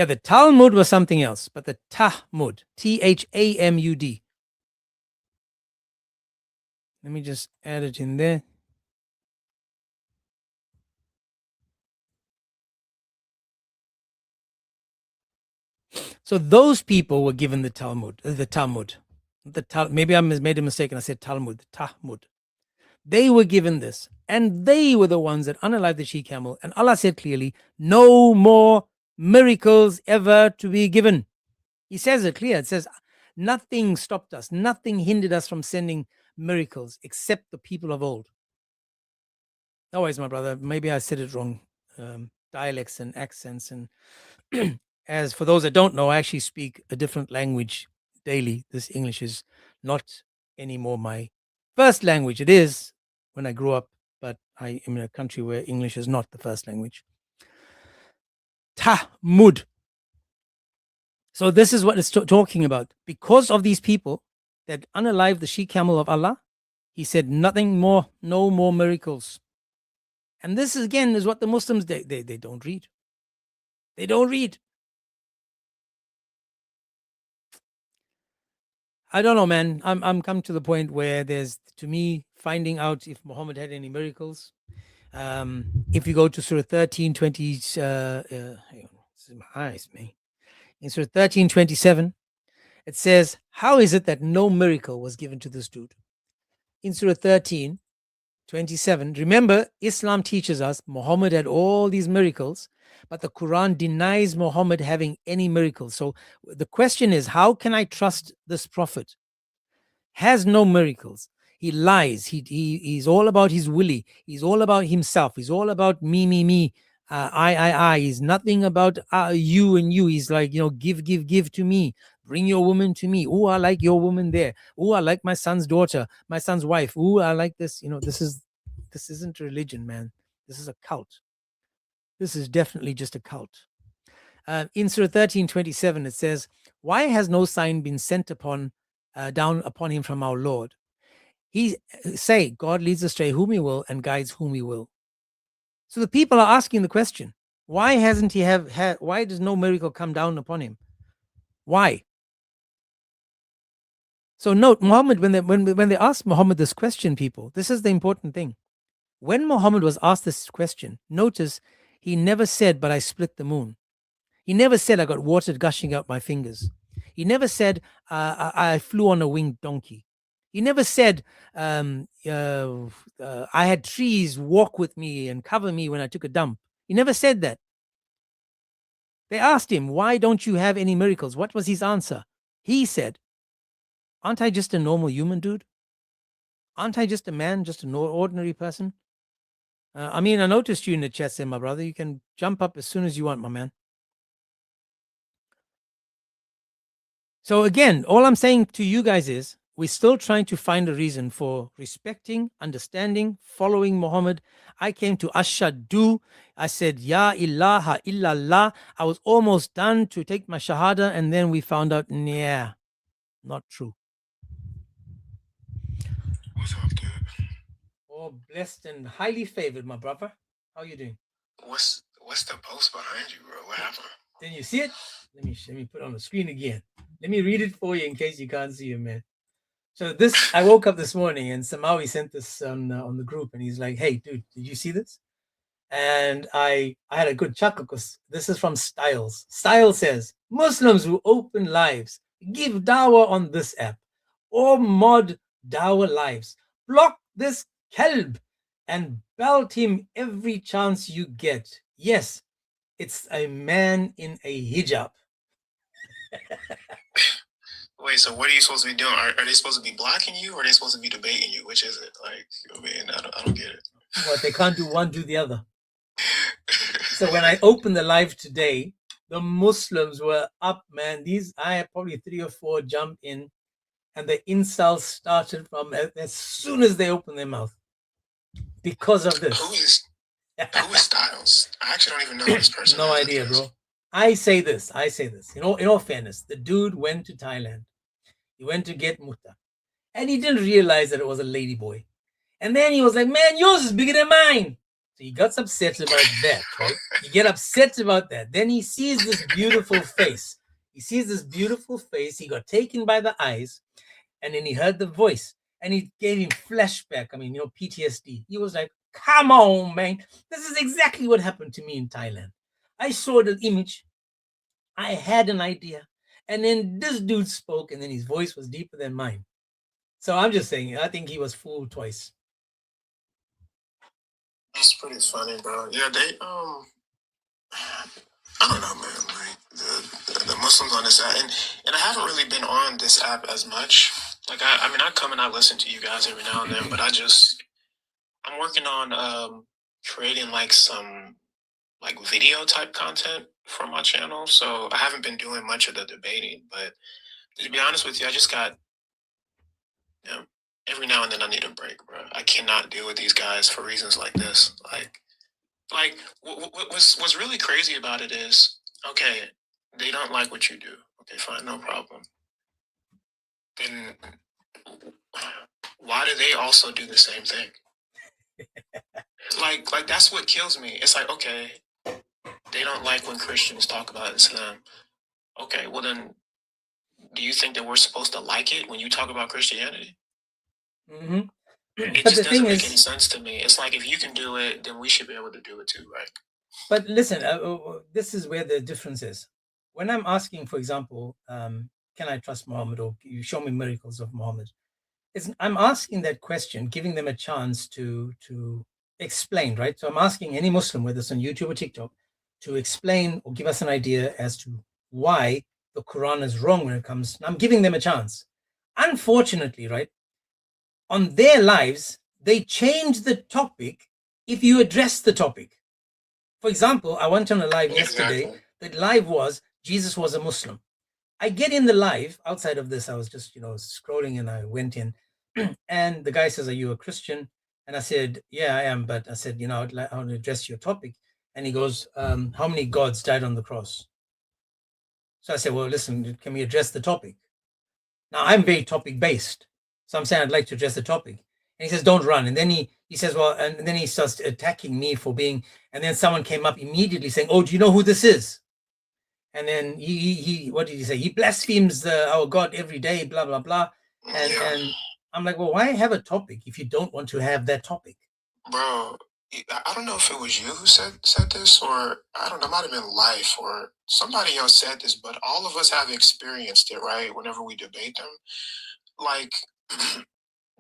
the Talmud was something else, but the Talmud, T-H-A-M-U-D. Let me just add it in there. So those people were given the Talmud. Maybe I made a mistake and I said Talmud. The Talmud. They were given this, and they were the ones that unalived the she-camel. And Allah said clearly, no more miracles ever to be given. He says it clear. It says, nothing stopped us, nothing hindered us from sending miracles except the people of old. No worries, my brother. Maybe I said it wrong. Dialects and accents. And as for those that don't know, I actually speak a different language daily. This English is not anymore my first language. It is when I grew up, but I am in a country where English is not the first language. Talmud. So this is what it's talking about. Because of these people that unalived the she-camel of Allah, he said nothing more, no more miracles. And this again is what the Muslims, they don't read. They don't read. I don't know, man. I'm come to the point where there's, to me, finding out if Muhammad had any miracles. If you go to Surah 13:20, hang on, this is my eyes, man. In Surah 13:27, it says, how is it that no miracle was given to this dude? In Surah 13:27, remember, Islam teaches us Muhammad had all these miracles, but the Quran denies Muhammad having any miracles. So the question is, how can I trust this prophet? Has no miracles. He lies. He's all about his willy. He's all about himself. He's all about me. I. He's nothing about you and you. He's like, give to me. Bring your woman to me. Oh, I like your woman there. Oh, I like my son's daughter, my son's wife. Oh, I like this. This isn't religion, man. This is a cult. This is definitely just a cult. In Surah 13:27, it says, why has no sign been sent down upon him from our Lord? Say, God leads astray whom he will and guides whom he will. So the people are asking the question, why hasn't he why does no miracle come down upon him? Why? So note, Muhammad, when they asked Muhammad this question, people, this is the important thing. When Muhammad was asked this question, notice he never said, but I split the moon. He never said, I got water gushing out my fingers. He never said, I flew on a winged donkey. He never said, I had trees walk with me and cover me when I took a dump. He never said that. They asked him, why don't you have any miracles? What was his answer? He said, aren't I just a normal human dude? Aren't I just a man, just an ordinary person? I noticed you in the chat, my brother. You can jump up as soon as you want, my man. So again, all I'm saying to you guys is, we're still trying to find a reason for respecting, understanding, following Muhammad. I came to Ashhadu. I said, Ya ilaha illallah. I was almost done to take my shahada, and then we found out, yeah, not true. What's up, dude? Oh, blessed and highly favored, my brother. How you doing? What's the post behind you, bro? What happened? Didn't you see it? Let me put it on the screen again. Let me read it for you in case you can't see it, man. So I woke up this morning and somehow he sent this on the group, and he's like, hey, dude, did you see this? And I had a good chuckle because this is from Styles. Styles says, Muslims who open lives, give dawah on this app or mod dawah lives. Block this kelb and belt him every chance you get. Yes, it's a man in a hijab. Wait, so what are you supposed to be doing? Are they supposed to be blocking you, or are they supposed to be debating you? Which is it? Like, I mean, I don't get it. What, they can't do one, do the other. So when I opened the live today, the Muslims were up, man. I had probably 3 or 4 jump in, and the insults started from as soon as they opened their mouth because of this. Who is Styles? I actually don't even know this person. No idea, bro. I say this. In all fairness, the dude went to Thailand. He went to get Mutta, and he didn't realize that it was a lady boy. And then he was like, "Man, yours is bigger than mine." So he got upset about that, right? You get upset about that. Then he sees this beautiful face. He got taken by the eyes, and then he heard the voice, and he gave him flashback. I mean, PTSD. He was like, "Come on, man. This is exactly what happened to me in Thailand. I saw the image. I had an idea. And then this dude spoke, and then his voice was deeper than mine." So I'm just saying, I think he was fooled twice. That's pretty funny, bro. Yeah, they I don't know, man. Like the Muslims on this app, and I haven't really been on this app as much. Like I mean, I come and I listen to you guys every now and then, but I'm working on creating like some like video type content for my channel. So I haven't been doing much of the debating, but to be honest with you, I just got, every now and then I need a break, bro. I cannot deal with these guys for reasons like this. Like what's really crazy about it is, okay, they don't like what you do. Okay, fine, no problem. Then why do they also do the same thing? like that's what kills me. It's like, okay, they don't like when Christians talk about Islam. Okay, well then, do you think that we're supposed to like it when you talk about Christianity? Mm-hmm. It just doesn't make any sense to me. It's like, if you can do it, then we should be able to do it too, right? But listen, this is where the difference is. When I'm asking, for example, can I trust Muhammad, or you show me miracles of Muhammad? I'm asking that question, giving them a chance to explain, right? So I'm asking any Muslim, whether it's on YouTube or TikTok, to explain or give us an idea as to why the Quran is wrong when it comes. I'm giving them a chance. Unfortunately, right, on their lives, they change the topic if you address the topic. For example, I went on a live yesterday. The live was, Jesus was a Muslim. I get in the live, outside of this, I was just, scrolling, and I went in, and the guy says, "Are you a Christian?" And I said, "Yeah, I am." But I said, I want to address your topic. And he goes, "How many gods died on the cross?" So I said, "Well, listen, can we address the topic?" Now, I'm very topic based. So I'm saying I'd like to address the topic. And he says, "Don't run." And then he says, well, and then he starts attacking me for being, and then someone came up immediately saying, "Oh, do you know who this is?" And then he what did he say? He blasphemes our God every day, blah, blah, blah. And I'm like, well, why have a topic if you don't want to have that topic? Bro, I don't know if it was you who said this, or I don't know, it might have been Life or somebody else said this, but all of us have experienced it, right? Whenever we debate them, like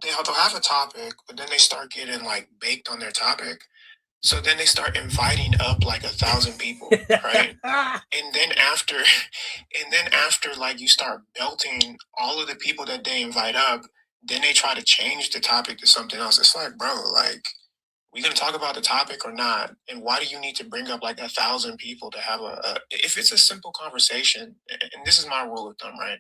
they'll have a topic, but then they start getting like baked on their topic. So then they start inviting up like 1,000 people, right? and then after like you start belting all of the people that they invite up, then they try to change the topic to something else. It's like, bro, like, we gonna talk about the topic or not? And why do you need to bring up like 1,000 people to have if it's a simple conversation? And this is my rule of thumb, right?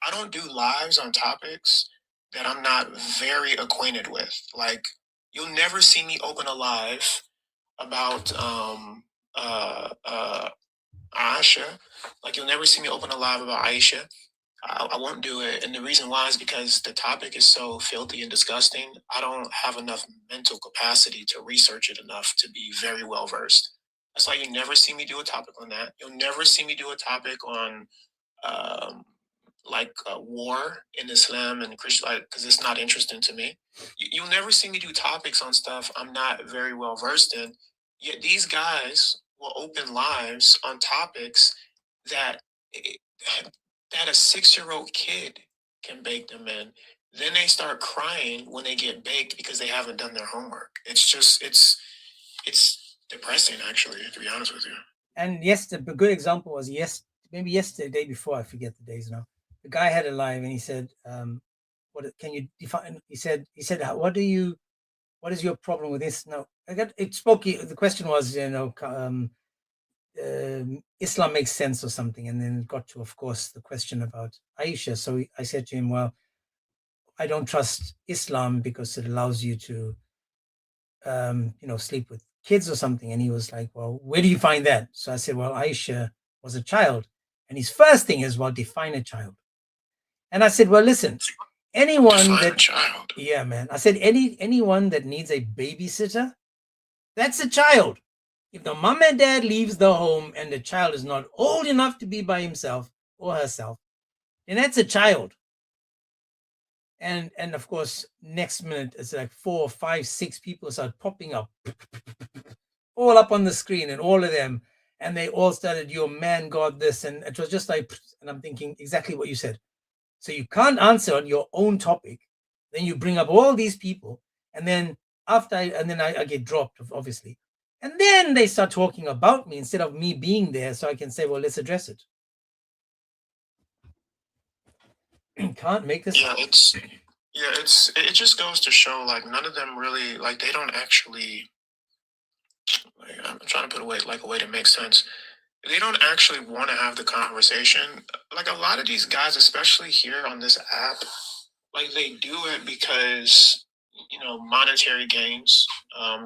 I don't do lives on topics that I'm not very acquainted with. Like, you'll never see me open a live about Aisha. Like, you'll never see me open a live about Aisha. I won't do it. And the reason why is because the topic is so filthy and disgusting. I don't have enough mental capacity to research it enough to be very well versed. That's why you never see me do a topic on that. You'll never see me do a topic on war in Islam and Christian, because it's not interesting to me. You'll never see me do topics on stuff I'm not very well versed in. Yet these guys will open lives on topics that a 6-year-old kid can bake them in. Then they start crying when they get baked because they haven't done their homework. It's just, it's depressing, actually, to be honest with you. And yes, the good example was maybe yesterday, day before, I forget the days now. the guy had a live and he said, what can you define? He said, what is your problem with this? No, the question was, Islam makes sense or something. And then it got to, of course, the question about Aisha. So I said to him, well, I don't trust Islam because it allows you to, sleep with kids or something. And he was like, well, where do you find that? So I said, well, Aisha was a child. And his first thing is, well, define a child. And I said, well, listen, anyone that, child. Yeah, man. I said, anyone that needs a babysitter, that's a child. If the mom and dad leaves the home and the child is not old enough to be by himself or herself, then that's a child. And of course, next minute, it's like 4, 5, 6 people start popping up, all up on the screen, and all of them, and they all started, your man God this, and it was just like, and I'm thinking exactly what you said. So you can't answer on your own topic, then you bring up all these people, and then I get dropped, obviously. And then they start talking about me instead of me being there so I can say, well, let's address it. Can't make this. It just goes to show, like, none of them really, like, they don't actually, like, I'm trying to put a way to make sense. They don't actually want to have the conversation. Like, a lot of these guys, especially here on this app, like, they do it because, monetary gains.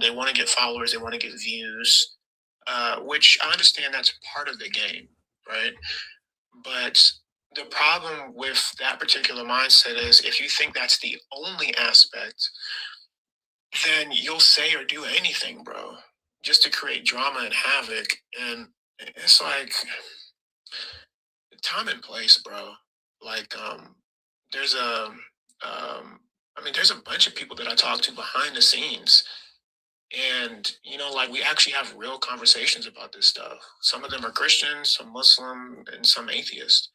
They want to get followers, they want to get views, which I understand that's part of the game, right? But the problem with that particular mindset is, if you think that's the only aspect, then you'll say or do anything, bro, just to create drama and havoc. And it's like, time and place, bro. Like, there's a bunch of people that I talk to behind the scenes, and like, we actually have real conversations about this stuff. Some of them are Christians, some Muslim, and some atheist.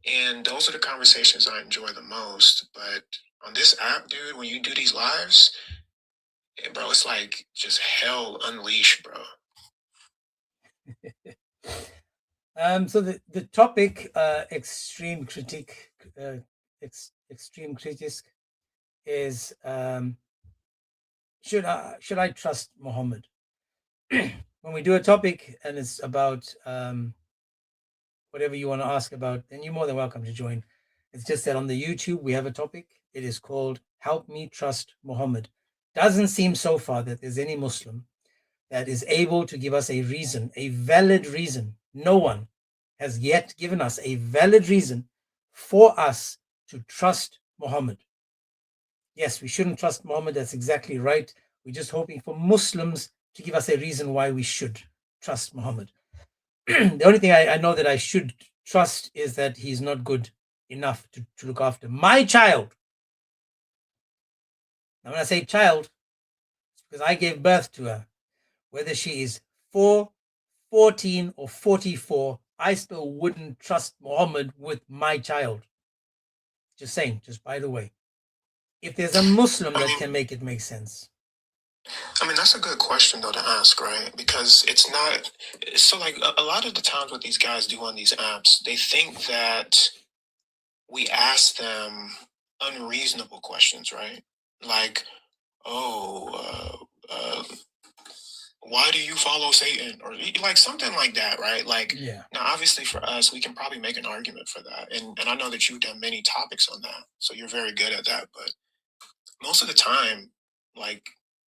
And those are the conversations I enjoy the most. But on this app, dude, when you do these lives, bro, it's like just hell unleashed, bro. So the topic, extreme critique, is, should I trust Muhammad? When we do a topic and it's about whatever you want to ask about, then you're more than welcome to join. It's just that on the YouTube, we have a topic. It is called Help Me Trust Muhammad. Doesn't seem so far that there's any Muslim that is able to give us a reason, a valid reason. No one has yet given us a valid reason for us to trust Muhammad. Yes, we shouldn't trust Muhammad. That's exactly right. We're just hoping for Muslims to give us a reason why we should trust Muhammad. The only thing I know that I should trust is that he's not good enough to look after my child. Now, when I say child, it's because I gave birth to her. Whether she is 4, 14, or 44, I still wouldn't trust Muhammad with my child. Just saying, just by the way. If there's a Muslim that can make it make sense. I mean, that's a good question, though, to ask, right? Because it's not... So, like, a lot of the times what these guys do on these apps, they think that we ask them unreasonable questions, right? Like, why do you follow Satan? Or, like, something like that, right? Like, yeah. Now, obviously, for us, we can probably make an argument for that. And I know that you've done many topics on that, so you're very good at that. But most of the time, like,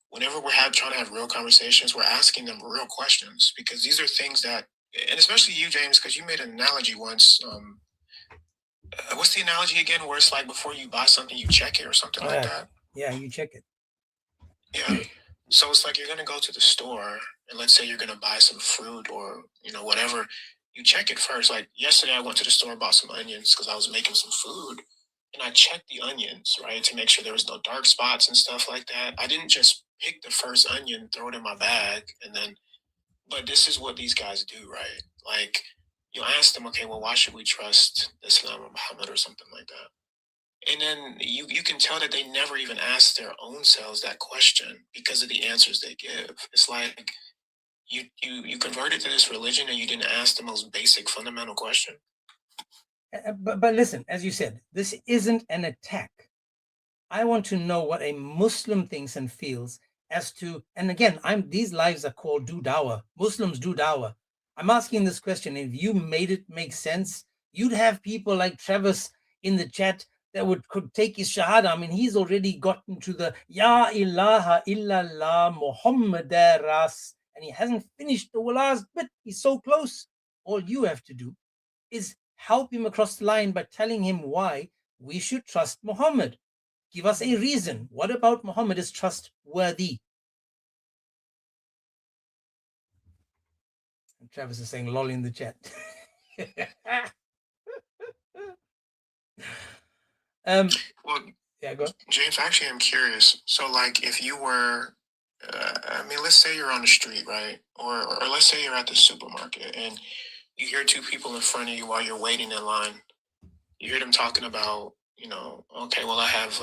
whenever we're trying to have real conversations, we're asking them real questions, because these are things that, and especially you, James, because you made an analogy once. What's the analogy again? Where it's like, before you buy something, you check it or something like that? Yeah, you check it. Yeah. So it's like, you're going to go to the store, and let's say you're going to buy some fruit or, whatever. You check it first. Like, yesterday I went to the store and bought some onions because I was making some food. And I checked the onions, right, to make sure there was no dark spots and stuff like that. I didn't just pick the first onion, throw it in my bag, but this is what these guys do, right? Like, you ask them, okay, well, why should we trust Islam or Muhammad or something like that? And then you can tell that they never even ask their own selves that question because of the answers they give. It's like, you converted to this religion and you didn't ask the most basic fundamental question. But listen, as you said, this isn't an attack. I want to know what a Muslim thinks and feels as to, and again, these lives are called do dawah. Muslims do dawah. I'm asking this question. If you made it make sense, you'd have people like Travis in the chat that could take his shahada. I mean, he's already gotten to the Ya ilaha illallah Muhammad Ras, and he hasn't finished the last bit. He's so close. All you have to do is help him across the line by telling him why we should trust Muhammad. Give us a reason. What about Muhammad is trustworthy? And Travis is saying lol in the chat. Well, yeah, go on. James, actually, I'm curious. So, like, if you were, I mean, let's say you're on the street, right? Or let's say you're at the supermarket and you hear two people in front of you while you're waiting in line. You hear them talking about, okay, well, I have,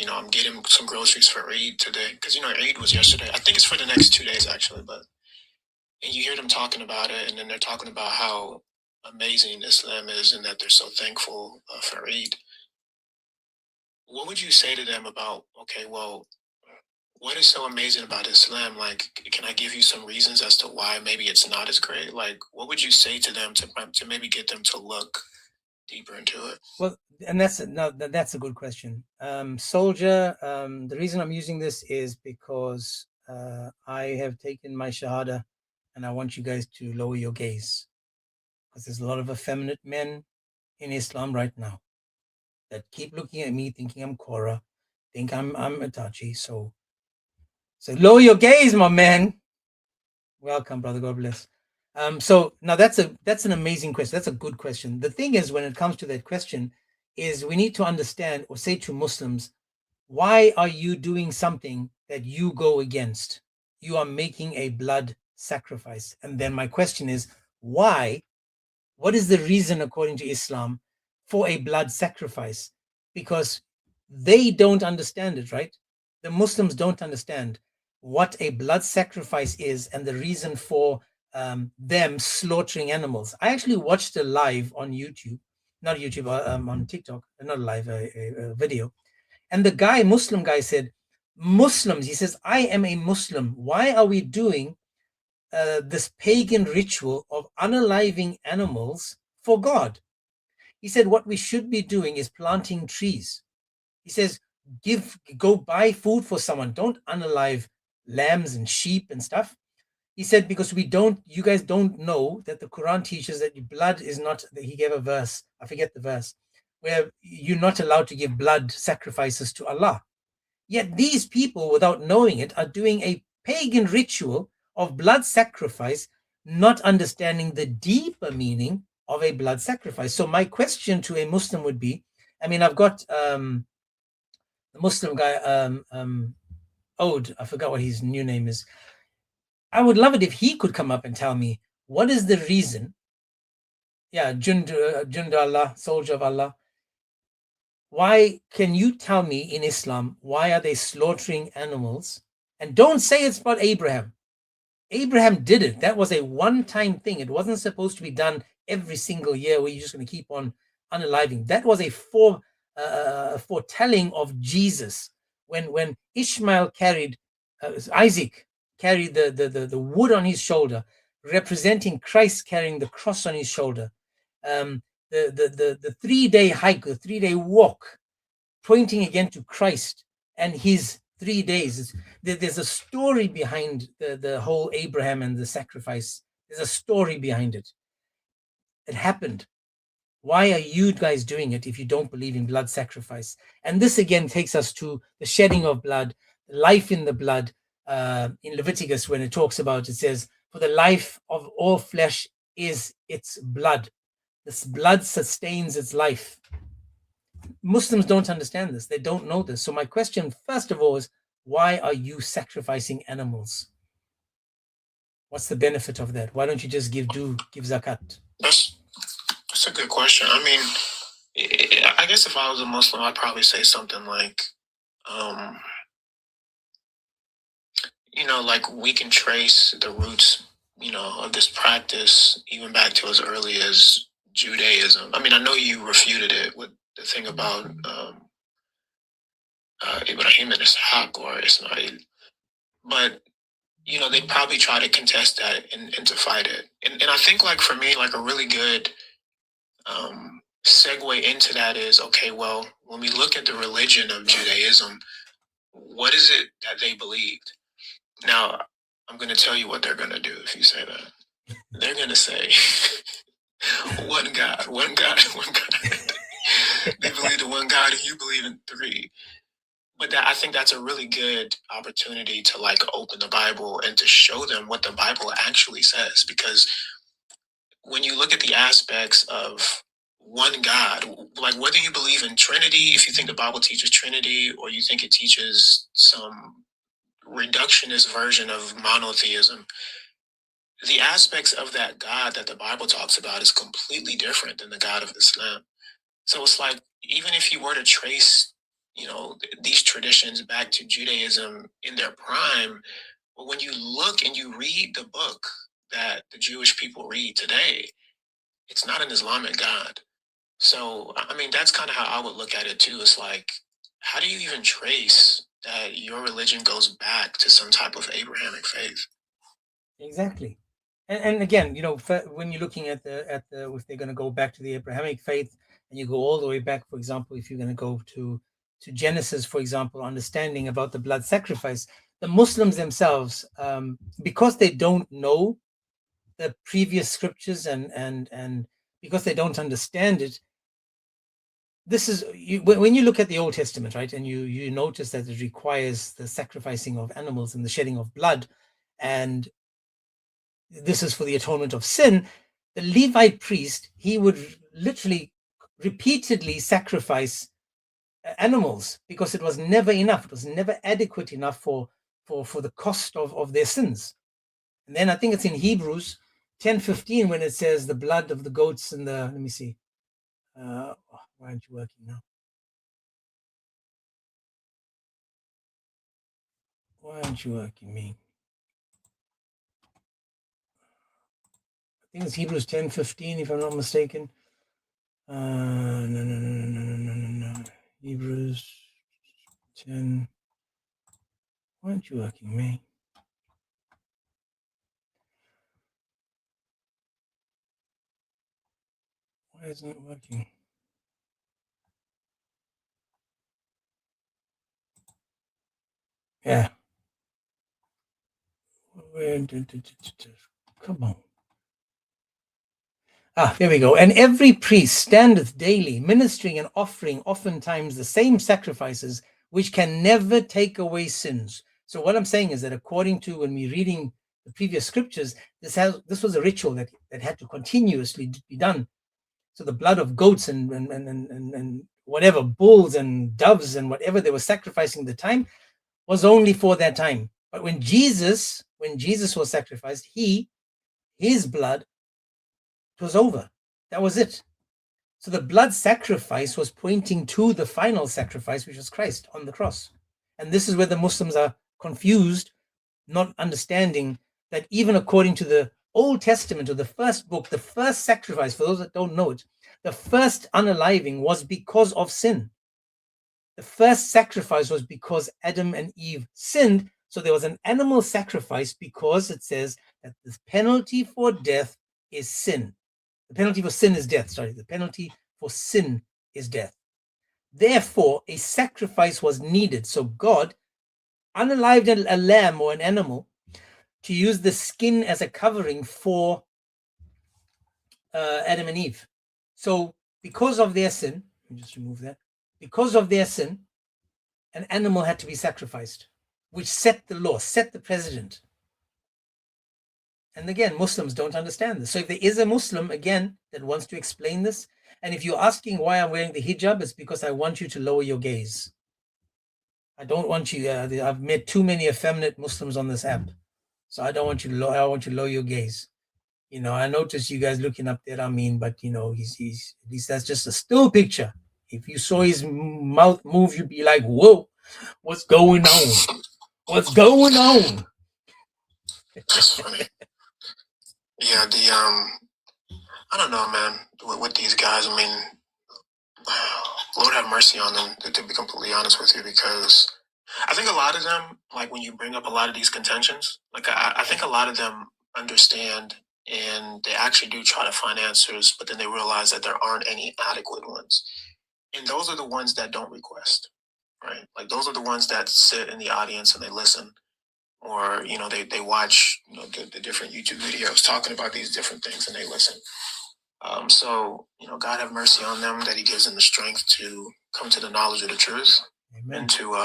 I'm getting some groceries for Eid today. Because, Eid was yesterday. I think it's for the next 2 days, actually. And you hear them talking about it, and then they're talking about how amazing Islam is and that they're so thankful for Eid. What would you say to them about, okay, well, what is so amazing about Islam? Like, can I give you some reasons as to why maybe it's not as great? Like, what would you say to them to maybe get them to look deeper into it? Well, and that's a good question. Soldier, the reason I'm using this is because I have taken my shahada and I want you guys to lower your gaze, because there's a lot of effeminate men in Islam right now that keep looking at me thinking I'm Korah, think I'm Itachi. So lower your gaze, my man. Welcome, brother. God bless. So now that's an amazing question. That's a good question. The thing is, when it comes to that question, is we need to understand or say to Muslims, why are you doing something that you go against? You are making a blood sacrifice. And then my question is, why? What is the reason, according to Islam, for a blood sacrifice? Because they don't understand it, right? The Muslims don't understand what a blood sacrifice is and the reason for them slaughtering animals. I actually watched a live on YouTube, not YouTube, on TikTok, not a live, a video. And the Muslim guy said, Muslims, he says, I am a Muslim. Why are we doing this pagan ritual of unaliving animals for God? He said, what we should be doing is planting trees. He says, go buy food for someone. Don't unalive lambs and sheep and stuff. He said, because you guys don't know that the Quran teaches that blood is not, he gave a verse, I forget the verse, where you're not allowed to give blood sacrifices to Allah. Yet these people, without knowing it, are doing a pagan ritual of blood sacrifice, not understanding the deeper meaning of a blood sacrifice. So my question to a Muslim would be, I mean, I've got the Muslim guy, Ode, I forgot what his new name is. I would love it if he could come up and tell me, what is the reason? Yeah, Jund Allah, soldier of Allah. Why can you tell me in Islam, why are they slaughtering animals? And don't say it's about Abraham. Abraham did it. That was a one-time thing. It wasn't supposed to be done every single year where you're just going to keep on unaliving. That was a foretelling of Jesus. When Ishmael carried, Isaac carried the wood on his shoulder, representing Christ carrying the cross on his shoulder. The 3-day hike, the 3-day walk, pointing again to Christ and his 3 days. There's a story behind the whole Abraham and the sacrifice. There's a story behind it. It happened. Why are you guys doing it if you don't believe in blood sacrifice? And this again takes us to the shedding of blood, life in the blood. In Leviticus, when it talks about, it says, for the life of all flesh is its blood. This blood sustains its life. Muslims don't understand this. They don't know this. So my question, first of all, is why are you sacrificing animals? What's the benefit of that? Why don't you just give zakat? That's a good question. I mean, I guess if I was a Muslim, I'd probably say something like, like we can trace the roots, of this practice even back to as early as Judaism. I mean, I know you refuted it with the thing about Ibrahim and Ishaq or Ismail, but you know, they probably try to contest that and to fight it. And I think, like, for me, like, a really good segue into that is, okay, well, when we look at the religion of Judaism, what is it that they believed? Now, I'm going to tell you what they're going to do if you say that. They're going to say, one God, one God, one God. They believe in one God and you believe in three. But I think that's a really good opportunity to, like, open the Bible and to show them what the Bible actually says. Because when you look at the aspects of one God, like whether you believe in Trinity, if you think the Bible teaches Trinity, or you think it teaches some reductionist version of monotheism, the aspects of that God that the Bible talks about is completely different than the God of Islam. So it's like, even if you were to trace, you know, these traditions back to Judaism in their prime, but when you look and you read the book that the Jewish people read today, it's not an Islamic God. So, I mean, that's kind of how I would look at it too. It's like, how do you even trace that your religion goes back to some type of Abrahamic faith? Exactly. And again, you know, when you're looking at the if they're going to go back to the Abrahamic faith, and you go all the way back, for example, if you're going to go to Genesis, for example, understanding about the blood sacrifice, the Muslims themselves, because they don't know the previous scriptures and because they don't understand it, this is when you look at the Old Testament, right, and you notice that it requires the sacrificing of animals and the shedding of blood, and this is for the atonement of sin. The Levite priest, he would literally repeatedly sacrifice animals because it was never enough. It was never adequate enough for the cost of their sins. And then I think it's in Hebrews 10:15 when it says the blood of the goats and the, let me see. Why aren't you working now? Why aren't you working, me? I think it's Hebrews 10:15, if I'm not mistaken. No. Hebrews 10. Why aren't you working, me? Why isn't it working? Yeah. Come on. Here we go. And every priest standeth daily, ministering and offering oftentimes the same sacrifices, which can never take away sins. So what I'm saying is that according to when we're reading the previous scriptures, this was a ritual that had to continuously be done. So the blood of goats and whatever, bulls and doves and whatever they were sacrificing at the time was only for that time. But when Jesus was sacrificed, his blood, it was over. That was it. So the blood sacrifice was pointing to the final sacrifice, which was Christ on the cross. And this is where the Muslims are confused, not understanding that even according to the Old Testament, or the first book, the first sacrifice, for those that don't know it, the first unaliving was because of sin. The first sacrifice was because Adam and Eve sinned. So there was an animal sacrifice because it says that the penalty for death is sin. The penalty for sin is death. The penalty for sin is death. Therefore, a sacrifice was needed. So God unalived a lamb or an animal to use the skin as a covering for Adam and Eve. So because of their sin, let me just remove that. Because of their sin, an animal had to be sacrificed, which set the law, set the precedent. And again, Muslims don't understand this. So if there is a Muslim, again, that wants to explain this, and if you're asking why I'm wearing the hijab, it's because I want you to lower your gaze. I don't want you, I've met too many effeminate Muslims on this app. So I don't want you to lower, I want you to lower your gaze. You know, I noticed you guys looking up there, but you know, he's at least that's just a still picture. If you saw his mouth move, you'd be like, whoa, what's going on? What's going on? That's funny. Yeah, I don't know, man. With these guys, I mean, Lord have mercy on them. To be completely honest with you, because I think a lot of them, like when you bring up a lot of these contentions, like I think a lot of them understand and they actually do try to find answers, but then they realize that there aren't any adequate ones. And those are the ones that don't request, right? Like those are the ones that sit in the audience and they listen, or you know they watch the different YouTube videos talking about these different things and they listen. So you know, God have mercy on them, that He gives them the strength to come to the knowledge of the truth. Amen. And to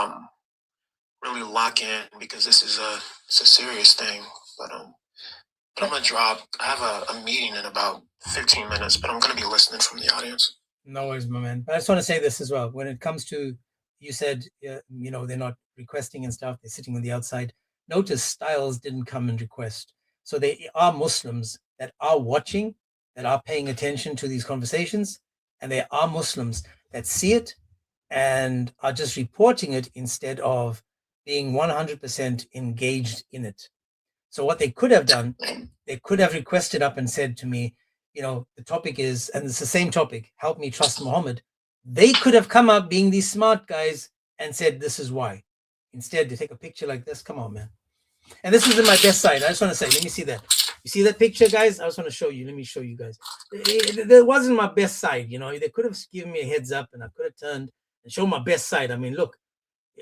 really lock in, because it's a serious thing. But I'm gonna drop. I have a meeting in about 15 minutes, but I'm gonna be listening from the audience. No worries, my man. But I just want to say this as well. When it comes to, you said, you know, they're not requesting and stuff. They're sitting on the outside. Notice Styles didn't come and request. So they are Muslims that are watching, that are paying attention to these conversations, and there are Muslims that see it and are just reporting it instead of being 100% engaged in it. So what they could have done, they could have requested up and said to me, you know, the topic is, and it's the same topic, help me trust Muhammad. They could have come up being these smart guys and said, this is why. Instead, they take a picture like this. Come on, man. And this isn't my best side. I just want to say, let me see that. You see that picture, guys? I just want to show you. Let me show you guys. That wasn't my best side, you know. They could have given me a heads up and I could have turned and shown my best side. I mean, look,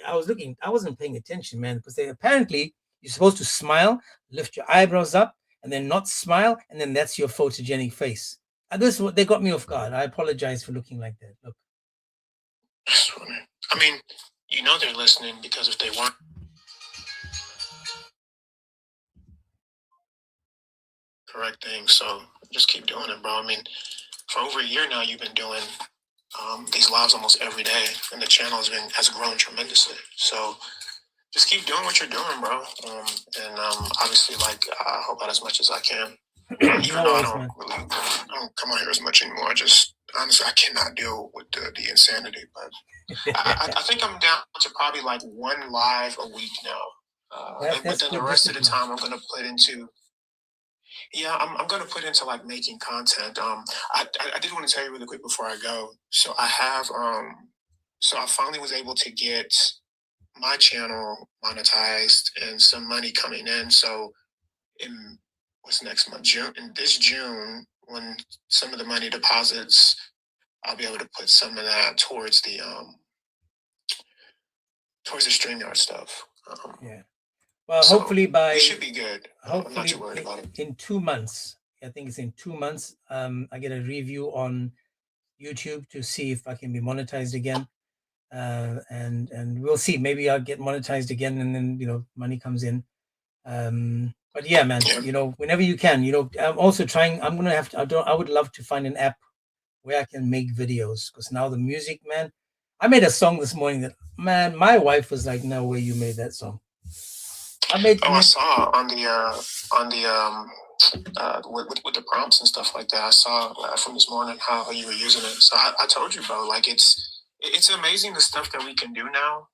I wasn't paying attention, man, because they apparently, you're supposed to smile, lift your eyebrows up, and then not smile, and then that's your photogenic face. And this is what they got me off guard. I apologize for looking like that. Look. I mean, you know they're listening, because if they weren't, correct thing. So just keep doing it, bro. I mean, for over a year now, you've been doing these lives almost every day, and the channel has grown tremendously. So just keep doing what you're doing, bro. And obviously, like, I help out as much as I can. Even though I don't come on here as much anymore. I just, honestly, I cannot deal with the insanity. But I think I'm down to probably like one live a week now. But then the rest of the time, I'm going to put into, I'm going to put into like making content. I did want to tell you really quick before I go. So I have, so I finally was able to get my channel monetized and some money coming in. So in what's next month, this June, when some of the money deposits, I'll be able to put some of that towards the StreamYard stuff. Well, so hopefully we should be good. I'm not too worried about it. In 2 months, I think it's in 2 months, I get a review on YouTube to see if I can be monetized again. And we'll see. Maybe I'll get monetized again, and then, you know, money comes in. But yeah, man, you know, whenever you can, you know, I'm also trying. I'm gonna have to. I would love to find an app where I can make videos, because now the music, man. I made a song this morning that, man, my wife was like, "No way, you made that song." I saw on the with the prompts and stuff like that. I saw from this morning how you were using it. So I told you, bro, like it's amazing the stuff that we can do now,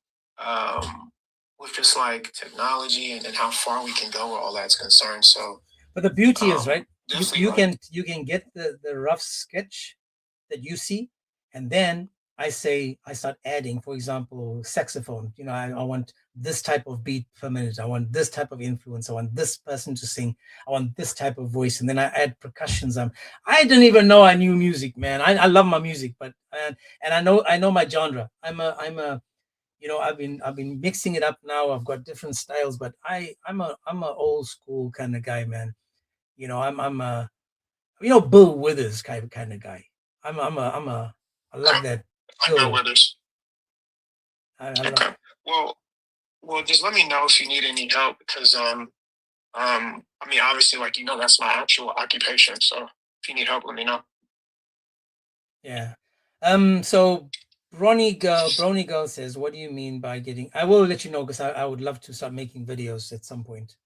with just like technology and how far we can go where all that's concerned. So, but the beauty is, right, you can get the rough sketch that you see, and then I start adding, for example, saxophone. You know, I want this type of beat per minute. I want this type of influence. I want this person to sing. I want this type of voice. And then I add percussions. I didn't even know I knew music, man. I love my music, but and I know my genre. I'm a you know, I've been mixing it up now. I've got different styles, but I'm a old school kind of guy, man. You know, I'm a you know, Bill Withers kind of guy. I love that. I know Withers. Okay. Well, just let me know if you need any help, because I mean, obviously, like, you know, that's my actual occupation. So if you need help, let me know. Yeah. So Brony Girl says, what do you mean by getting? I will let you know, because I would love to start making videos at some point.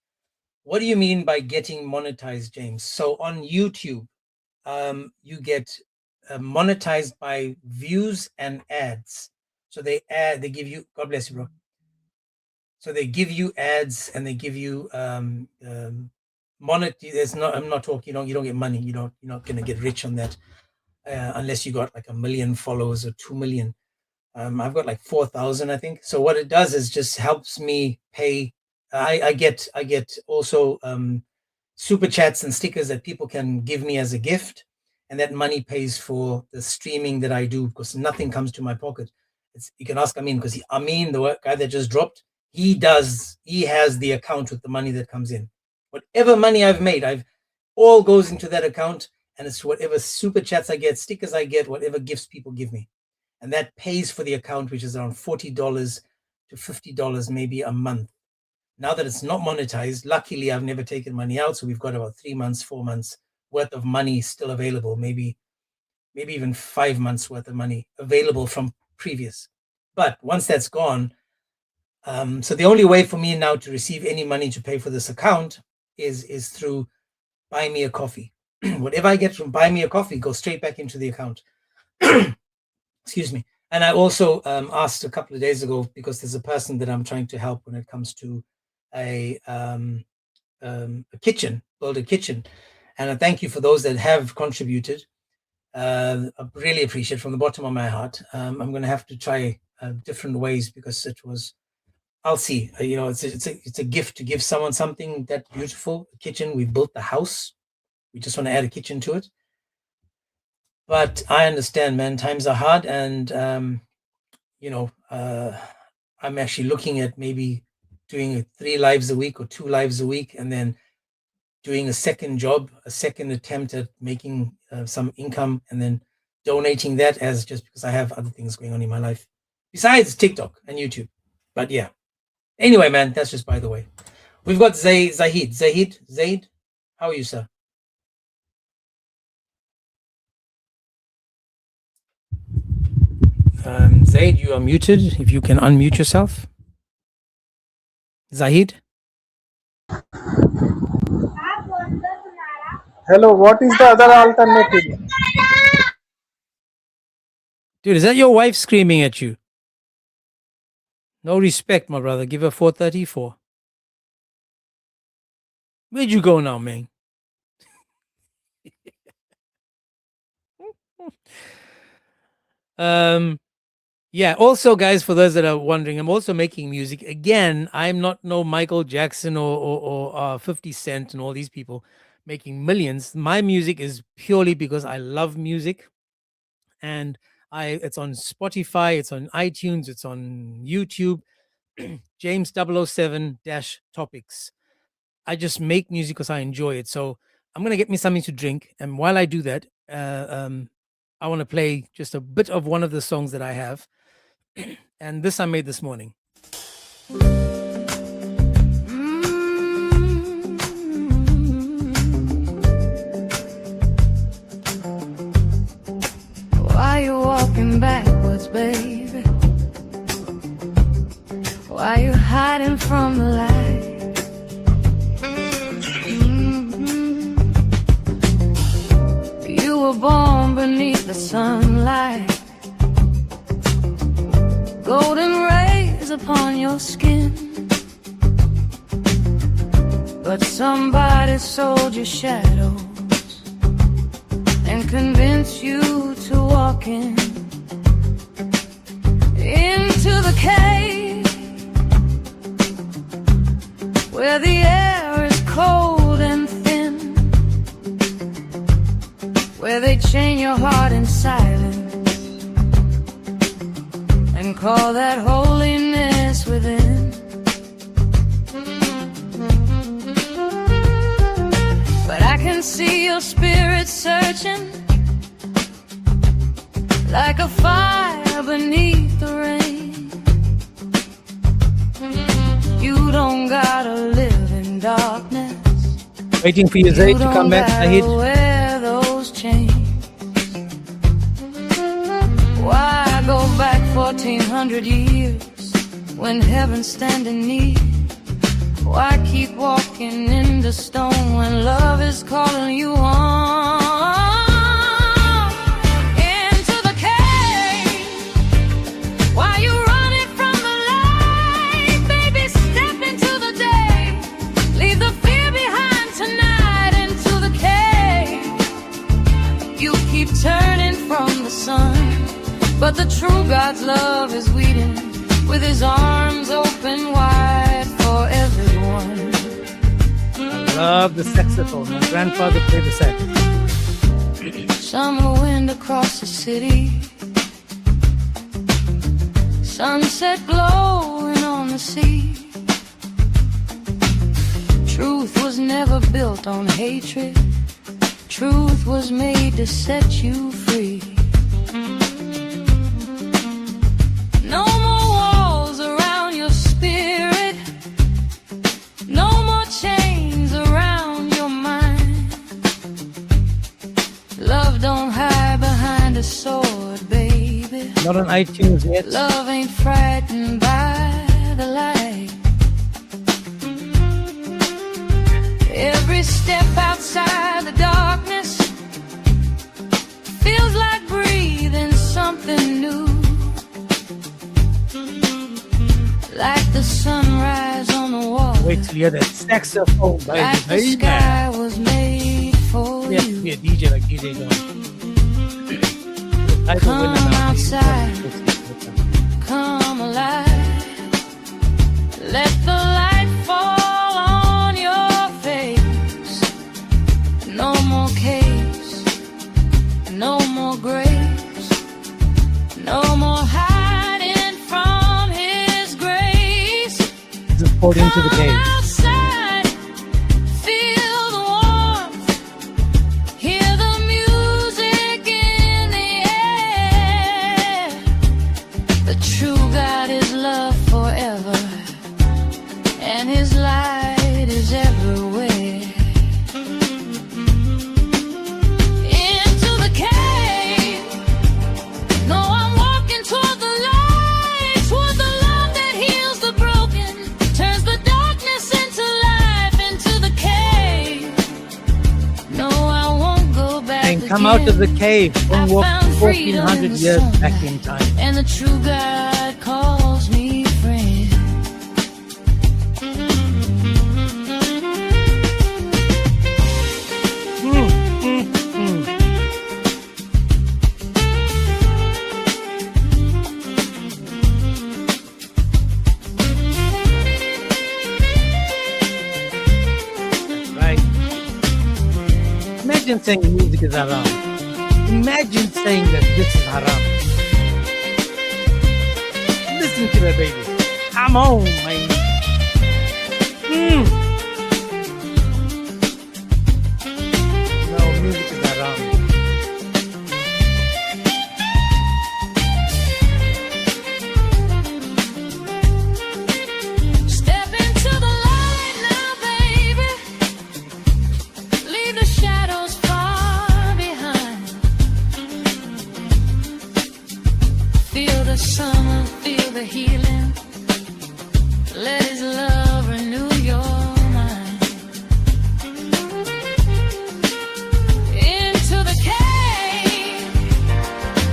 What do you mean by getting monetized, James? So on YouTube, you get monetized by views and ads. So they give you, God bless you, bro. So they give you ads, and they give you I'm not talking. You don't get money. You're not going to get rich on that unless you got like 1 million followers or 2 million. I've got like 4,000, I think. So what it does is just helps me pay. I get also super chats and stickers that people can give me as a gift, and that money pays for the streaming that I do, because nothing comes to my pocket. You can ask Amin, because Amin, the guy that just dropped, he has the account with the money that comes in. Whatever money I've made, all goes into that account, and it's whatever super chats I get, stickers I get, whatever gifts people give me. And that pays for the account, which is around $40 to $50 maybe a month. Now that it's not monetized, luckily I've never taken money out, so we've got about 3 months, 4 months worth of money still available, maybe even 5 months worth of money available from previous. But once that's gone, so the only way for me now to receive any money to pay for this account is through Buy Me a Coffee. Whatever I get from Buy Me a Coffee goes straight back into the account. Excuse me. And I also asked a couple of days ago, because there's a person that I'm trying to help when it comes to a kitchen, build a kitchen. And I thank you for those that have contributed. I really appreciate it from the bottom of my heart. I'm going to have to try different ways, because it was, I'll see. It's a gift to give someone something that beautiful. A kitchen. We've built the house. We just want to add a kitchen to it. But I understand, man. Times are hard, and I'm actually looking at maybe doing 3 lives a week or 2 lives a week, and then doing a second job, a second attempt at making some income, and then donating that as just because I have other things going on in my life besides TikTok and YouTube. But yeah. Anyway, man, that's just by the way. We've got Zaid. How are you, sir? Zaid, you are muted. If you can unmute yourself. Zahid? Hello, what is the other alternative? Dude, is that your wife screaming at you? No respect, my brother. Give her 434. Where'd you go now, man? Yeah, also, guys, for those that are wondering, I'm also making music. Again, I'm not no Michael Jackson or 50 Cent and all these people making millions. My music is purely because I love music, and it's on Spotify, it's on iTunes, it's on YouTube. James 007-Topics. I just make music because I enjoy it. So I'm gonna get me something to drink, and while I do that, I want to play just a bit of one of the songs that I have. And this I made this morning. Why you walking backwards, baby? Why you hiding from the light? You were born beneath the sunlight, golden rays upon your skin, but somebody sold you shadows and convinced you to walk into the cave where the air is cold and thin, where they chain your heart in silence and call that holiness within. But I can see your spirit searching like a fire beneath the rain. You don't gotta live in darkness. Waiting for you, Zaid, to come back, Zahid. Wear those chains. Why go back 1400 years when heaven's standing near? Why keep walking into stone when love is calling you on? Into the cave. Why you running from the light? Baby, step into the day. Leave the fear behind tonight. But the true God's love is waiting with his arms open wide for everyone. I love the saxophone. My grandfather played the sax. Summer wind across the city, sunset glowing on the sea. Truth was never built on hatred. Truth was made to set you free. No more walls around your spirit. No more chains around your mind. Love don't hide behind a sword, baby. Not on iTunes yet. Love ain't frightened by the light. Every step outside the darkness feels like breathing something new. Like the sunrise on the wall. Wait till you hear that saxophone, baby. Like the sky was made for Yeah, you. be a DJ like DJ John. Come outside, come alive. Let the light fall on your face. No more caves, no more graves, no more hiding from his grace. Just poured into the cave. Outside, feel the warmth, hear the music in the air. The true God is love forever, and his light is everywhere. Into the cave, no, I'm walking toward the light, toward the love that heals the broken, turns the darkness into life. Into the cave, no, I won't go back And come out of the again. cave. Don't I walk found freedom 1400 in the years sunlight. back in time. And the true God calls me friend. Right? Imagine saying music is haram. Imagine saying that this is haram. Listen to that, baby. Come on, man. No, music is haram. Step into the light now, baby. Leave the shadows far behind. Feel the summer, feel the healing. Let his love renew your mind. Into the cave.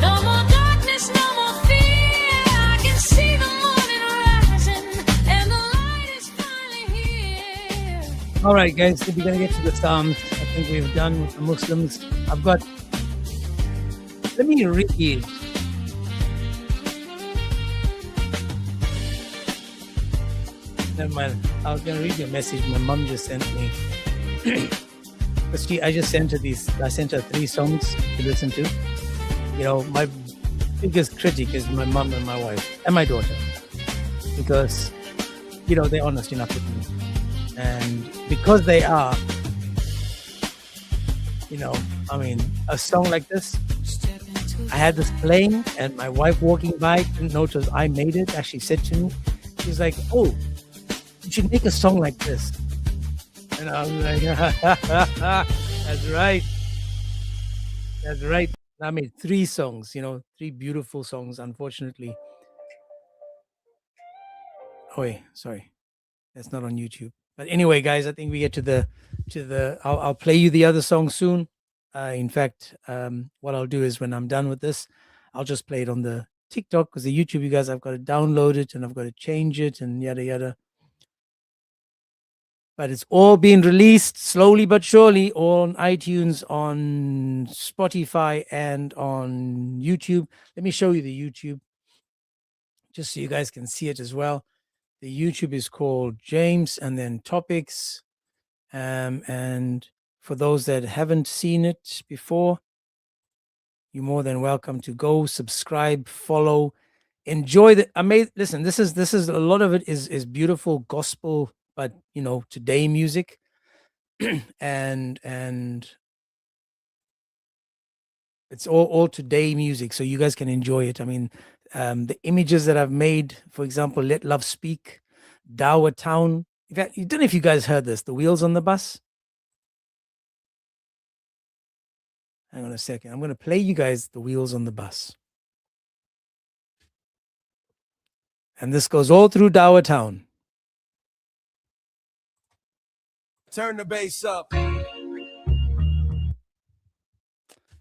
No more darkness, no more fear. I can see the morning rising, and the light is finally here. All right, guys, so we're going to get to the Psalms. I think we've done with the Muslims. Let me read. Never mind. I was going to read your message my mom just sent me. I sent her 3 songs to listen to. You know, my biggest critic is my mom and my wife and my daughter. Because, you know, they're honest enough with me. And because they are, you know, I mean, a song like this, I had this playing and my wife walking by didn't notice I made it. Actually said to me, she's like, oh, you should make a song like this. And I was like, that's right. That's right. I made 3 songs, you know, 3 beautiful songs, unfortunately. Oh, wait, sorry. That's not on YouTube. But anyway, guys, I think we get to the I'll play you the other song soon. In fact, what I'll do is when I'm done with this, I'll just play it on the TikTok, because the YouTube, you guys, I've got to download it and I've got to change it and yada yada. But it's all being released slowly but surely on iTunes, on Spotify, and on YouTube. Let me show you the YouTube, just so you guys can see it as well. The YouTube is called James and then Topics. And for those that haven't seen it before, you're more than welcome to go subscribe, follow, enjoy the amazing. Listen, this is a lot of it is beautiful gospel, but today music, and it's all today music, so you guys can enjoy it. I mean, the images that I've made, for example, Let Love Speak, Dower Town. In fact, I don't know if you guys heard this, The Wheels on the Bus. Hang on a second. I'm going to play you guys The Wheels on the Bus. And this goes all through Dower Town. Turn the bass up.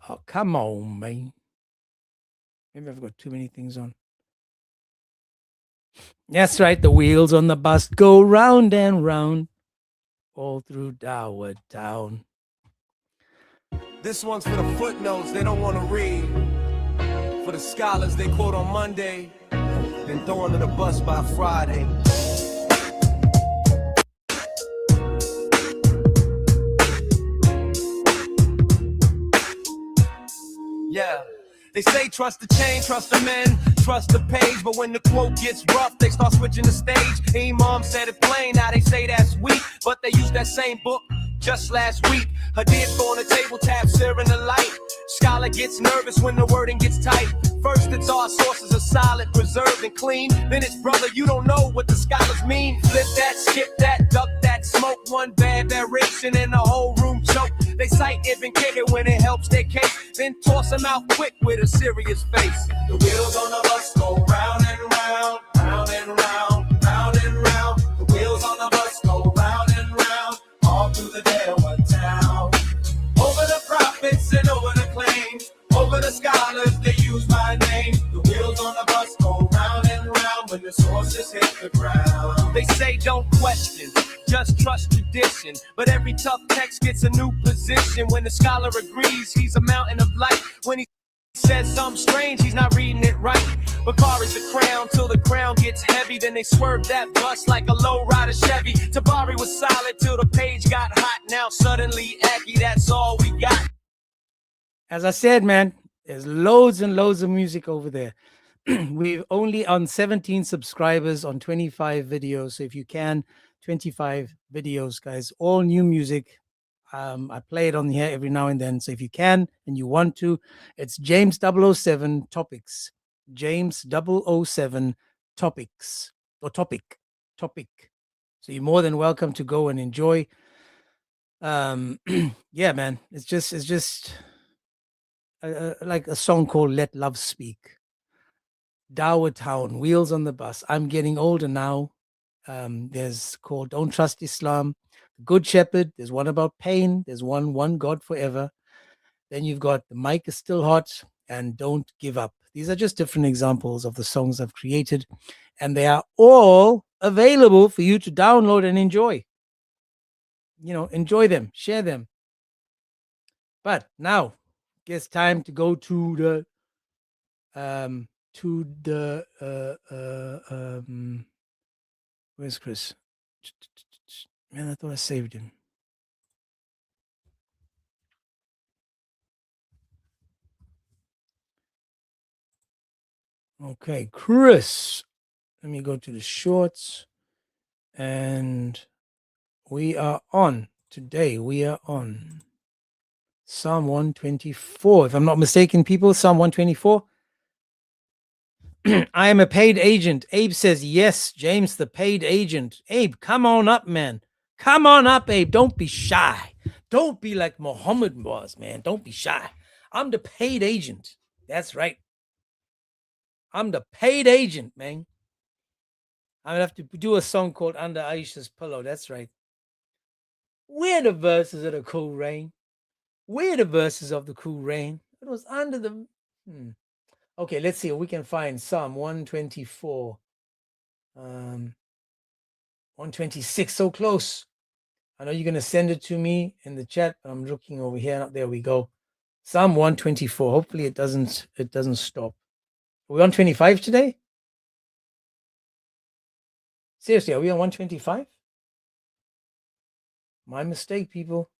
Oh, come on, man. Maybe I've got too many things on. That's right. The wheels on the bus go round and round all through Dower Town. This one's for the footnotes they don't want to read. For the scholars they quote on Monday, then throw under the bus by Friday. Yeah. They say trust the chain, trust the men, trust the page, but when the quote gets rough, they start switching the stage. Imam said it plain, now they say that's weak, but they use that same book just last week. Hadith on the table, tafsir in the light. Scholar gets nervous when the wording gets tight. First it's our sources are solid, preserved and clean. Then it's brother, you don't know what the scholars mean. Flip that, skip that, duck that, smoke one bad variation and the whole room choke. They cite Ibn Kathir when it helps their case, then toss them out quick with a serious face. The wheels on the bus go round and round, round and round, round and round. The wheels on the bus go round and round, all through the Dower Town. Over the prophets and over the claims, over the scholars, they use my name. The wheels on the bus go round and round when the sources hit the ground. They say don't question, just trust tradition. But every tough text gets a new position. When the scholar agrees, he's a mountain of light. When he says something strange, he's not reading it right. Bakari's the crown till the crown gets heavy. Then they swerve that bus like a low rider Chevy. Tabari was solid till the page got hot. Now suddenly Aggie, that's all we got. As I said, man, there's loads and loads of music over there. We've only on 17 subscribers on 25 videos. So if you can, 25 videos, guys, all new music. I play it on here every now and then. So if you can and you want to, it's James 007 Topics. James 007 Topics or Topic. So you're more than welcome to go and enjoy. Yeah, man, it's just like a song called Let Love Speak. Dower Town, Wheels on the Bus. I'm getting older now. There's called Don't Trust Islam, Good Shepherd. There's one about pain. There's one God Forever. Then you've got The Mic Is Still Hot and Don't Give Up. These are just different examples of the songs I've created, and they are all available for you to download and enjoy. Enjoy them, share them. But now it's time to go to the where's Chris? Man, I thought I saved him. Okay, Chris. Let me go to the shorts. And we are on today. We are on Psalm 124. If I'm not mistaken, people, Psalm 124. I am a paid agent. Abe says, yes, James, the paid agent. Abe, come on up, man. Come on up, Abe. Don't be shy. Don't be like Muhammad was, man. Don't be shy. I'm the paid agent. That's right. I'm the paid agent, man. I'm going to have to do a song called Under Aisha's Pillow. That's right. Where the verses of the cool rain? Where the verses of the cool rain? It was under the... Okay, let's see if we can find Psalm 124. 126, so close. I know you're going to send it to me in the chat, but I'm looking over here. There we go. Psalm 124. Hopefully it doesn't stop. Are we on 25 today? Seriously, are we on 125? My mistake, people.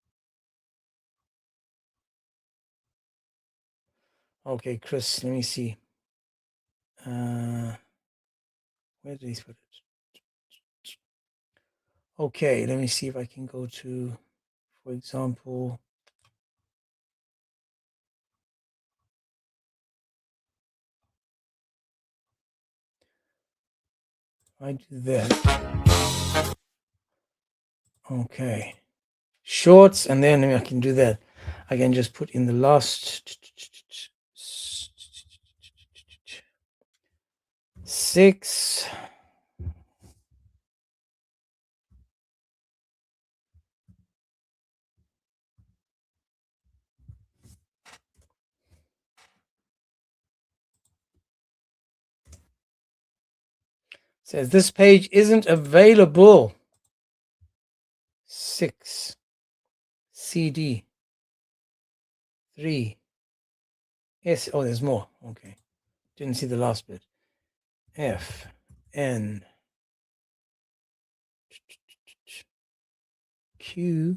Okay, Chris, let me see. Where did he put it? Okay, let me see if I can go to, for example, I do that. Okay. Shorts, and then I can do that. I can just put in the last 6. Says this page isn't available. 6. CD. 3. S. Oh, there's more. Okay. Didn't see the last bit. F. N. Q.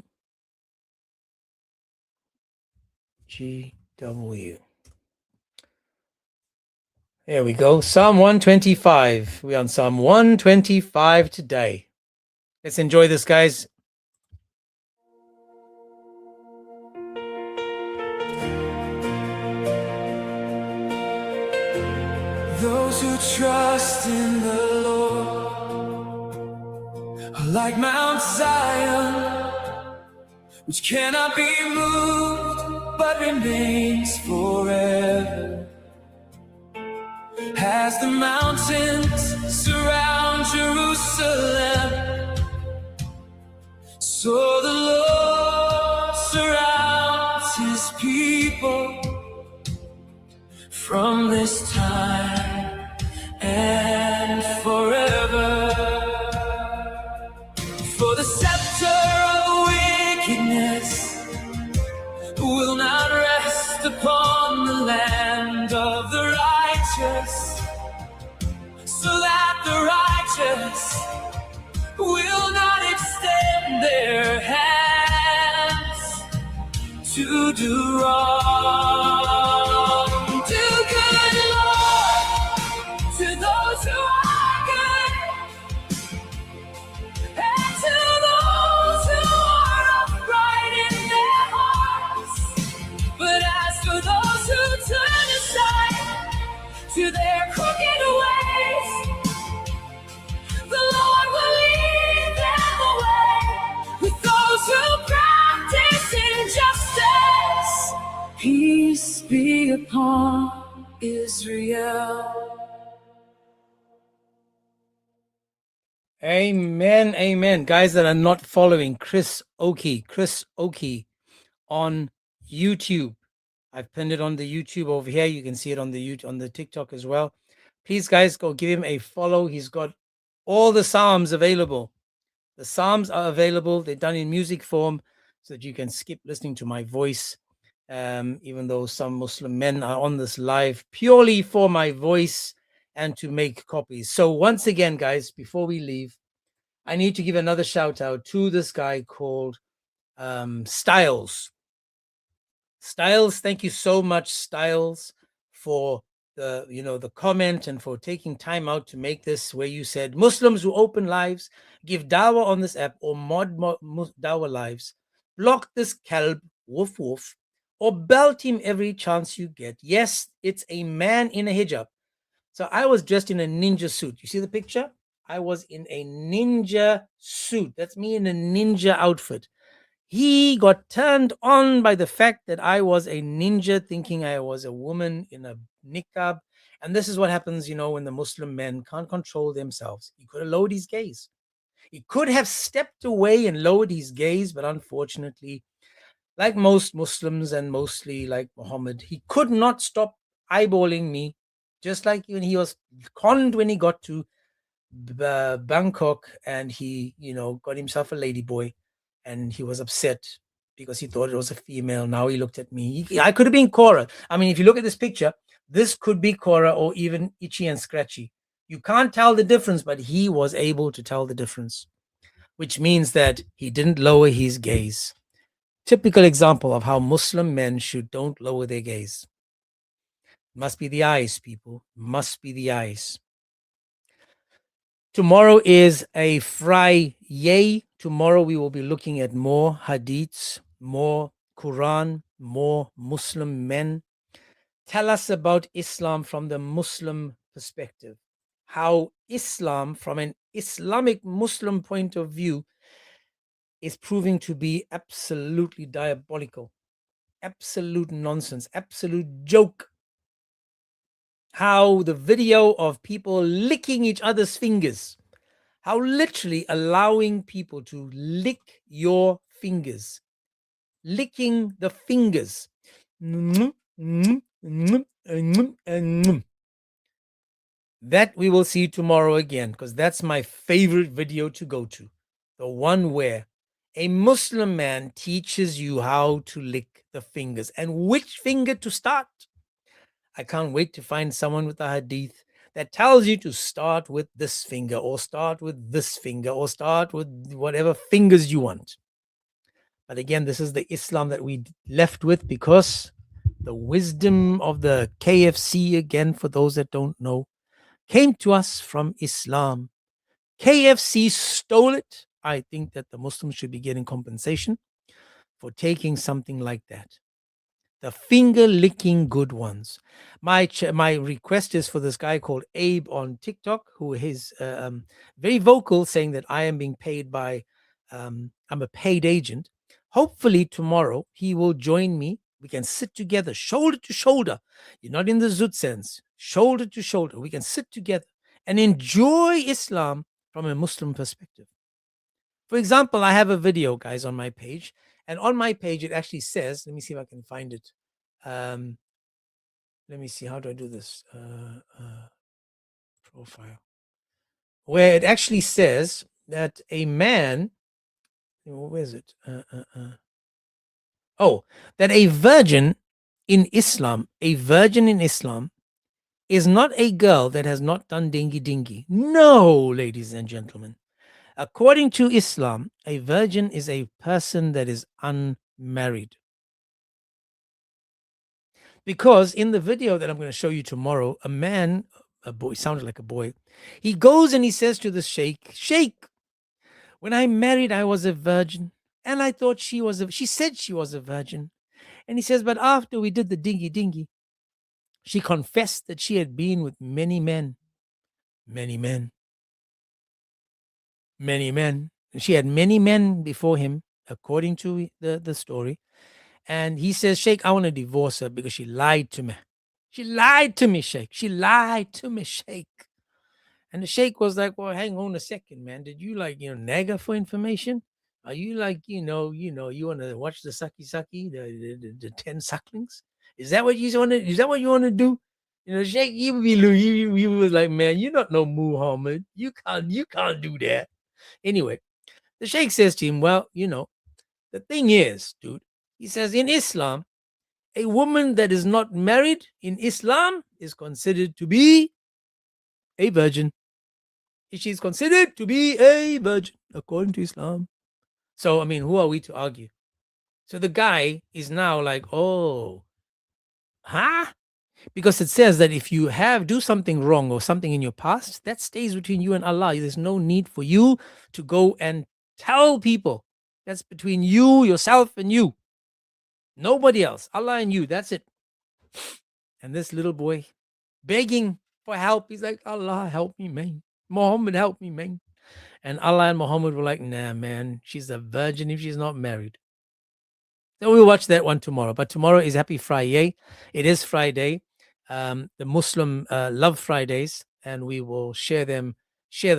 G. W. There we go. Psalm 125. We're on Psalm 125 today. Let's enjoy this, guys. Those who trust in the Lord are like Mount Zion, which cannot be moved but remains forever. As the mountains surround Jerusalem, so the Lord surrounds his people from this time and forever. For the scepter of wickedness will not rest upon the land of the righteous, so that the righteous will not extend their hands to do wrong. Do good, Lord, to those who are good, and to those who are upright in their hearts. But as for those who turn aside to their crooked ways, the Lord will lead them away. With those who practice injustice, peace be upon Israel. Amen, amen. Guys that are not following Chris Oakey on YouTube. I've pinned it on the YouTube over here. You can see it on the TikTok as well. Please, guys, go give him a follow. He's got all the Psalms available. The Psalms are available. They're done in music form so that you can skip listening to my voice. Even though some Muslim men are on this live purely for my voice and to make copies. So once again, guys, before we leave, I need to give another shout out to this guy called Styles. Styles, thank you so much, Styles, for the comment and for taking time out to make this, where you said Muslims who open lives, give dawah on this app or mod dawah lives, block this kalb, woof woof, or belt him every chance you get. Yes, it's a man in a hijab. So I was dressed in a ninja suit. You see the picture? I was in a ninja suit. That's me in a ninja outfit. He got turned on by the fact that I was a ninja, thinking I was a woman in a niqab. And this is what happens, when the Muslim men can't control themselves. He could have lowered his gaze. He could have stepped away and lowered his gaze, but unfortunately, like most Muslims and mostly like Muhammad, he could not stop eyeballing me, just like when he was conned when he got to Bangkok and he, got himself a ladyboy. and he was upset because he thought it was a female. Now he looked at me. I could have been Cora. I mean, if you look at this picture, this could be Cora or even Itchy and Scratchy. You can't tell the difference, but he was able to tell the difference, which means that he didn't lower his gaze. Typical example of how Muslim men don't lower their gaze. Must be the eyes, people. Must be the eyes. Tomorrow is a Friday. Tomorrow we will be looking at more hadiths, more Quran, more Muslim men. Tell us about Islam from the Muslim perspective. How Islam, from an Islamic Muslim point of view, is proving to be absolutely diabolical, absolute nonsense, absolute joke. How the video of people licking each other's fingers, how literally allowing people to lick your fingers, licking the fingers. That we will see tomorrow again, because that's my favorite video to go to. The one where a Muslim man teaches you how to lick the fingers and which finger to start. I can't wait to find someone with a hadith that tells you to start with this finger or start with this finger or start with whatever fingers you want. But again, this is the Islam that we left with, because the wisdom of the KFC, again, for those that don't know, came to us from Islam. KFC stole it. I think that the Muslims should be getting compensation for taking something like that. The finger licking good ones. My request is for this guy called Abe on TikTok, who is very vocal, saying that I am being paid by, I'm a paid agent. Hopefully tomorrow he will join me. We can sit together, shoulder to shoulder. You're not in the Zut sense, shoulder to shoulder. We can sit together and enjoy Islam from a Muslim perspective. For example, I have a video, guys, on my page. And on my page, it actually says, let me see if I can find it. Let me see, how do I do this? Profile. Where it actually says that a man, where is it? That a virgin in Islam is not a girl that has not done dingy dingy. No, ladies and gentlemen. According to Islam, a virgin is a person that is unmarried. Because in the video that I'm going to show you tomorrow, a boy, sounded like a boy, he goes and he says to the sheikh, when I married, I was a virgin, and I thought she said she was a virgin. And he says, but after we did the dingy dingy, she confessed that she had been with many men. She had many men before him, according to the story. And he says, Sheikh, I want to divorce her because she lied to me. She lied to me, Sheikh. She lied to me, Sheikh. And the Sheikh was like, well, hang on a second, man. Did you nag her for information? Are you you want to watch the sucky, the 10 sucklings? Is that what you want to do? Sheikh, he was like, man, you're not no Muhammad. You can't do that. Anyway, the Sheikh says to him, well, the thing is, dude, he says, in Islam, a woman that is not married in Islam is considered to be a virgin. She's considered to be a virgin, according to Islam. So, I mean, who are we to argue? So the guy is now like, oh, huh? Because it says that if you do something wrong or something in your past, that stays between you and Allah. There's no need for you to go and tell people. That's between you, yourself, and you. Nobody else. Allah and you. That's it. And this little boy begging for help. He's like, Allah, help me, man. Muhammad, help me, man. And Allah and Muhammad were like, nah, man. She's a virgin if she's not married. So we'll watch that one tomorrow. But tomorrow is Happy Friday. It is Friday. The Muslim love Fridays, and we will share the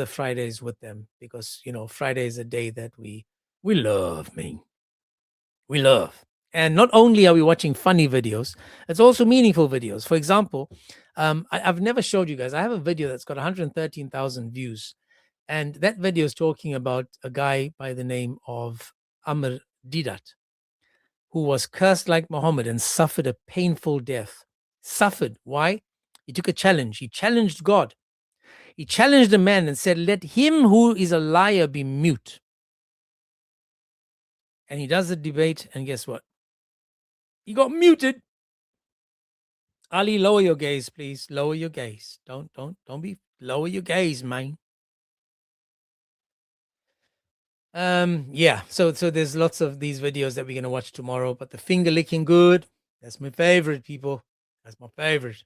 Fridays with them, because Friday is a day that we love, man. We love. And not only are we watching funny videos, it's also meaningful videos. For example, I've never showed you guys. I have a video that's got 113,000 views, and that video is talking about a guy by the name of Amr Didat, who was cursed like Muhammad and suffered a painful death. Suffered. Why? He took a challenge. He challenged God. He challenged a man and said, let him who is a liar be mute. And he does the debate, and guess what? He got muted. Ali, lower your gaze, please. Lower your gaze. Don't be, lower your gaze, man. Yeah, so there's lots of these videos that we're gonna watch tomorrow, but the finger licking good, that's my favorite, people. That's my favorite.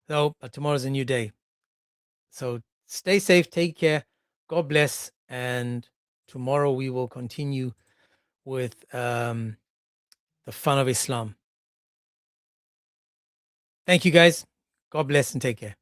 So, but tomorrow's a new day. So stay safe, take care, God bless, and tomorrow we will continue with the fun of Islam. Thank you, guys. God bless and take care.